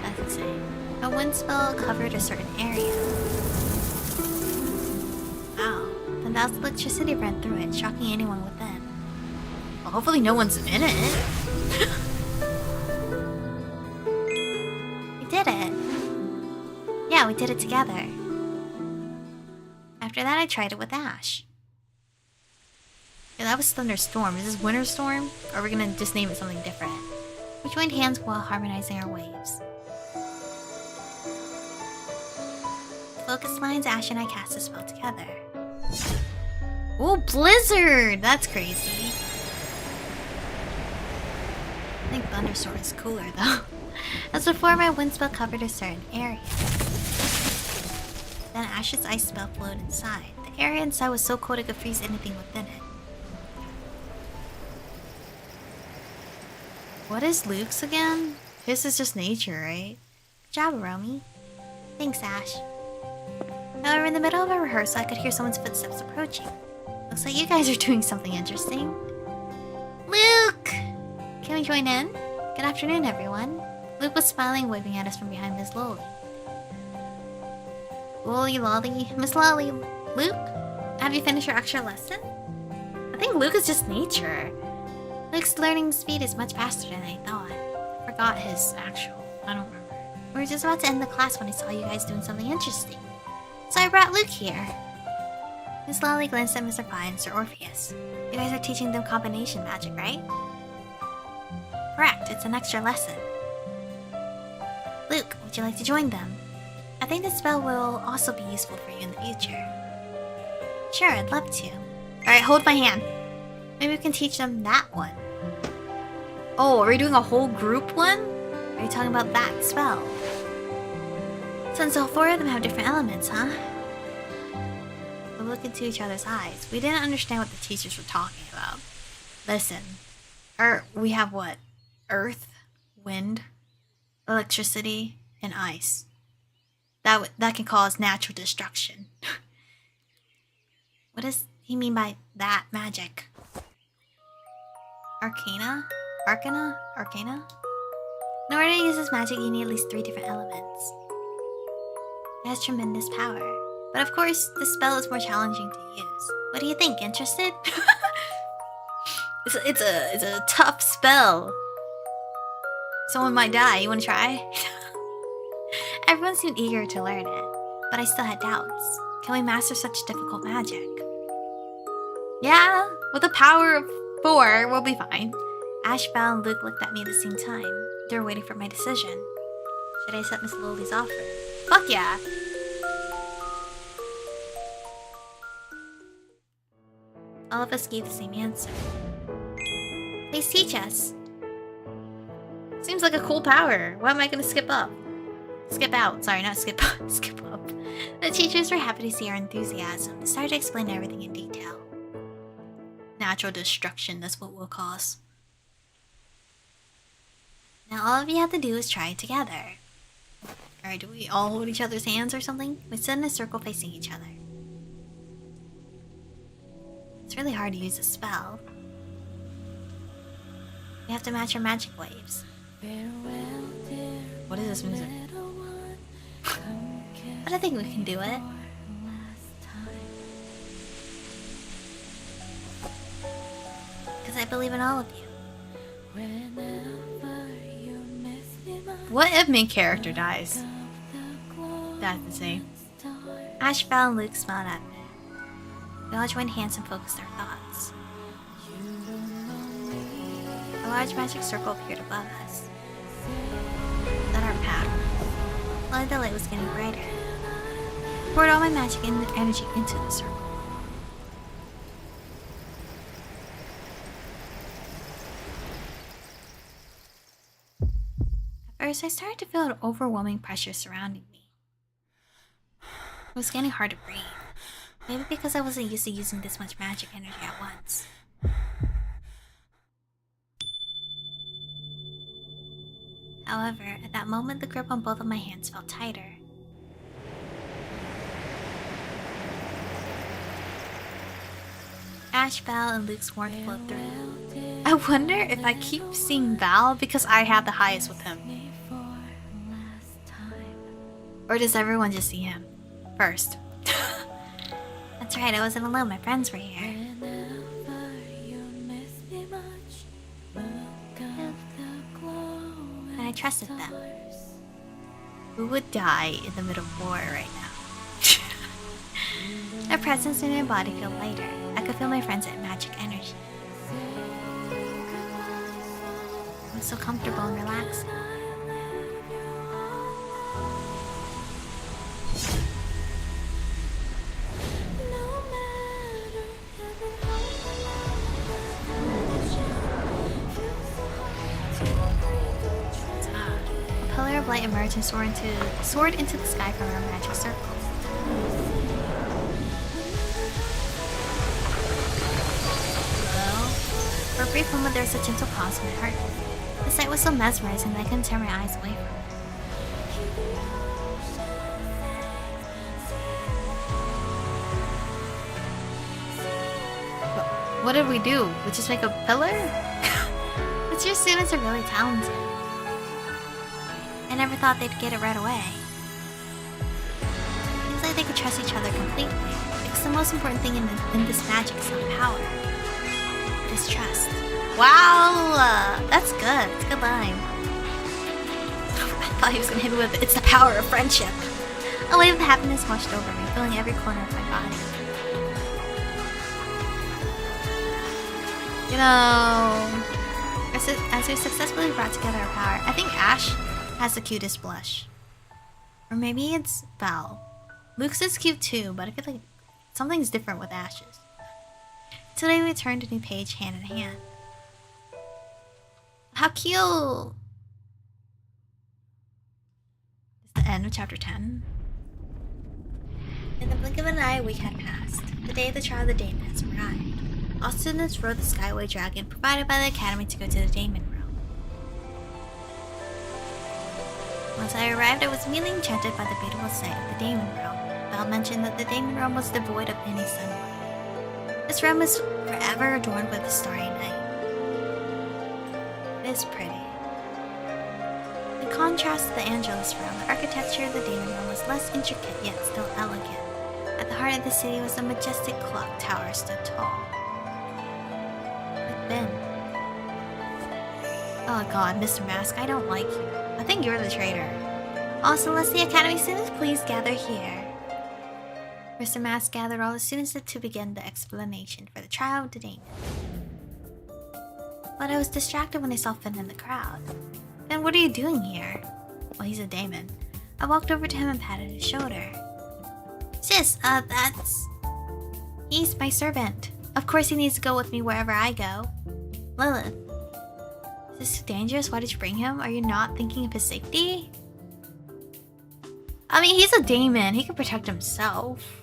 That's insane. A wind spell covered a certain area. Wow. Then Val's electricity ran through it, shocking anyone within. Well, hopefully no one's in it. We did it! Yeah, we did it together. After that, I tried it with Ash. Yeah, that was Thunderstorm. Is this Winter Storm? Or are we gonna just name it something different? We joined hands while harmonizing our waves. Focus lines, Ash and I cast a spell together. Oh, Blizzard! That's crazy. I think Thunderstorm is cooler though. As before, my wind spell covered a certain area. Then Ash's ice spell flowed inside. The area inside was so cold it could freeze anything within it. What is Luke's again? His is just nature, right? Good job, Aromie. Thanks, Ash. However, in the middle of a rehearsal, I could hear someone's footsteps approaching. Looks like you guys are doing something interesting. Luke! Can we join in? Good afternoon, everyone. Luke was smiling, waving at us from behind Miss Lolly. Lolly, Miss Lolly. Luke, have you finished your extra lesson? I think Luke is just nature. Luke's learning speed is much faster than I thought. I forgot his actual. I don't remember. We were just about to end the class when I saw you guys doing something interesting. So I brought Luke here. Miss Lolly glanced at Mr. Five and Sir Orpheus. You guys are teaching them combination magic, right? Correct, it's an extra lesson. Luke, would you like to join them? I think this spell will also be useful for you in the future. Sure, I'd love to. Alright, hold my hand. Maybe we can teach them that one. Oh, are we doing a whole group one? Are you talking about that spell? Since all four of them have different elements, huh? We looked into each other's eyes. We didn't understand what the teachers were talking about. Listen. We have what? Earth, wind, electricity, and ice. That can cause natural destruction. What does he mean by that magic? Arcana? Arcana? In order to use this magic, you need at least 3 different elements. It has tremendous power. But of course, this spell is more challenging to use. What do you think? Interested? It's a tough spell. Someone might die. You wanna try? Everyone seemed eager to learn it, but I still had doubts. Can we master such difficult magic? Yeah, with the power of 4, we'll be fine. Ash, Val, and Luke looked at me at the same time. They were waiting for my decision. Should I accept Miss Lolly's offer? Fuck yeah! All of us gave the same answer. Please teach us. Seems like a cool power. Why am I gonna skip up? Skip out. Sorry, not skip up. Skip up. The teachers were happy to see our enthusiasm. They started to explain everything in detail. Natural destruction, that's what we'll cause. Now all of you have to do is try it together. Alright, do we all hold each other's hands or something? We sit in a circle facing each other. It's really hard to use a spell. We have to match our magic waves. What is this music? But I think we can do it. Because I believe in all of you. What if main character dies? That's insane. Ash, Val, and Luke smiled at me. We all joined hands and focused our thoughts. A large magic circle appeared above us. Then our path. Slowly the light was getting brighter. I poured all my magic energy into the circle. At first, I started to feel an overwhelming pressure surrounding me. It was getting hard to breathe. Maybe because I wasn't used to using this much magic energy at once. However, at that moment, the grip on both of my hands felt tighter. Ash, Val, and Luke's warmth flowed through. I wonder if I keep seeing Val because I have the highest with him. Or does everyone just see him first? That's right, I wasn't alone, my friends were here. And I trusted them. Who would die in the middle of war right now? Their presence in my body felt lighter. I could feel my friends' magic energy. I was so comfortable and relaxing. A pillar of light emerged and soared into the sky from our magic circle. For a brief moment, there was a gentle pause in my heart. The sight was so mesmerizing that I couldn't tear my eyes away from it. What did we do? We just make a pillar? But your students are really talented. I never thought they'd get it right away. Seems like they could trust each other completely, because the most important thing in this magic is not power. It is trust. Wow! That's good. It's a good line. I thought he was gonna hit me with, it's the power of friendship. A wave of happiness washed over me, filling every corner of my body. You know, as we successfully brought together our power, I think Ash has the cutest blush. Or maybe it's Val. Luke's is cute too, but I feel like something's different with Ash's. Today we turned a new page hand in hand. How cute! It's the end of chapter 10. In the blink of an eye, a week had passed. The day of the trial of the Daemon has arrived. All students rode the Skyway Dragon provided by the Academy to go to the Daemon Realm. Once I arrived, I was immediately enchanted by the beautiful sight of the Daemon Realm. Val mentioned that the Daemon Realm was devoid of any sunlight. This realm is forever adorned with the starry night. It is pretty. In contrast to the Angelus realm, the architecture of the Daemon Realm was less intricate yet still elegant. At the heart of the city was a majestic clock tower stood tall. Ben. Oh god, Mr. Mask, I don't like you. I think you're the traitor. All Celestia Academy students, please gather here. Mr. Mask gathered all the students to begin the explanation for the trial of the Daemon. But I was distracted when I saw Finn in the crowd. Finn, what are you doing here? Well, he's a Daemon. I walked over to him and patted his shoulder. Sis, that's... He's my servant. Of course he needs to go with me wherever I go. Lilith. Is this too dangerous? Why did you bring him? Are you not thinking of his safety? I mean, he's a daemon. He can protect himself.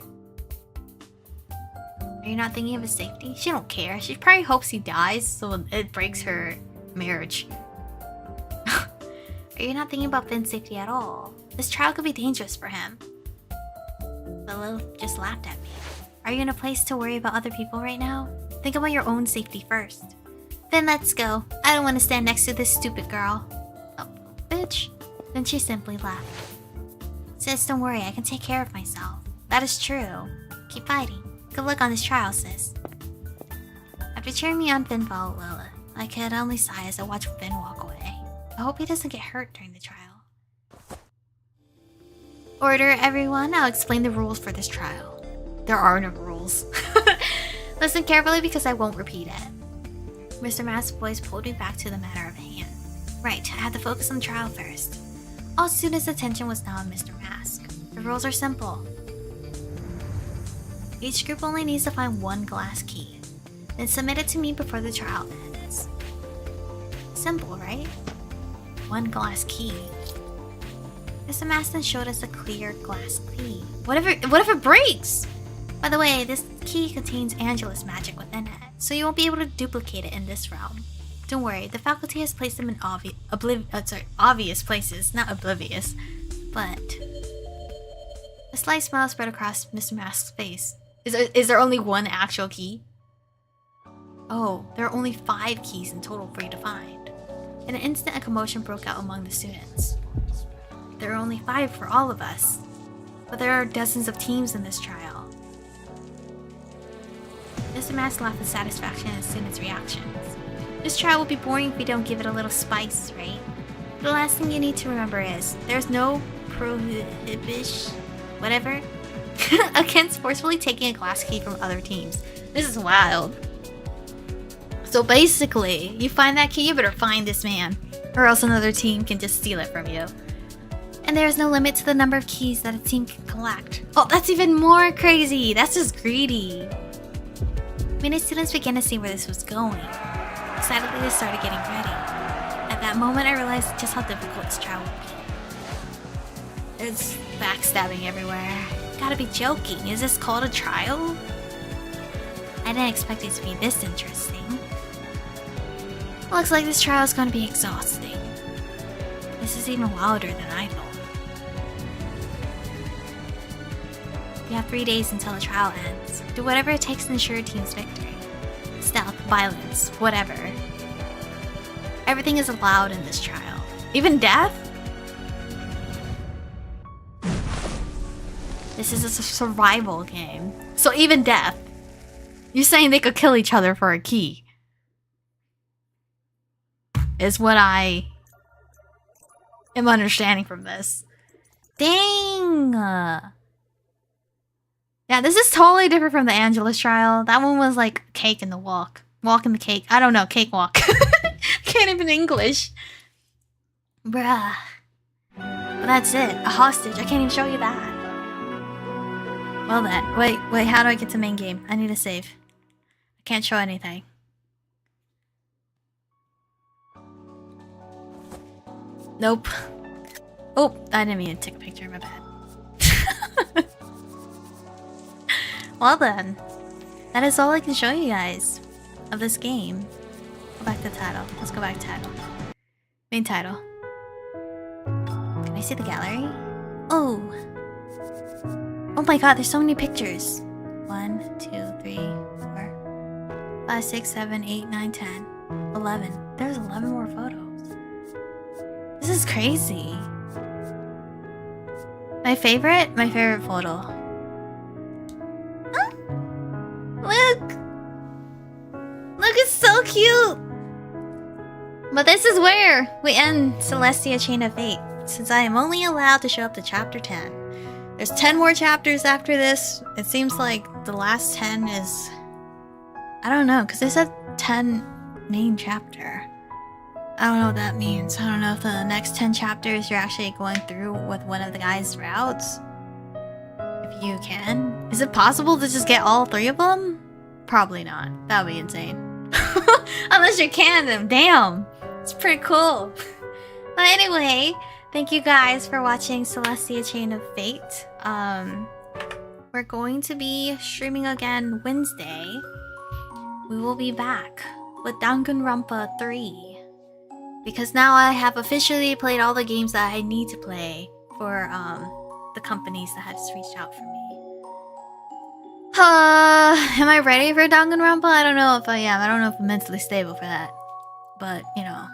Are you not thinking of his safety? She don't care. She probably hopes he dies so it breaks her marriage. Are you not thinking about Finn's safety at all? This trial could be dangerous for him. But Lilith just laughed at me. Are you in a place to worry about other people right now? Think about your own safety first. Then let's go. I don't want to stand next to this stupid girl. Oh, bitch. Then she simply left. Sis, don't worry. I can take care of myself. That is true. Keep fighting. Good luck on this trial, sis. After cheering me on, Finn followed Lilith. I could only sigh as I watched Finn walk away. I hope he doesn't get hurt during the trial. Order, everyone. I'll explain the rules for this trial. There are no rules. Listen carefully because I won't repeat it. Mr. Mask's voice pulled me back to the matter of hand. Right, I had to focus on the trial first. All students' attention was now on Mr. Mask. The rules are simple. Each group only needs to find one glass key, then submit it to me before the trial ends. Simple, right? One glass key. Mr. Mask then showed us a clear glass key. What if it breaks? By the way, this key contains Angela's magic within it, so you won't be able to duplicate it in this realm. Don't worry, the faculty has placed them in obvious places, not oblivious, but... A slight smile spread across Mr. Mask's face. Is there only one actual key? Oh, there are only 5 keys in total for you to find. In an instant, a commotion broke out among the students. There are only 5 for all of us, but there are dozens of teams in this trial. Mr. Mask laughed with satisfaction at the students' reactions. This trial will be boring if we don't give it a little spice, right? The last thing you need to remember is, there's no prohibition, whatever, against forcefully taking a glass key from other teams. This is wild. So basically, you find that key, you better find this man, or else another team can just steal it from you. And there is no limit to the number of keys that a team can collect. Oh, that's even more crazy! That's just greedy! Many students began to see where this was going. Excitedly, they started getting ready. At that moment, I realized just how difficult this trial would be. There's backstabbing everywhere. Gotta be joking. Is this called a trial? I didn't expect it to be this interesting. Looks like this trial is going to be exhausting. This is even wilder than I thought. You have 3 days until the trial ends. Do whatever it takes to ensure your team's victory. Stealth, violence, whatever. Everything is allowed in this trial. Even death? This is a survival game. So even death. You're saying they could kill each other for a key. Is what I am understanding from this. Dang! Yeah, this is totally different from the Angela's trial. That one was like cake in the walk. Walk in the cake. I don't know, cakewalk. Can't even English. Bruh. But that's it. A hostage. I can't even show you that. Well then. Wait, how do I get to main game? I need to save. I can't show anything. Nope. Oh, I didn't mean to take a picture, my bad. Well then, that is all I can show you guys of this game. Go back to the title. Let's go back to title. Main title. Can I see the gallery? Oh! Oh my god, there's so many pictures. 1, 2, 3, 4, 5, 6, 7, 8, 9, 10, 11. There's 11 more photos. This is crazy. My favorite photo. Look! Look, it's so cute! But this is where we end Celestia Chain of Fate, since I am only allowed to show up to chapter 10. There's 10 more chapters after this. It seems like the last 10 is... I don't know, because there's a 10 main chapter. I don't know what that means. I don't know if the next 10 chapters you're actually going through with one of the guy's routes. If you can. Is it possible to just get all 3 of them? Probably not. That would be insane. Unless you're canon, damn. It's pretty cool. But anyway, thank you guys for watching Celestia Chain of Fate. We're going to be streaming again Wednesday. We will be back with Danganronpa 3. Because now I have officially played all the games that I need to play for the companies that have reached out for me. Am I ready for Danganronpa? I don't know if I am. I don't know if I'm mentally stable for that. But, you know,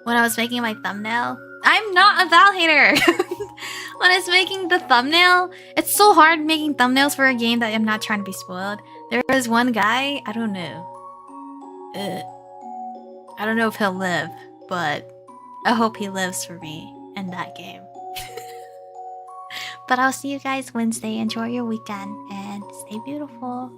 when I was making my thumbnail, I'm not a Val hater. When I was making the thumbnail, it's so hard making thumbnails for a game that I'm not trying to be spoiled. There was one guy, I don't know. I don't know if he'll live, but I hope he lives for me in that game. But I'll see you guys Wednesday. Enjoy your weekend and stay beautiful.